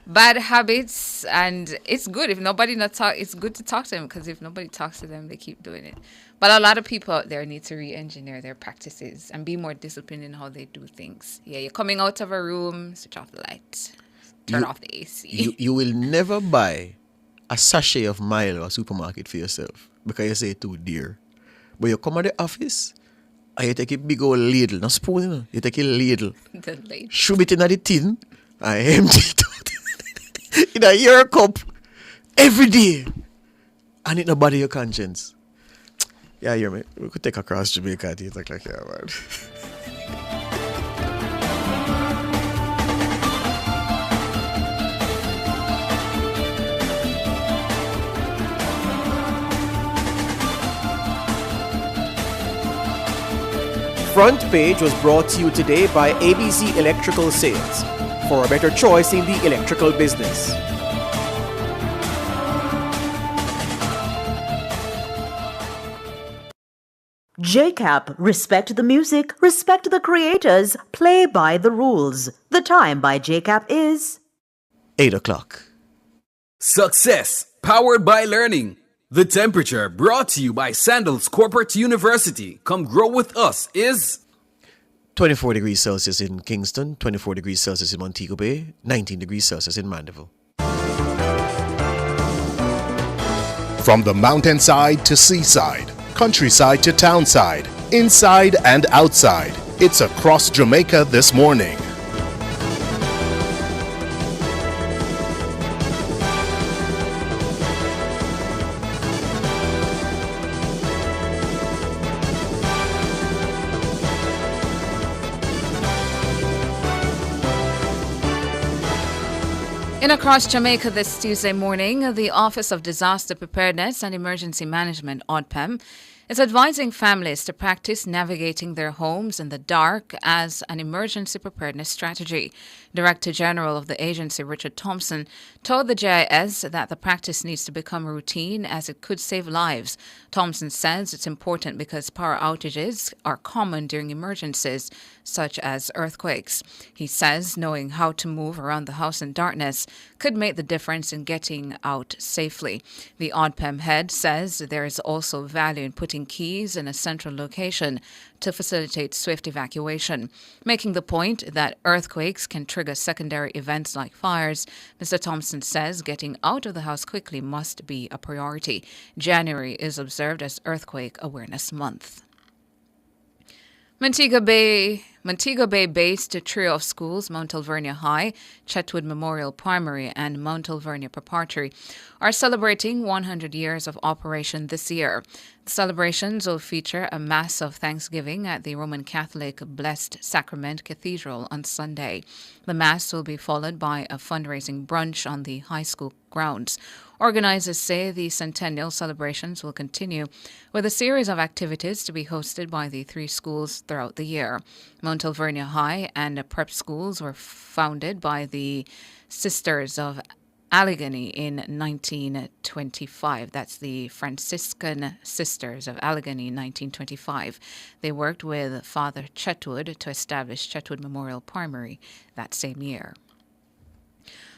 Bad habits, and it's good if nobody not talk. It's good to talk to them because if nobody talks to them, they keep doing it. But a lot of people out there need to re-engineer their practices and be more disciplined in how they do things. Yeah, you're coming out of a room, switch off the light, turn off the AC. You will never buy a sachet of Milo at a supermarket for yourself because you say it's too dear. But you come at the office and you take a big old ladle, not spoon, you know. You take a ladle, shove it in the tin. I empty it out in your cup every day. And it not bother your conscience. Yeah, hear me. We could take across Jamaica and talk like that, man. Front Page was brought to you today by ABC Electrical Sales. For a better choice in the electrical business. JCAP, respect the music, respect the creators, play by the rules. The time by JCAP is 8 o'clock. Success, powered by learning. The Temperature, brought to you by Sandals Corporate University. Come grow with us is 24 degrees Celsius in Kingston, 24 degrees Celsius in Montego Bay, 19 degrees Celsius in Mandeville. From the mountainside to seaside, countryside to townside, inside and outside, it's across Jamaica this morning. In Across Jamaica this Tuesday morning, the Office of Disaster Preparedness and Emergency Management, ODPEM, is advising families to practice navigating their homes in the dark as an emergency preparedness strategy. Director General of the agency, Richard Thompson, told the JIS that the practice needs to become routine as it could save lives. Thompson says it's important because power outages are common during emergencies such as earthquakes. He says knowing how to move around the house in darkness could make the difference in getting out safely. The ODPEM head says there is also value in putting keys in a central location to facilitate swift evacuation. Making the point that earthquakes can trigger secondary events like fires, Mr. Thompson says getting out of the house quickly must be a priority. January is observed as Earthquake Awareness Month. Montego Bay-based trio of schools, Mount Alvernia High, Chetwood Memorial Primary, and Mount Alvernia Preparatory, are celebrating 100 years of operation this year. The celebrations will feature a Mass of Thanksgiving at the Roman Catholic Blessed Sacrament Cathedral on Sunday. The Mass will be followed by a fundraising brunch on the high school grounds. Organizers say the centennial celebrations will continue with a series of activities to be hosted by the three schools throughout the year. Mount Alvernia High and prep schools were founded by the Sisters of Allegheny in 1925. That's the Franciscan Sisters of Allegheny in 1925. They worked with Father Chetwood to establish Chetwood Memorial Primary that same year.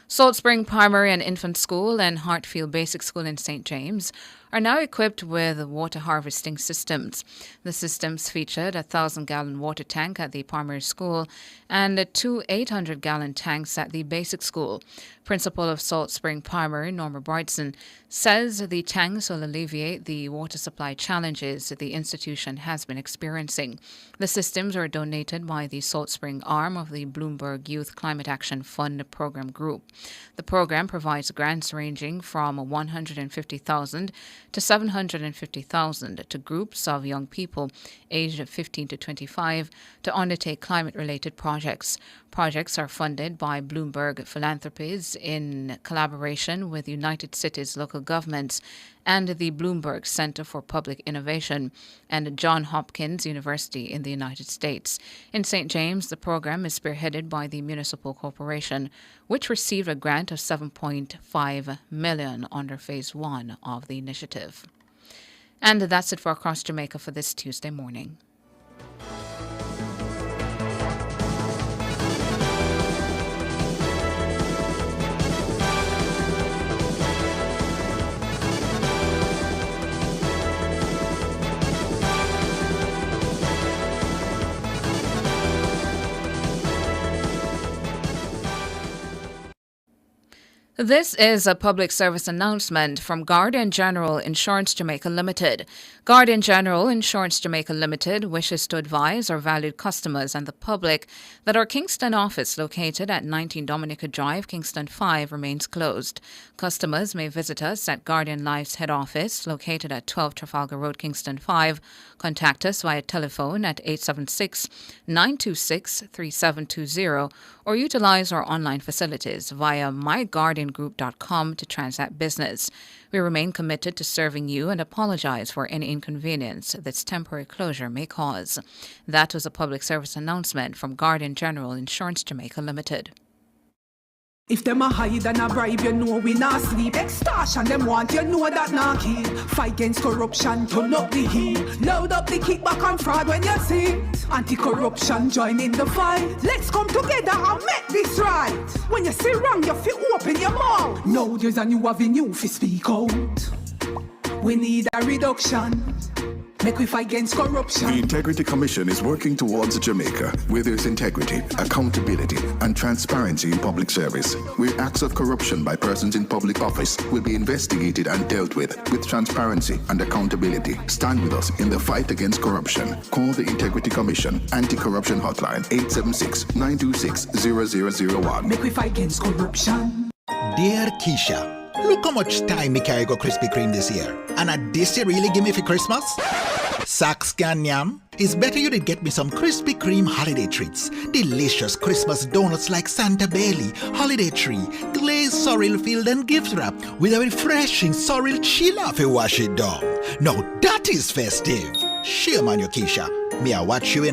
Salt Spring Primary and Infant School and Hartfield Basic School in St. James are now equipped with water harvesting systems. The systems featured a 1,000-gallon water tank at the primary school and two 800-gallon tanks at the basic school. Principal of Salt Spring Primary, Norma Brightson, says the tanks will alleviate the water supply challenges the institution has been experiencing. The systems are donated by the Salt Spring arm of the Bloomberg Youth Climate Action Fund program group. The program provides grants ranging from $150,000 to $750,000 to groups of young people aged 15 to 25 to undertake climate-related projects. Projects are funded by Bloomberg Philanthropies in collaboration with United Cities local governments and the Bloomberg Center for Public Innovation and Johns Hopkins University in the United States. In St. James, the program is spearheaded by the Municipal Corporation, which received a grant of $7.5 million under Phase 1 of the initiative. And that's it for Across Jamaica for this Tuesday morning. This is a public service announcement from Guardian General Insurance Jamaica Limited. Guardian General Insurance Jamaica Limited wishes to advise our valued customers and the public that our Kingston office located at 19 Dominica Drive, Kingston 5, remains closed. Customers may visit us at Guardian Life's head office located at 12 Trafalgar Road, Kingston 5. Contact us via telephone at 876-926-3720 or utilize our online facilities via myguardiangroup.com to transact business. We remain committed to serving you and apologize for any inconvenience this temporary closure may cause. That was a public service announcement from Guardian General Insurance Jamaica Limited. If them a hide and a bribe, you know we not sleep. Extortion them want, you know that not key. Fight against corruption, turn up the heat. Load up the kickback and fraud when you see. Anti-corruption, join in the fight. Let's come together and make this right. When you see wrong, you feel open your mouth. Now there's a new avenue for speak out. We need a reduction. Make we fight against corruption. The Integrity Commission is working towards Jamaica, where there's integrity, accountability, and transparency in public service, where acts of corruption by persons in public office will be investigated and dealt with transparency and accountability. Stand with us in the fight against corruption. Call the Integrity Commission Anti-Corruption Hotline 876-926-0001. Make we fight against corruption. Dear Keisha, look how much time me carry go Krispy Kreme this year. And at this you really give me for Christmas? Sax can yam? It's better you did get me some Krispy Kreme holiday treats. Delicious Christmas donuts like Santa Bailey, Holiday Tree, glazed sorrel filled and gift wrap with a refreshing sorrel chiller if you wash it down. Now that is festive. Shame on you, Keisha. Me I watch you,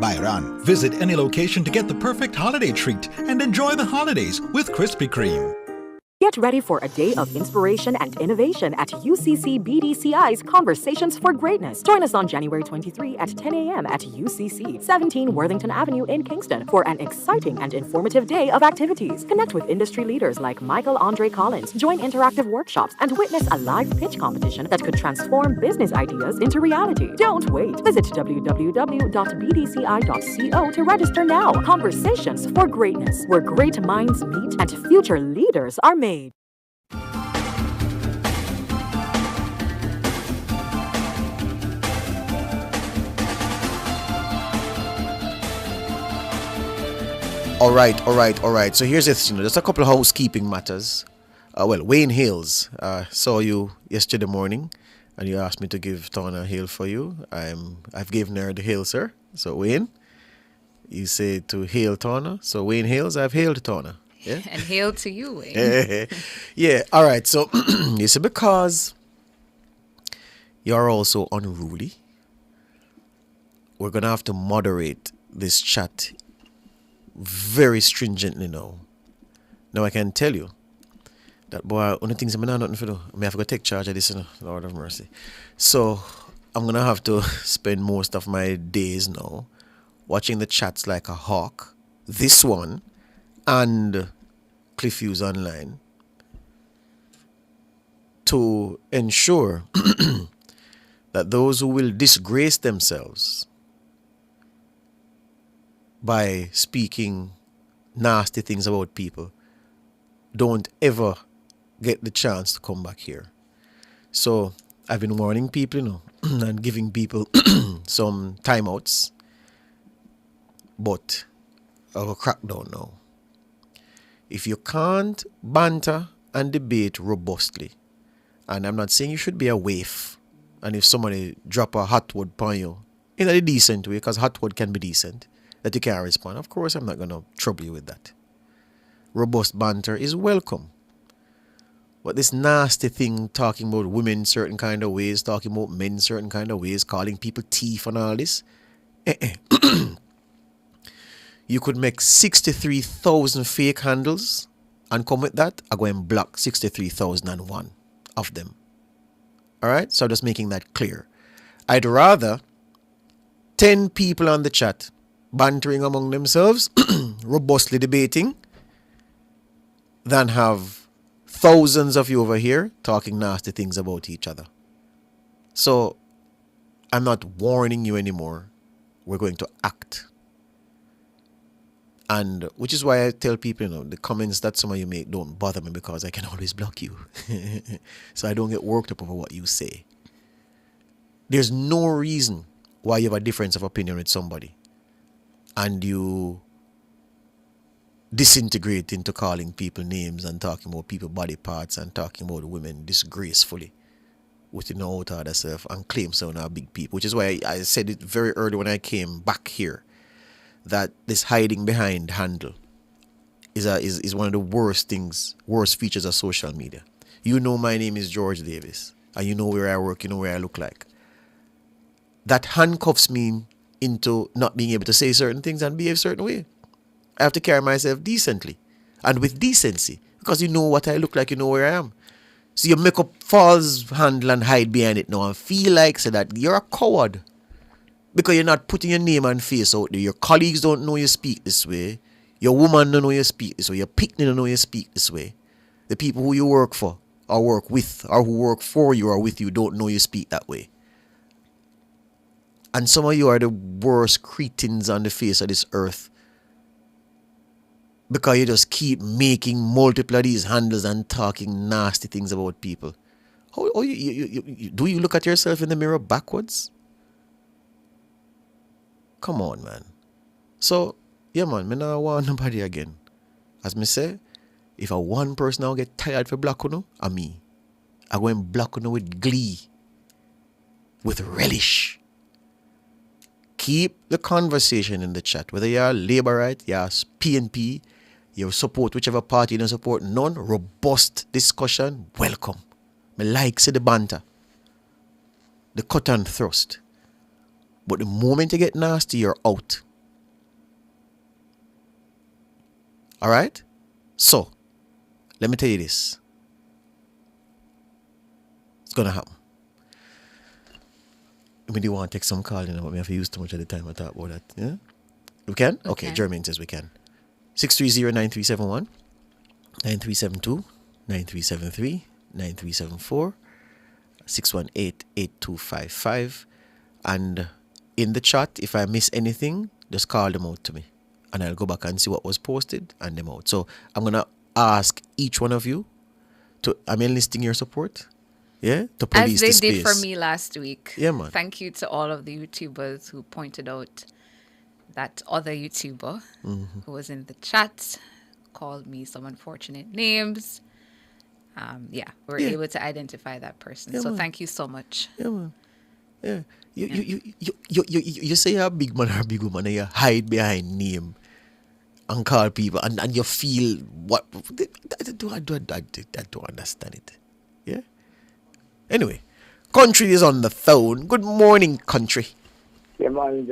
Byron. Visit any location to get the perfect holiday treat and enjoy the holidays with Krispy Kreme. Get ready for a day of inspiration and innovation at UCC BDCI's Conversations for Greatness. Join us on January 23 at 10 a.m. at UCC, 17 Worthington Avenue in Kingston for an exciting and informative day of activities. Connect with industry leaders like Michael Andre Collins, join interactive workshops, and witness a live pitch competition that could transform business ideas into reality. Don't wait. Visit www.bdci.co to register now. Conversations for Greatness, where great minds meet and future leaders are made. All right. So here's this, just a couple of housekeeping matters. Wayne Hales, saw you yesterday morning, and you asked me to give Tawna a hail for you. I've given her the hail, sir. So Wayne, you say to hail Tawna. So Wayne Hales, I've hailed Tawna. Yeah? And hail to you, Wayne. Yeah. All right. So you see, because you're also unruly, we're gonna have to moderate this chat very stringently now. Now I can tell you that, boy, only things I'm not nothing for do. I have to go take charge of this, Lord of mercy. So I'm gonna have to spend most of my days now watching the chats like a hawk. This one and Cliff Hughes Online to ensure that those who will disgrace themselves by speaking nasty things about people don't ever get the chance to come back here. So I've been warning people, and giving people some timeouts, but I'll crack down now. If you can't banter and debate robustly, and I'm not saying you should be a waif, and if somebody drop a hot word upon you in a decent way, because hot word can be decent, that you can't respond, of course I'm not going to trouble you with that. Robust banter is welcome. But this nasty thing, talking about women certain kind of ways, talking about men certain kind of ways, calling people thief and all this, you could make 63,000 fake handles and come with that, I go and block 63,001 of them. Alright? So I'm just making that clear. I'd rather 10 people on the chat bantering among themselves, robustly debating, than have thousands of you over here talking nasty things about each other. So I'm not warning you anymore. We're going to act. And which is why I tell people, the comments that some of you make don't bother me, because I can always block you. So I don't get worked up over what you say. There's no reason why you have a difference of opinion with somebody and you disintegrate into calling people names and talking about people body parts and talking about women disgracefully with out of self and claim some are big people, which is why I said it very early when I came back here, that this hiding behind handle is one of the worst features of social media. You know my name is George Davis, and you know where I work, you know where I look like. That handcuffs me into not being able to say certain things and behave a certain way. I have to carry myself decently and with decency, because you know what I look like, you know where I am. So you make up false handle and hide behind it now and feel like that you're a coward because you're not putting your name and face out there. Your colleagues don't know you speak this way. Your woman don't know you speak this way. Your picnic don't know you speak this way. The people who you work for or work with or who work for you or with you don't know you speak that way. And some of you are the worst cretins on the face of this earth, because you just keep making multiple of these handles and talking nasty things about people. Do you look at yourself in the mirror backwards? Come on, man. So, yeah, man, me not want nobody again. As me say, if a one person now get tired for black uno, I me. I go and black uno with glee, with relish. keep the conversation in the chat. Whether you're Labourite, you're PNP, you support whichever party you don't support, non-robust discussion, welcome. Me like say the banter, the cut and thrust. But the moment you get nasty, you're out. All right? So, let me tell you this. It's going to happen. I mean, you want to take some call, but we have to use too much of the time to talk about that. Yeah? We can? Okay, Jermaine says we can. 630-9371, 9372, 9373, 9374, 618-8255. And in the chat, if I miss anything, just call them out to me. And I'll go back and see what was posted and them out. So I'm going to ask each one of you I'm enlisting your support. Yeah? To police as they the did for me last week. Yeah, man. Thank you to all of the YouTubers who pointed out that other YouTuber who was in the chat, called me some unfortunate names. We're able to identify that person. Yeah, so man. Thank you so much. Yeah, man. Yeah. You say you're a big man or a big woman and you hide behind name and call people and you feel what I don't understand it. Yeah? Anyway, Country is on the phone. Good morning, Country. Yeah, morning,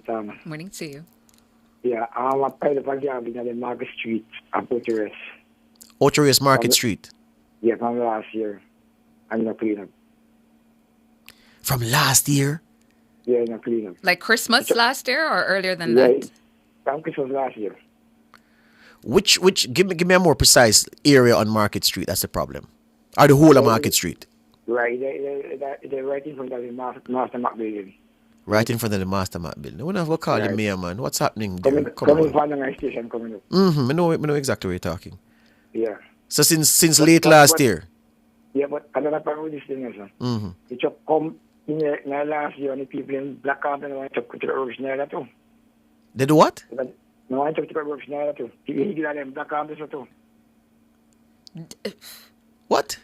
Tom. Morning to you. Yeah, I'm a pilot for garbage at the Market Street at Ocho Ocho Market Street. Yeah, from last year. I'm not clean up. From last year? Yeah, not clean up. Like Christmas last year or earlier than that? From Christmas last year. Which give me a more precise area on Market Street, that's the problem. Or the whole of Market Street? Right, they're right in front of the Master Mac building. Right in front of the Master Mac building. We have to call the mayor, man. What's happening there? Coming from the station coming up. I know exactly what you're talking. Yeah. So since late last year? Yeah, but another problem with this thing is, it just come in the last year and the people in Black Carpet want to the herbs near that too. They do what? No, I took the herbs near that too. He get them Black Carpet too. What?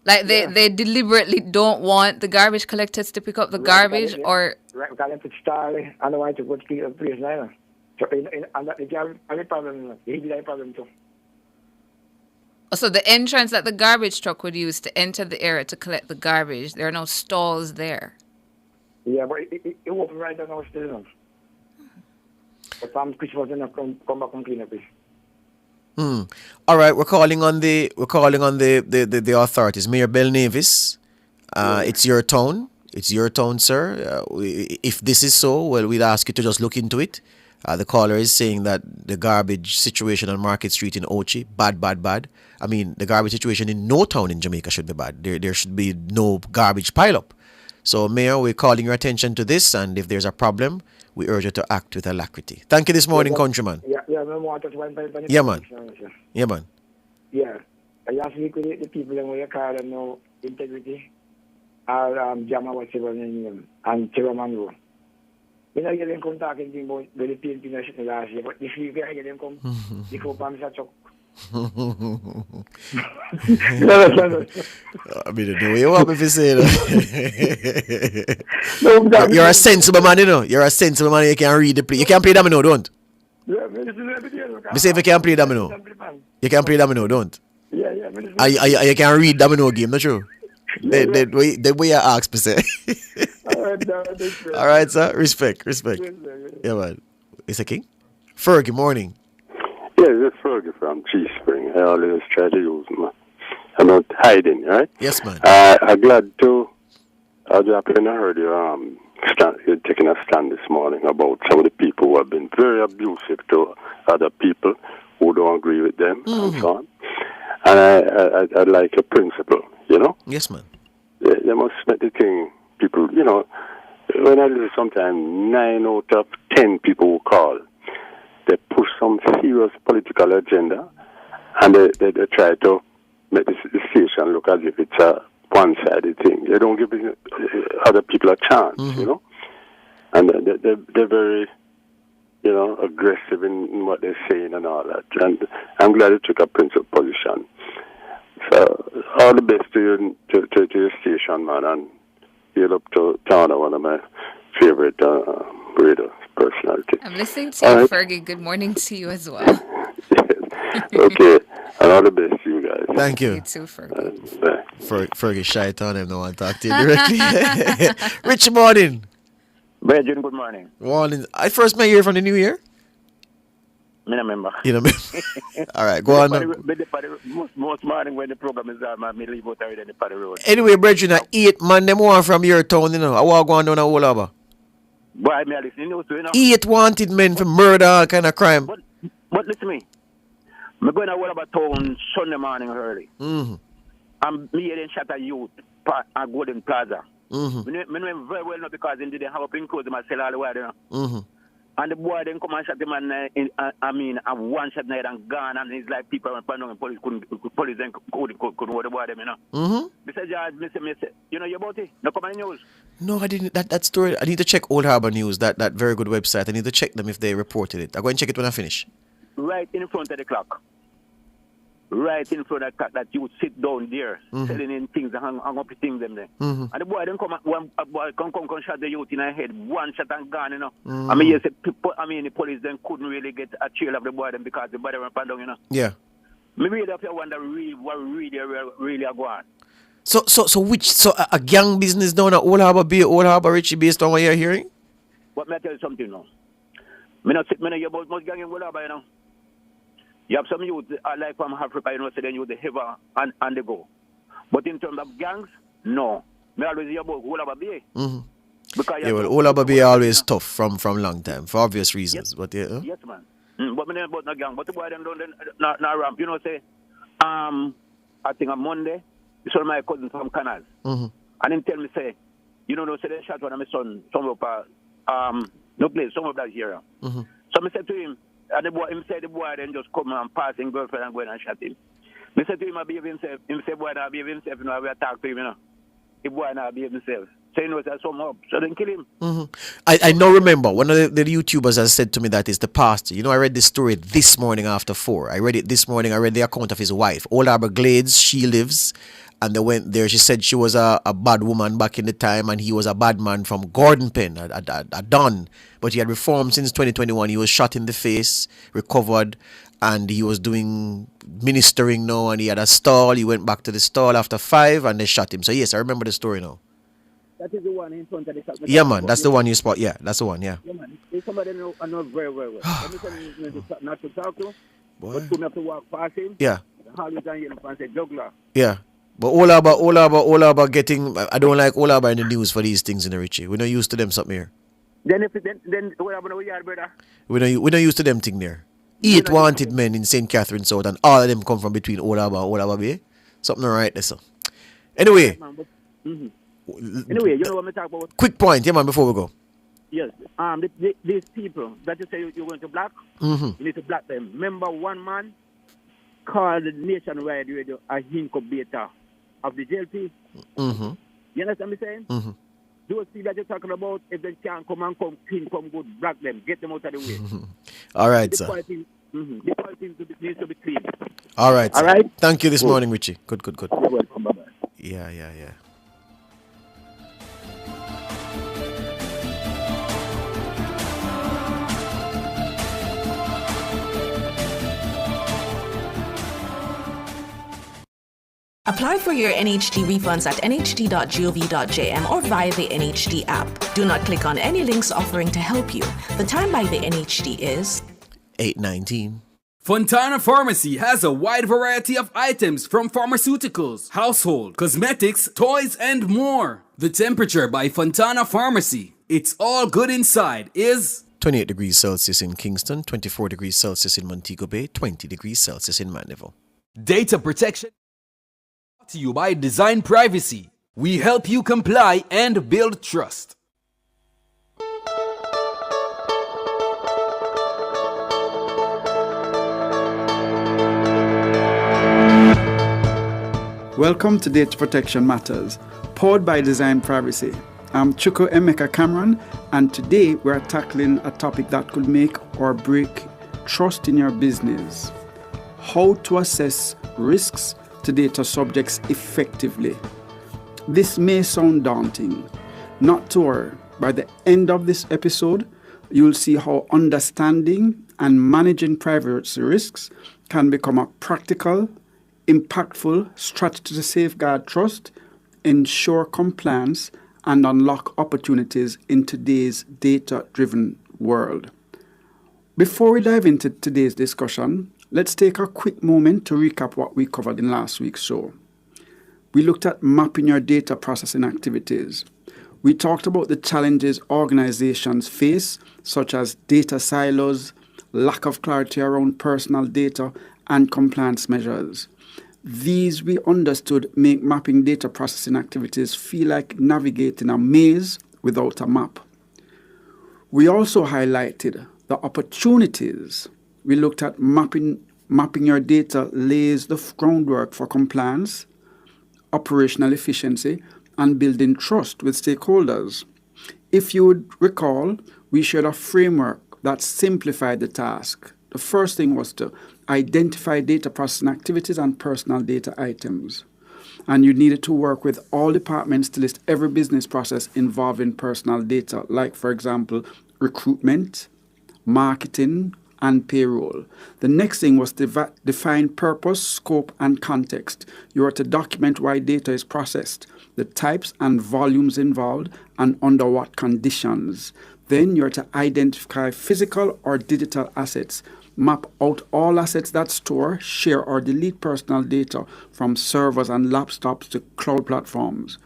Like they deliberately don't want the garbage collectors to pick up the garbage or... Right, because they put star and I want to go to the place now. So and that the problem, he did that problem too. So the entrance that the garbage truck would use to enter the area to collect the garbage, there are no stalls there. Yeah, but it open right now still. But from Christmas then come back and clean up it. All right, we're calling on the authorities. Mayor Bell Navis, it's your town. It's your town, sir. If this is so, well, we'll ask you to just look into it. The caller is saying that the garbage situation on Market Street in Ochi, bad. I mean, the garbage situation in no town in Jamaica should be bad. There should be no garbage pileup. So, Mayor, we're calling your attention to this, and if there's a problem, we urge you to act with alacrity. Thank you this morning, countryman. Yeah, man. Yeah, man. Yeah, man. Yeah. I just speak with the people in where you call them no integrity or Jama whatever name and Tiraman Road. We don't get them come talking about the PNP nation last year, but if you get them come, you go from Mr. I mean, the way you want me to say that. You're a sensible man, you know. You're a sensible man. You can read the play. You can play domino, don't? Yeah, me say if you can play domino, you can play domino, don't? Yeah. You can read domino game, not true? The way you ask me, say. All right, sir. Respect. Yeah, man. It's a king. Fergie, morning. Yeah, this Fergie from G Spring. I always try to use I'm not hiding, right? Yes, man. I'm glad to. I heard you you're taking a stand this morning about some of the people who have been very abusive to other people who don't agree with them and so on. And I like your principle, you know? Yes, man. They must make the thing, people, you know, when I listen sometimes 9 out of 10 people who call, they push some serious political agenda and they try to make the station look as if it's a one-sided thing. They don't give other people a chance, you know? And they're very, you know, aggressive in what they're saying and all that. And I'm glad you took a principled position. So all the best to your station, man, and you're up to Tana, one of my favorite operator personality. I'm listening to you, All right. Fergie. Good morning to you as well. Okay, and all the best to you guys. Thank you. You too, Fergie. Bye. Fergie shy on him, no one talk to you directly. Rich morning. Brethren, good morning. Morning. I first met you from the new year. I remember. You know me. All right, go on. Most morning when the program is on, I leave out already in the party road. Anyway, brethren, 8 man, them one from your town, you know. I walk going down a whole over. Boy, I listen to you know. 8 wanted men for murder, all kind of crime. But listen to me. I'm going to Wallaba town Sunday morning early. Mm-hmm. And me then shot a youth at Golden Plaza. Mm-hmm. I know very well not because they didn't have a pin code myself all the way there. Mm-hmm. And the boy then come and shot him and one shot night and gone, and it's like people were planning and police then couldn't hold the boy them, you know. Mm-hmm. Mr. George, Mr. You know about it? No come on the news. No, I didn't. That story, I need to check Old Harbor News, that very good website. I need to check them if they reported it. I'll go and check it when I finish. Right in front of the clock. Right in front of the clock that you would sit down there, selling in things and hang up the things them there. Mm-hmm. And the boy then come, a boy come shot the youth in the head, one shot and gone, you know. I mean, yes, the police then couldn't really get a trail of the boy then because the body went down, you know. Yeah. Maybe you have to wonder what really are going. So a gang business down at Old Harbor Bay, Old Harbor Richie, based on what you're hearing? But may I tell you something now? Me not hear about most gang in Old Harbor, you know. You have some youth like from Africa, you know, so then you the heaver and they go. But in terms of gangs, no. Me always hear about Old Harbor Bay. Mm-hmm. Because yeah, well, Old Harbor Bay always tough from long time, for obvious reasons. Yes, but yeah. Yes, man. But me never about no gang. But the boy them don't not ramp. You know, say, I think on Monday, this one of my cousins from Canals. Mm-hmm. And then tell me, say, you know, say they shot one of my son, somewhere up, no place, somewhere up here. Mm-hmm. So I said to him, and the boy, the boy then just come and pass his girlfriend and go and shot him. I said to him, I behave himself. Him say, boy, not behave himself, you know, I will talk to him, you know. The boy not behave himself. So, you know, that's some up. So then kill him. Mm-hmm. I now remember, one of the YouTubers has said to me that is the pastor. You know, I read this story this morning after 4. I read it this morning. I read the account of his wife. Old Harbor Glades, she lives. And they went there. She said she was a bad woman back in the time, and he was a bad man from Gordon Pen, a Don. But he had reformed since 2021. He was shot in the face, recovered, and he was doing ministering now, and he had a stall. He went back to the stall after 5, and they shot him. So, yes, I remember the story now. That is the one in front of the shop. Yeah, man, that's the one you spot. Yeah, that's the one, yeah. Yeah, man. There's somebody I know very well. Let me tell you, not to talk to, but couldn't have to walk past him. Yeah. Always on yellow and say, juggler. Yeah. But Old Harbor getting, I don't like Old Harbor in the news for these things in the Richie. We're not used to them something here. Then what happened over here, brother? We're not used to them thing there. 8 wanted men in St. Catherine South, and all of them come from between Old Harbor and Old Harbor Bay. Something right there, so. Anyway. Anyway, you know what I'm talking about? Quick point, yeah, man, before we go. Yes. These people that you say you're going to block, you need to block them. Remember one man called the Nationwide Radio a incubator of the JLP? Mm-hmm. You understand me saying? Mm-hmm. Those people that you're talking about, if they can't come clean, come good, block them, get them out of the way. All right, the sir. policy needs to be clean. All right, All sir. right? Thank you this morning, Richie. Good. You're welcome. Bye-bye. Yeah. Apply for your NHD refunds at nhd.gov.jm or via the NHD app. Do not click on any links offering to help you. The time by the NHD is 8:19. Fontana Pharmacy has a wide variety of items from pharmaceuticals, household, cosmetics, toys, and more. The temperature by Fontana Pharmacy, it's all good inside, is 28 degrees Celsius in Kingston, 24 degrees Celsius in Montego Bay, 20 degrees Celsius in Mandeville. Data protection brought to you by Design Privacy. We help you comply and build trust. Welcome to Data Protection Matters, powered by Design Privacy. I'm Chuko Emeka Cameron, and today we're tackling a topic that could make or break trust in your business. How to assess risks to data subjects effectively. This may sound daunting. Not to worry, by the end of this episode, you'll see how understanding and managing privacy risks can become a practical, impactful strategy to safeguard trust, ensure compliance, and unlock opportunities in today's data-driven world. Before we dive into today's discussion, let's take a quick moment to recap what we covered in last week's show. We looked at mapping your data processing activities. We talked about the challenges organizations face, such as data silos, lack of clarity around personal data, and compliance measures. These, we understood, make mapping data processing activities feel like navigating a maze without a map. We also highlighted the opportunities. We looked at mapping your data lays the groundwork for compliance, operational efficiency, and building trust with stakeholders. If you would recall, we shared a framework that simplified the task. The first thing was to identify data processing activities and personal data items. And you needed to work with all departments to list every business process involving personal data, like, for example, recruitment, marketing, and payroll. The next thing was to define purpose, scope, and context. You are to document why data is processed, the types and volumes involved, and under what conditions. Then you are to identify physical or digital assets. Map out all assets that store, share, or delete personal data from servers and laptops to cloud platforms.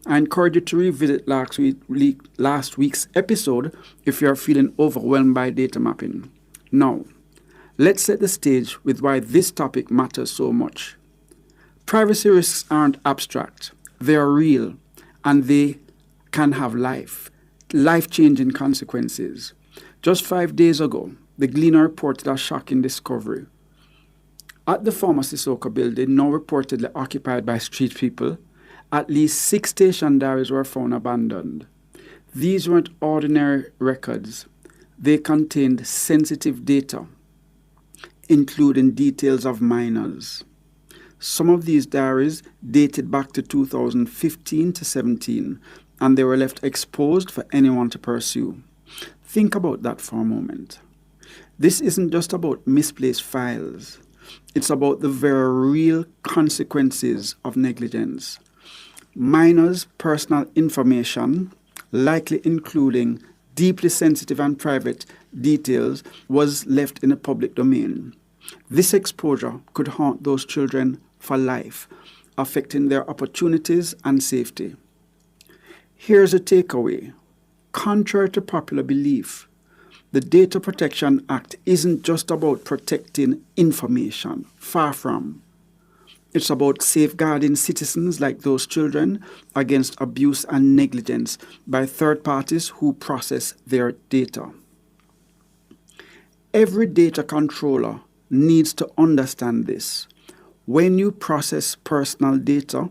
I encourage you to revisit last week's episode if you are feeling overwhelmed by data mapping. Now, let's set the stage with why this topic matters so much. Privacy risks aren't abstract. They are real, and they can have life-changing consequences. Just 5 days ago, the Gleaner reported a shocking discovery. At the former Sissoko building, now reportedly occupied by street people, at least 6 station diaries were found abandoned. These weren't ordinary records. They contained sensitive data, including details of minors. Some of these diaries dated back to 2015 to 17, and they were left exposed for anyone to pursue. Think about that for a moment. This isn't just about misplaced files. It's about the very real consequences of negligence. Minors' personal information, likely including deeply sensitive and private details, was left in the public domain. This exposure could haunt those children for life, affecting their opportunities and safety. Here's a takeaway. Contrary to popular belief, the Data Protection Act isn't just about protecting information, far from. It's about safeguarding citizens like those children against abuse and negligence by third parties who process their data. Every data controller needs to understand this. When you process personal data,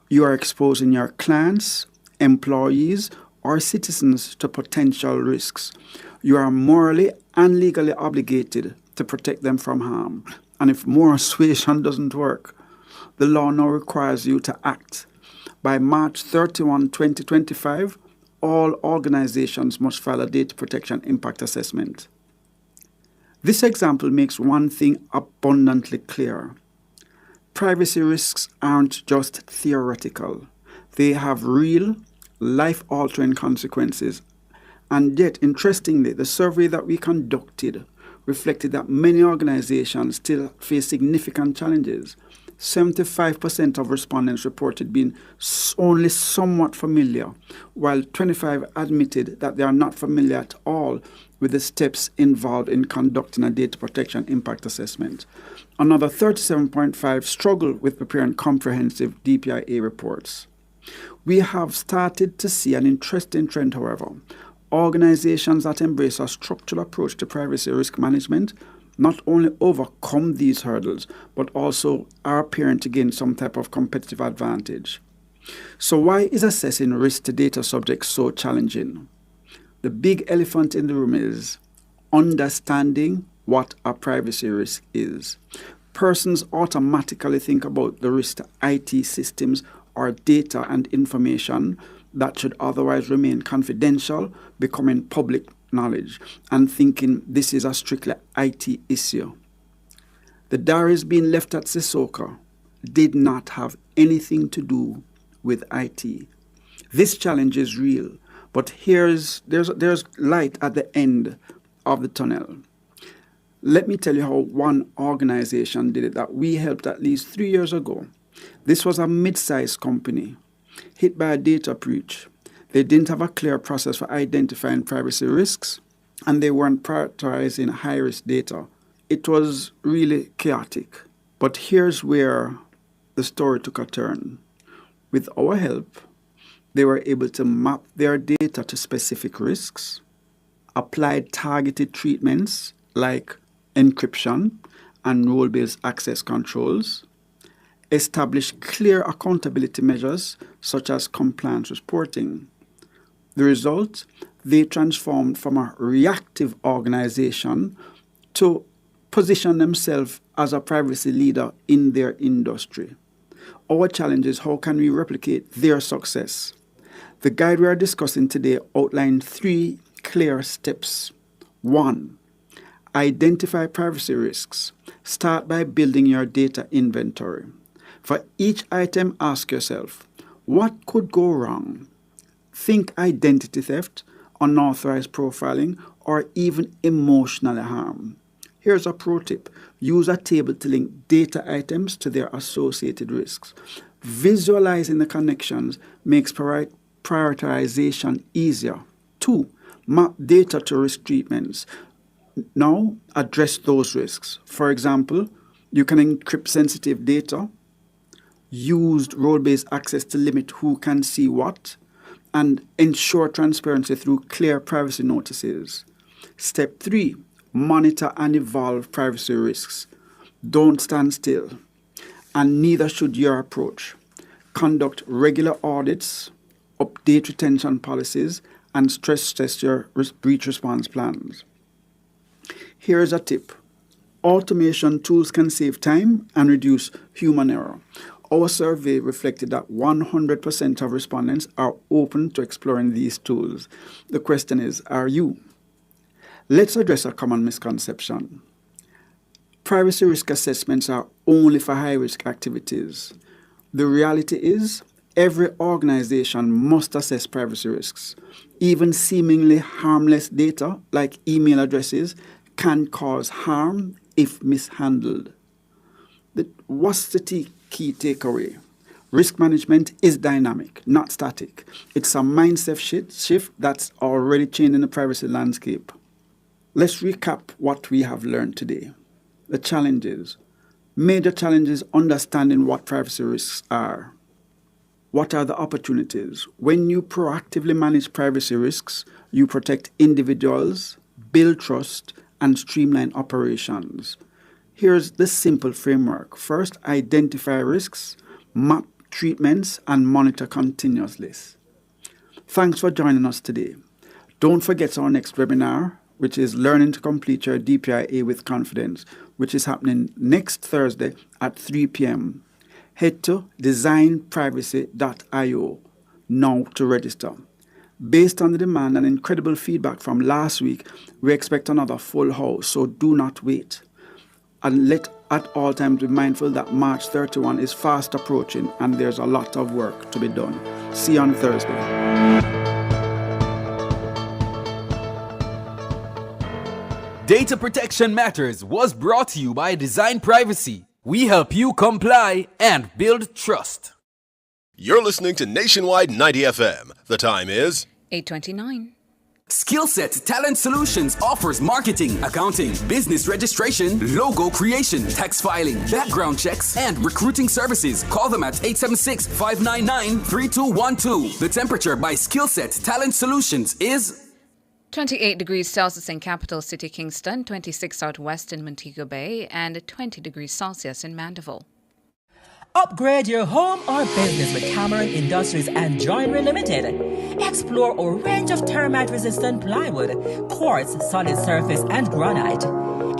you are exposing your clients, employees, or citizens to potential risks. You are morally and legally obligated to protect them from harm. And if moral suasion doesn't work, the law now requires you to act. By March 31, 2025, all organizations must file a data protection impact assessment. This example makes one thing abundantly clear. Privacy risks aren't just theoretical. They have real, life-altering consequences. And yet, interestingly, the survey that we conducted reflected that many organizations still face significant challenges. 75% of respondents reported being only somewhat familiar, while 25% admitted that they are not familiar at all with the steps involved in conducting a data protection impact assessment. Another 37.5% struggle with preparing comprehensive DPIA reports. We have started to see an interesting trend, however. Organizations that embrace a structural approach to privacy risk management not only overcome these hurdles, but also are appearing to gain some type of competitive advantage. So why is assessing risk to data subjects so challenging? The big elephant in the room is understanding what a privacy risk is. Persons automatically think about the risk to IT systems or data and information that should otherwise remain confidential becoming public knowledge and thinking this is a strictly IT issue. The diaries being left at Sissoko did not have anything to do with IT. This challenge is real, but there's light at the end of the tunnel. Let me tell you how one organization did it that we helped at least 3 years ago. This was a mid-sized company hit by a data breach. They didn't have a clear process for identifying privacy risks, and they weren't prioritizing high-risk data. It was really chaotic. But here's where the story took a turn. With our help, they were able to map their data to specific risks, applied targeted treatments like encryption and role-based access controls, establish clear accountability measures such as compliance reporting. The result, they transformed from a reactive organization to position themselves as a privacy leader in their industry. Our challenge is how can we replicate their success? The guide we are discussing today outlined 3 clear steps. 1. Identify privacy risks. Start by building your data inventory. For each item, ask yourself, what could go wrong? Think identity theft, unauthorized profiling, or even emotional harm. Here's a pro tip. Use a table to link data items to their associated risks. Visualizing the connections makes prioritization easier. 2. Map data to risk treatments. Now, address those risks. For example, you can encrypt sensitive data, use role-based access to limit who can see what, and ensure transparency through clear privacy notices. Step 3. Monitor and evolve privacy risks. Don't stand still, and neither should your approach. Conduct regular audits, update retention policies, and stress test your breach response plans. Here's a tip. Automation tools can save time and reduce human error. Our survey reflected that 100% of respondents are open to exploring these tools. The question is, are you? Let's address a common misconception. Privacy risk assessments are only for high-risk activities. The reality is, every organization must assess privacy risks. Even seemingly harmless data, like email addresses, can cause harm if mishandled. What's the key takeaway? Risk management is dynamic, not static. It's a mindset shift that's already changing the privacy landscape. Let's recap what we have learned today. The challenges. Major challenges: understanding what privacy risks are. What are the opportunities? When you proactively manage privacy risks, you protect individuals, build trust, and streamline operations. Here's the simple framework. First, identify risks, map treatments, and monitor continuously. Thanks for joining us today. Don't forget our next webinar, which is Learning to Complete Your DPIA with Confidence, which is happening next Thursday at 3 p.m. Head to designprivacy.io now to register. Based on the demand and incredible feedback from last week, we expect another full house, so do not wait. And let at all times be mindful that March 31 is fast approaching and there's a lot of work to be done. See you on Thursday. Data Protection Matters was brought to you by Design Privacy. We help you comply and build trust. You're listening to Nationwide 90 FM. The time is 8:29. Skillset Talent Solutions offers marketing, accounting, business registration, logo creation, tax filing, background checks, and recruiting services. Call them at 876-599-3212. The temperature by Skillset Talent Solutions is 28 degrees Celsius in capital city Kingston, 26 southwest in Montego Bay, and 20 degrees Celsius in Mandeville. Upgrade your home or business with Cameron Industries and Joinery Limited. Explore a range of termite-resistant plywood, quartz, solid surface, and granite.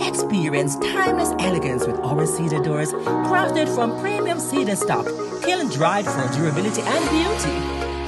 Experience timeless elegance with our cedar doors, crafted from premium cedar stock, kiln-dried for durability and beauty.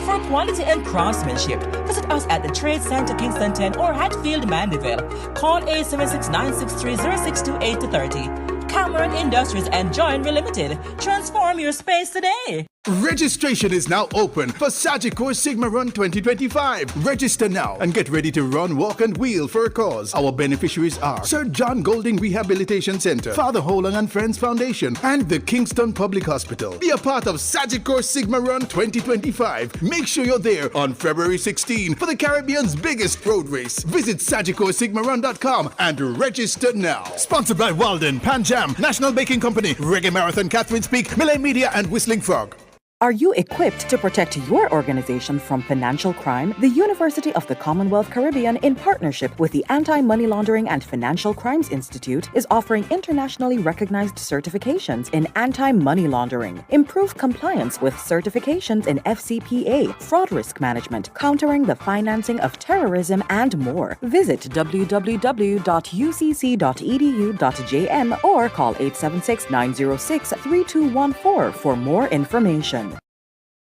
For quality and craftsmanship, visit Visit us at the Trade Center Kingston 10 or Hatfield Mandeville. Call 876-963-0628-30. Cameron Industries and Joinery Limited. Transform your space today. Registration is now open for Sagicor Sigma Run 2025. Register now and get ready to run, walk, and wheel for a cause. Our beneficiaries are Sir John Golding Rehabilitation Center, Father Holang and Friends Foundation, and the Kingston Public Hospital. Be a part of Sagicor Sigma Run 2025. Make sure you're there on February 16 for the Caribbean's biggest road race. Visit SagicorSigmaRun.com and register now. Sponsored by Walden, Pan Jam, National Baking Company, Reggae Marathon, Catherine's Peak, Malay Media, and Whistling Frog. Are you equipped to protect your organization from financial crime? The University of the Commonwealth Caribbean, in partnership with the Anti-Money Laundering and Financial Crimes Institute, is offering internationally recognized certifications in anti-money laundering, improved compliance with certifications in FCPA, fraud risk management, countering the financing of terrorism, and more. Visit www.ucc.edu.jm or call 876-906-3214 for more information.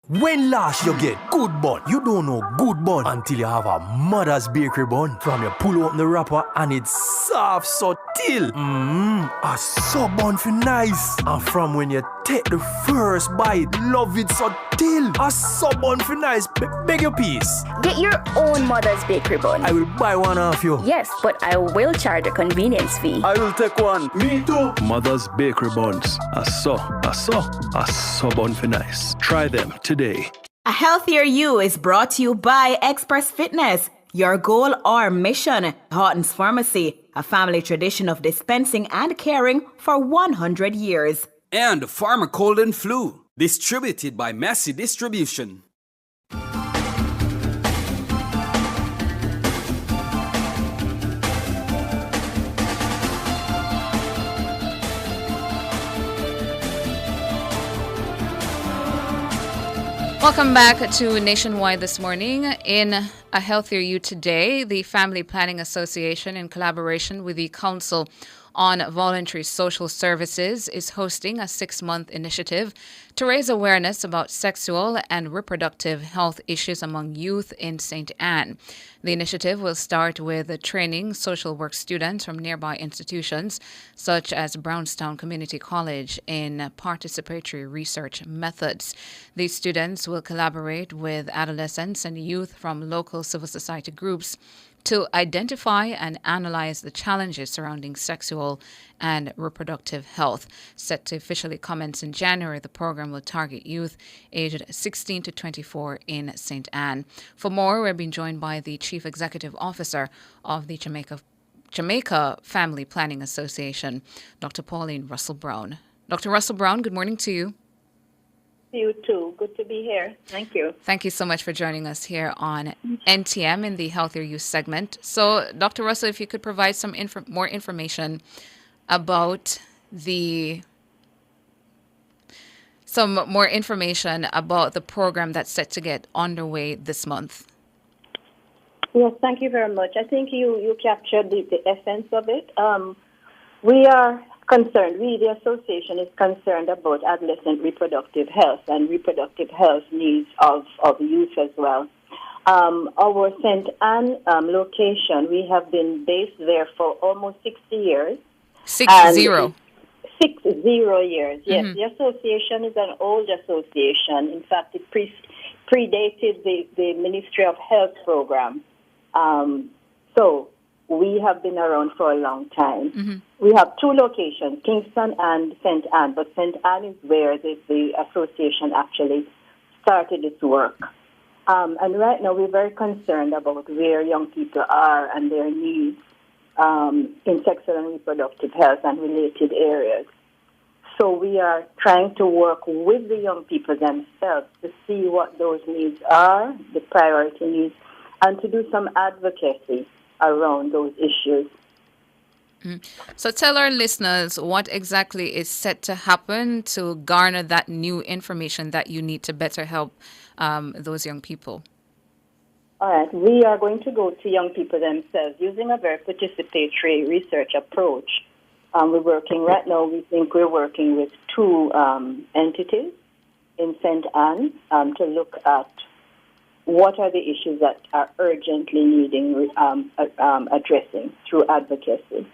When last you get good bun, you don't know good bun until you have a mother's bakery bun. From you pull open the wrapper and it's soft so till. A so bun for nice. And from when you take the first bite, love it so till. A so bun for nice. Beg your piece. Get your own mother's bakery bun. I will buy one off you. Yes, but I will charge a convenience fee. I will take one. Me too. Mother's bakery buns. A so bun for nice. Try them today. A Healthier You is brought to you by Express Fitness. Your goal or mission, Horton's Pharmacy, a family tradition of dispensing and caring for 100 years. And Pharma Cold and Flu, distributed by Massey Distribution. Welcome back to Nationwide this morning. In A Healthier You Today, the Family Planning Association, in collaboration with the Council on Voluntary Social Services, is hosting a 6-month initiative to raise awareness about sexual and reproductive health issues among youth in St. Anne. The initiative will start with training social work students from nearby institutions, such as Brownstown Community College, in participatory research methods. These students will collaborate with adolescents and youth from local civil society groups to identify and analyze the challenges surrounding sexual and reproductive health. Set to officially commence in January, the program will target youth aged 16 to 24 in St. Anne. For more, we're being joined by the Chief Executive Officer of the Jamaica Family Planning Association, Dr. Pauline Russell Brown. Dr. Russell Brown, good morning to you. You too. Good to be here. Thank you. Thank you so much for joining us here on NTM in the Healthier Youth segment. So, Dr. Russell, if you could provide some more information about the program that's set to get underway this month. Yes, thank you very much. I think you captured the essence of it. We are concerned, the association is concerned about adolescent reproductive health and reproductive health needs of youth as well. Our St. Anne location, we have been based there for almost 60 years. 60? 60 years, yes. Mm-hmm. The association is an old association. In fact, it predated the Ministry of Health program. So we have been around for a long time. Mm-hmm. We have 2 locations, Kingston and St. Anne, but St. Anne is where the association actually started its work. And right now we're very concerned about where young people are and their needs in sexual and reproductive health and related areas. So we are trying to work with the young people themselves to see what those needs are, the priority needs, and to do some advocacy around those issues. So tell our listeners what exactly is set to happen to garner that new information that you need to better help those young people. All right. We are going to go to young people themselves using a very participatory research approach. We're working right now, we think we're working with 2 entities in St. Anne to look at what are the issues that are urgently needing addressing through advocacy.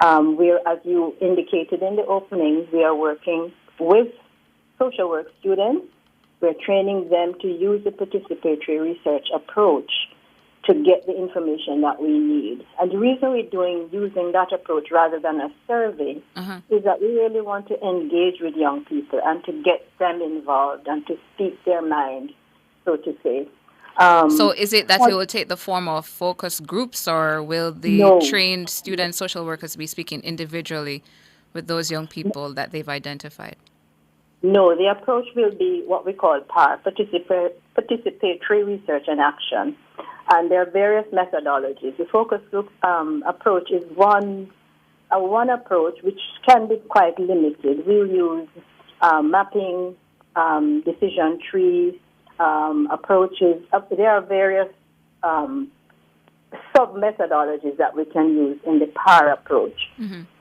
As you indicated in the opening, we are working with social work students. We're training them to use the participatory research approach to get the information that we need. And the reason we're using that approach rather than a survey is that we really want to engage with young people and to get them involved and to speak their mind, so to say. So is it that it will take the form of focus groups, or will the trained student social workers be speaking individually with those young people that they've identified? No, the approach will be what we call PAR, participatory research and action. And there are various methodologies. The focus group approach is one approach which can be quite limited. We'll use mapping, decision trees, approaches. There are various sub-methodologies that we can use in the PAR approach.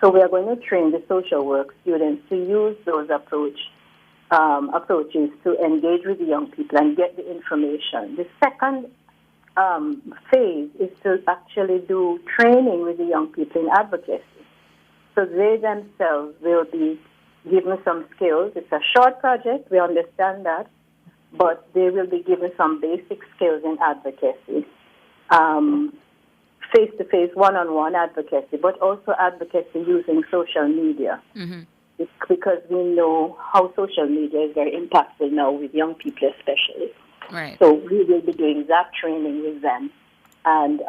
So we are going to train the social work students to use those approaches to engage with the young people and get the information. The second phase is to actually do training with the young people in advocacy. So they themselves will be given some skills. It's a short project, we understand that, but they will be given some basic skills in advocacy. Face-to-face, one-on-one advocacy, but also advocacy using social media. Because we know how social media is very impactful now with young people especially. Right. So we will be doing that training with them and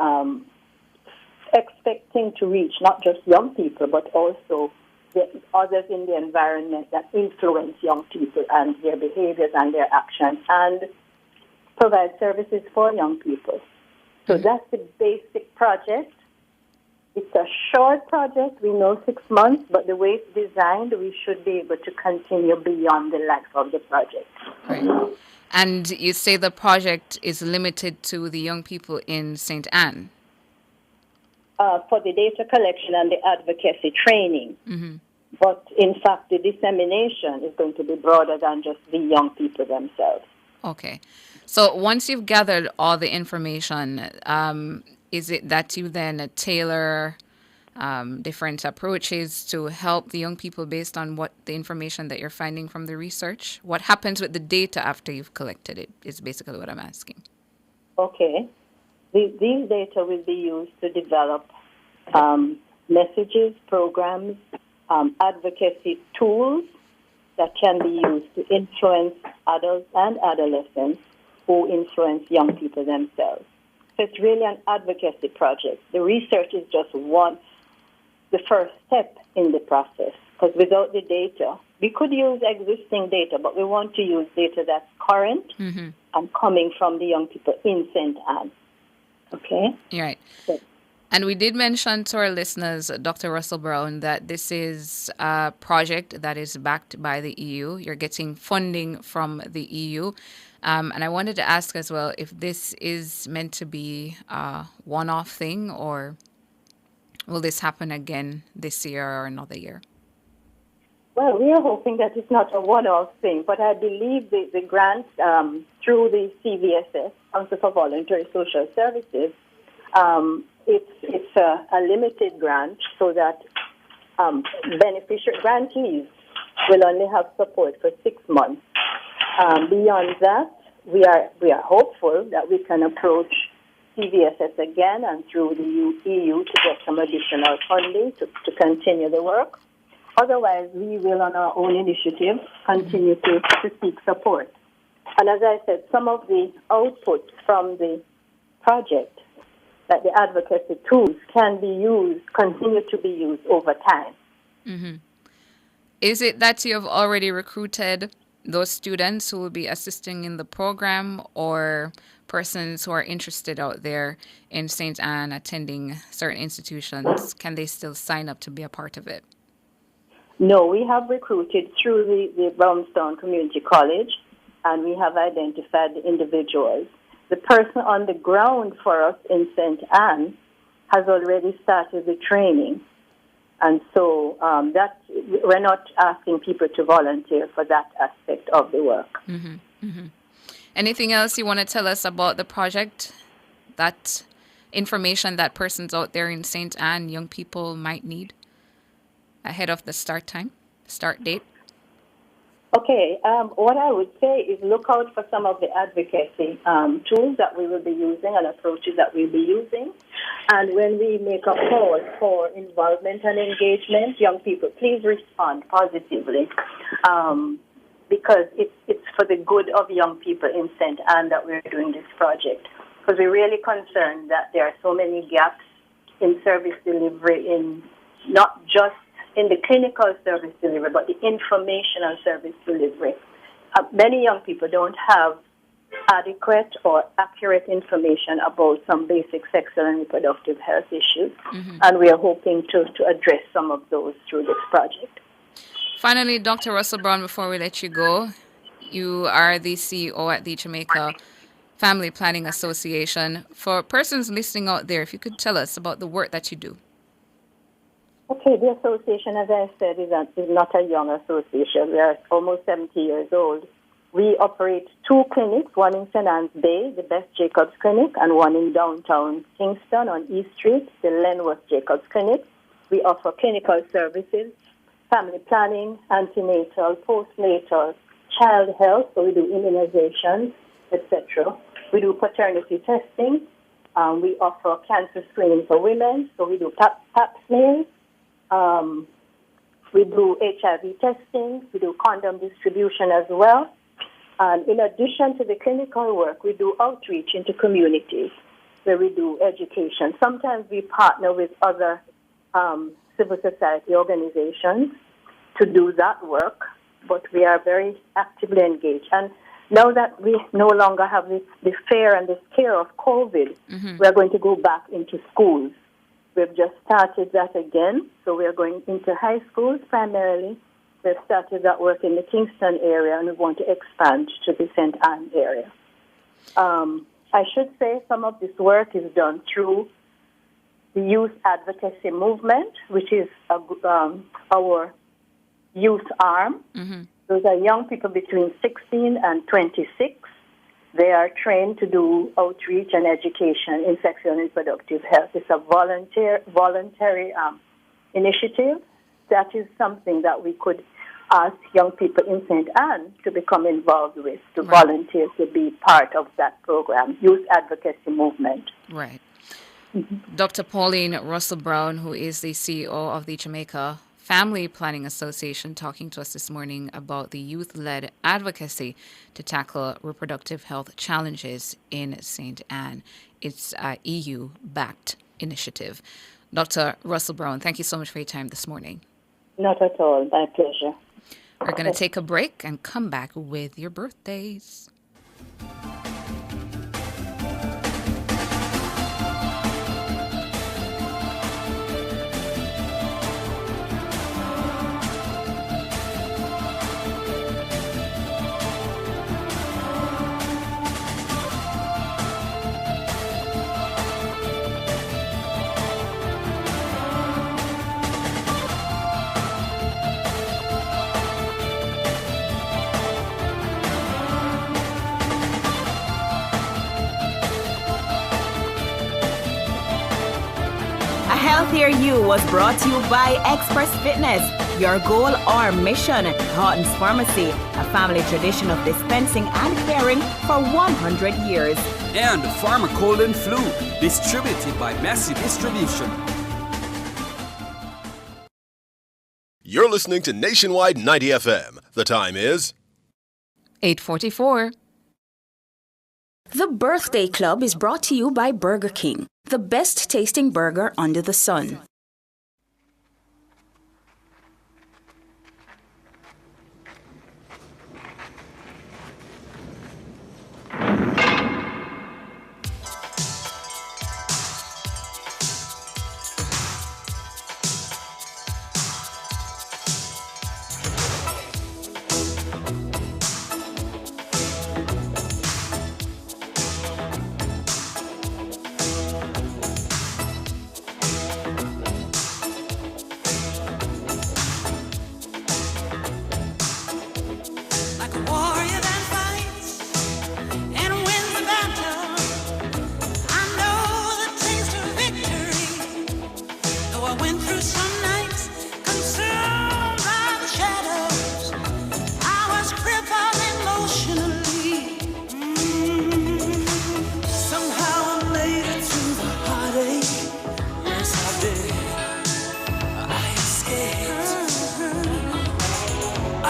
expecting to reach not just young people, but also the others in the environment that influence young people and their behaviors and their actions, and provide services for young people. So that's the basic project. It's a short project, we know 6 months, but the way it's designed, we should be able to continue beyond the life of the project. Right. And you say the project is limited to the young people in St. Anne? For the data collection and the advocacy training. But in fact, the dissemination is going to be broader than just the young people themselves. Okay. So once you've gathered all the information, is it that you then tailor different approaches to help the young people based on what the information that you're finding from the research? What happens with the data after you've collected it is basically what I'm asking. Okay. These data will be used to develop messages, programs, advocacy tools that can be used to influence adults and adolescents who influence young people themselves. So it's really an advocacy project. The research is just the first step in the process, because without the data, we could use existing data, but we want to use data that's current and coming from the young people in St. Anne. Okay? You're right. So, and we did mention to our listeners, Dr. Russell Brown, that this is a project that is backed by the EU. You're getting funding from the EU. And I wanted to ask as well if this is meant to be a one-off thing, or will this happen again this year or another year? Well, we are hoping that it's not a one-off thing, but I believe the grant through the CVSS, Council for Voluntary Social Services, it's a limited grant so that beneficiary grantees will only have support for 6 months. Beyond that, we are hopeful that we can approach CVSS again and through the EU to get some additional funding to continue the work. Otherwise, we will, on our own initiative, continue to seek support. And as I said, some of the outputs from the project, that the advocacy tools can be used, continue to be used over time. Is it that you have already recruited those students who will be assisting in the program, or persons who are interested out there in St. Anne attending certain institutions? Can they still sign up to be a part of it? No, we have recruited through the Brownstown Community College, and we have identified the individuals. The person on the ground for us in St. Anne has already started the training. And so we're not asking people to volunteer for that aspect of the work. Anything else you want to tell us about the project? That information that persons out there in St. Anne, young people might need ahead of the start date? Okay, what I would say is look out for some of the advocacy tools that we will be using and approaches that we'll be using. And when we make a call for involvement and engagement, young people, please respond positively because it's for the good of young people in St. Anne that we're doing this project. Because we're really concerned that there are so many gaps in service delivery, in not just in the clinical service delivery, but the informational service delivery. Many young people don't have adequate or accurate information about some basic sexual and reproductive health issues, and we are hoping to address some of those through this project. Finally, Dr. Russell Brown, before we let you go, you are the CEO at the Jamaica Family Planning Association. For persons listening out there, if you could tell us about the work that you do. Okay, the association, as I said, is not a young association. We are almost 70 years old. We operate 2 clinics, one in St. Anne's Bay, the Best Jacobs Clinic, and one in downtown Kingston on East Street, the Lenworth Jacobs Clinic. We offer clinical services, family planning, antenatal, postnatal, child health, so we do immunizations, etc. We do paternity testing. We offer cancer screening for women, so we do pap smears. We do HIV testing. We do condom distribution as well. And in addition to the clinical work, we do outreach into communities where we do education. Sometimes we partner with other civil society organizations to do that work, but we are very actively engaged. And now that we no longer have the fear and the scare of COVID, we are going to go back into schools. We've just started that again, so we're going into high schools primarily. We've started that work in the Kingston area, and we want to expand to the St. Anne area. I should say some of this work is done through the youth advocacy movement, which is our youth arm. Those are young people between 16 and 26. They are trained to do outreach and education in sexual and reproductive health. It's a voluntary initiative. That is something that we could ask young people in St. Anne to become involved with, to volunteer to be part of that program, Youth Advocacy Movement. Right. Dr. Pauline Russell Brown, who is the CEO of the Jamaica Family Planning Association, talking to us this morning about the youth-led advocacy to tackle reproductive health challenges in St. Anne. It's an EU-backed initiative. Dr. Russell Brown, thank you so much for your time this morning. Not at all. My pleasure. We're going to take a break and come back with your birthdays. Healthier You was brought to you by Express Fitness. Your goal or mission, Horton's Pharmacy, a family tradition of dispensing and caring for 100 years. And Pharma Cold and Flu, distributed by Massey Distribution. You're listening to Nationwide 90 FM. The time is 8:44. The Birthday Club is brought to you by Burger King, the best tasting burger under the sun.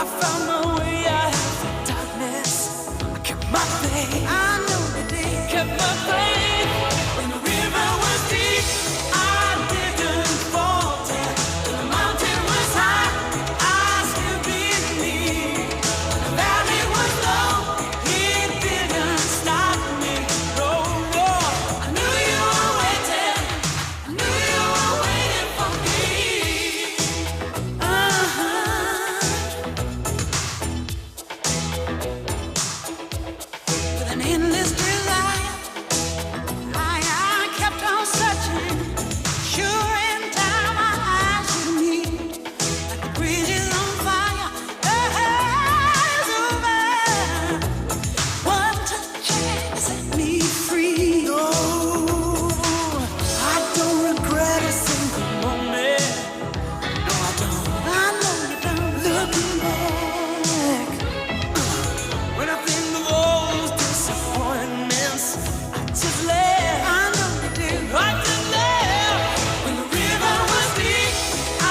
I found my way out of the darkness. I kept my faith. I know the day. Kept my faith. When the river was deep, I didn't falter. When the mountain was high, I still believed. When the valley was low, it didn't stop me. No, no. I knew you were waiting. I knew you were waiting for me. With an endless desire, I kept on searching. Sure in time my eyes would meet. Like the bridge is on fire, the haze over. One touch and set me free. No, I don't regret a single moment. No, I don't. I know you don't. Looking back, when I think of all those disappointments, I just laugh. I know you did. I just laugh. When the river was deep, I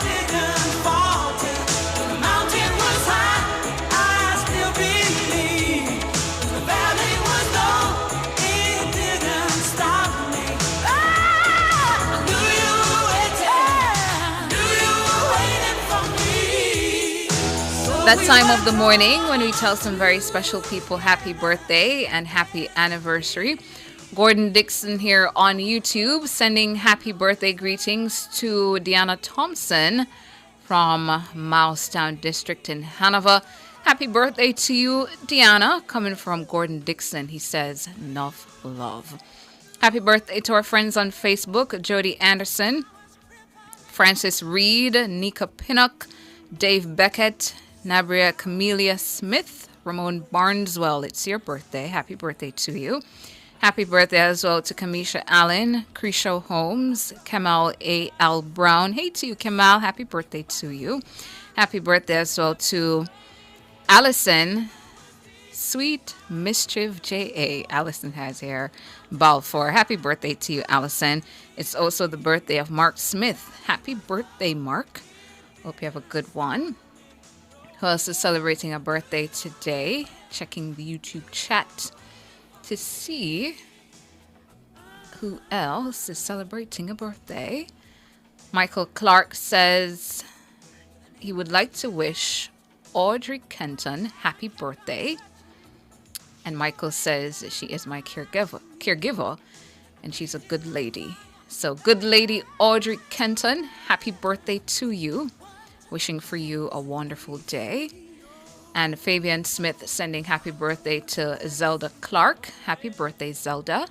didn't falter. When the mountain was high, I still believed. When the valley was low, it didn't stop me. I knew you were waiting. Knew you were waiting for me. That time of the morning when we tell some very special people happy birthday and happy anniversary. Gordon Dixon here on YouTube sending happy birthday greetings to Deanna Thompson from Mousestown District in Hanover. Happy birthday to you, Deanna, coming from Gordon Dixon. He says, enough love. Happy birthday to our friends on Facebook, Jody Anderson, Francis Reed, Nika Pinnock, Dave Beckett, Nabria Camelia Smith, Ramon Barneswell. It's your birthday. Happy birthday to you. Happy birthday as well to Kamisha Allen, Cresho Holmes, Kamal A. L. Brown. Hey to you, Kamal. Happy birthday to you. Happy birthday as well to Allison, Sweet Mischief J.A. Allison has here. Balfour. Happy birthday to you, Allison. It's also the birthday of Mark Smith. Happy birthday, Mark. Hope you have a good one. Who else is celebrating a birthday today? Checking the YouTube chat to see who else is celebrating a birthday. Michael Clark says he would like to wish Audrey Kenton happy birthday. And Michael says she is my caregiver and she's a good lady. So good lady Audrey Kenton, happy birthday to you. Wishing for you a wonderful day. And Fabian Smith sending happy birthday to Zelda Clark. Happy birthday, Zelda.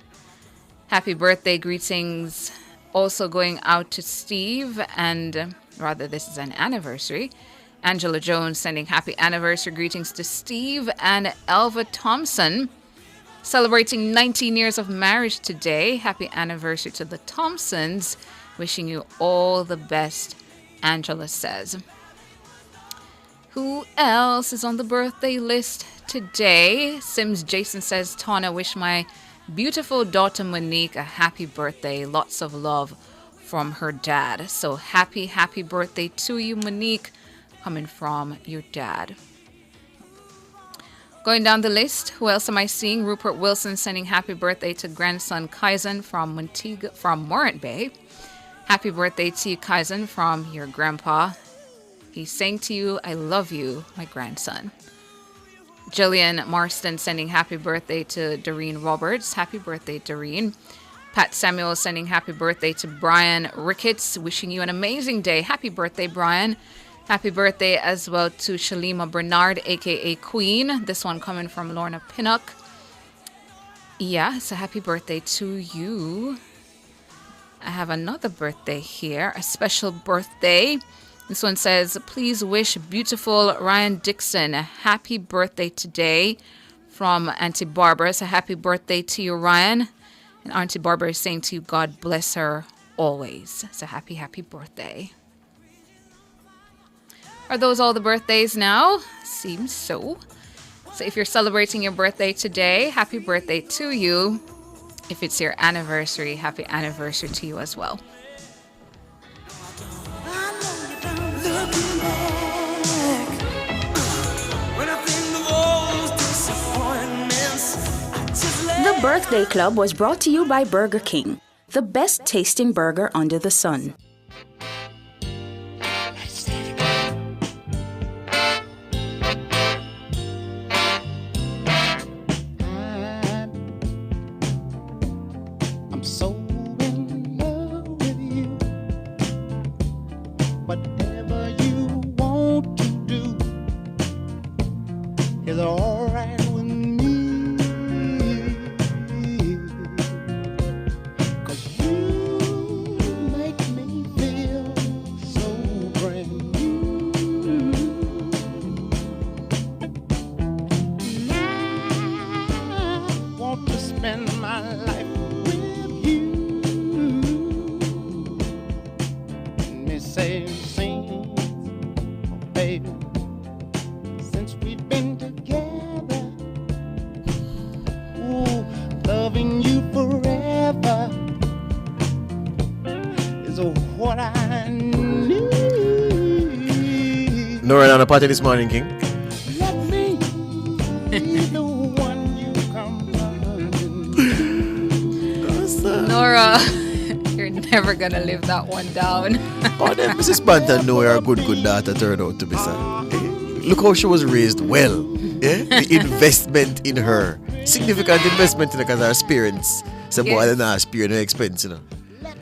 Happy birthday greetings also going out to Steve, and rather this is an anniversary. Angela Jones sending happy anniversary greetings to Steve and Elva Thompson. Celebrating 19 years of marriage today. Happy anniversary to the Thompsons. Wishing you all the best, Angela says. Who else is on the birthday list today? Sims Jason says, Tana, wish my beautiful daughter Monique a happy birthday. Lots of love from her dad. So happy birthday to you, Monique, coming from your dad. Going down the list, who else am I seeing? Rupert Wilson sending happy birthday to grandson Kaizen from Morant Bay. Happy birthday to you, Kaizen, from your grandpa. He's saying to you, I love you, my grandson. Jillian Marston sending happy birthday to Doreen Roberts. Happy birthday, Doreen. Pat Samuel sending happy birthday to Brian Ricketts. Wishing you an amazing day. Happy birthday, Brian. Happy birthday as well to Shalima Bernard, a.k.a. Queen. This one coming from Lorna Pinnock. Yeah, so happy birthday to you. I have another birthday here, a special birthday. This one says, please wish beautiful Ryan Dixon a happy birthday today from Auntie Barbara. So happy birthday to you, Ryan. And Auntie Barbara is saying to you, God bless her always. So happy birthday. Are those all the birthdays now? Seems so. So if you're celebrating your birthday today, happy birthday to you. If it's your anniversary, happy anniversary to you as well. Birthday Club was brought to you by Burger King, the best tasting burger under the sun. I'm so in love with you. Whatever you want to do is all right with me. 'Cause you make me feel so brand new. I want to spend my life with you. Let me say, sing, baby, since we've been together. Ooh, loving you forever is what I need. Nora on a party this morning, King. Let me be the one you come Nora, you're never gonna live that one down. Oh, then Mrs. Banton know her good daughter turned out to be, sir. Look how she was raised well. Yeah? The investment in her. Significant investment in her because her parents say, boy, I don't know, spare no expense, you know.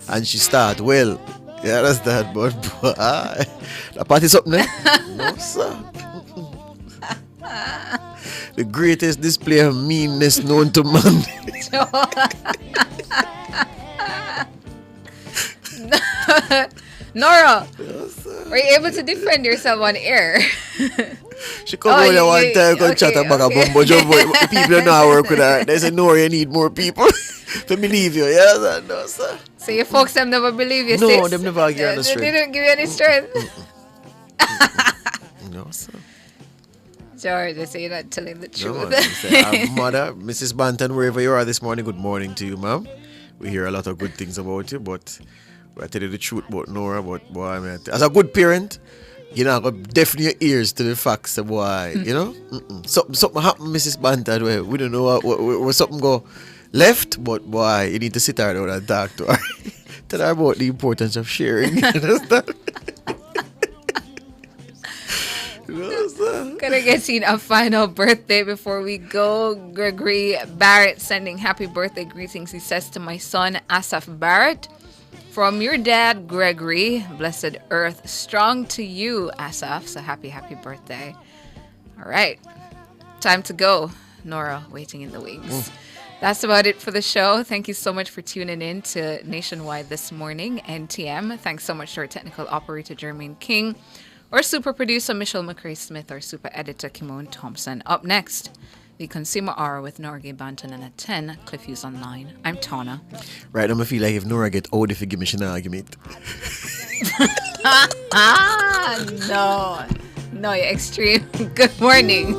And she start well. You understand? But, boy, the party's up now. No, sir. The greatest display of meanness known to man. Nora, were you able to defend yourself on air? She come over there one time and chat about a bumbo jumbo. People don't know how to work with her. They say, Nora, you need more people to believe you. Yes, sir? No, sir. So your folks them never believe you, No, sis? them never give you any They strength. didn't give you any strength. No, sir. George, they say you're not telling the No, truth. man. Say, our mother, Mrs. Banton, wherever you are this morning, good morning to you, ma'am. We hear a lot of good things about you, but I tell you the truth about Nora. But boy, I mean, as a good parent, you know, deafen your ears to the facts, boy. You know, something happened, Mrs. Banton. Where we don't know where something go left, but boy, you need to sit her down and talk to her. Tell her about the importance of sharing. You understand? Gonna get in a final birthday before we go. Gregory Barrett sending happy birthday greetings. He says to my son Asaf Barrett, from your dad Gregory, blessed earth, strong to you, Asaf. So happy birthday. All right, time to go. Nora waiting in the wings. That's about it for the show. Thank you so much for tuning in to Nationwide this morning, NTM. Thanks so much to our technical operator Jermaine King, our super producer Michelle McCrae Smith, our super editor Kimon Thompson. Up next, the Consumer Hour with Norgay Banton, and at 10, Cliff Hughes Online. I'm Tana. Right now, I feel like if Nora get old, if you give me an argument. No, you're extreme. Good morning.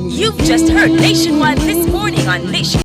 You've just heard Nationwide this morning on Nation.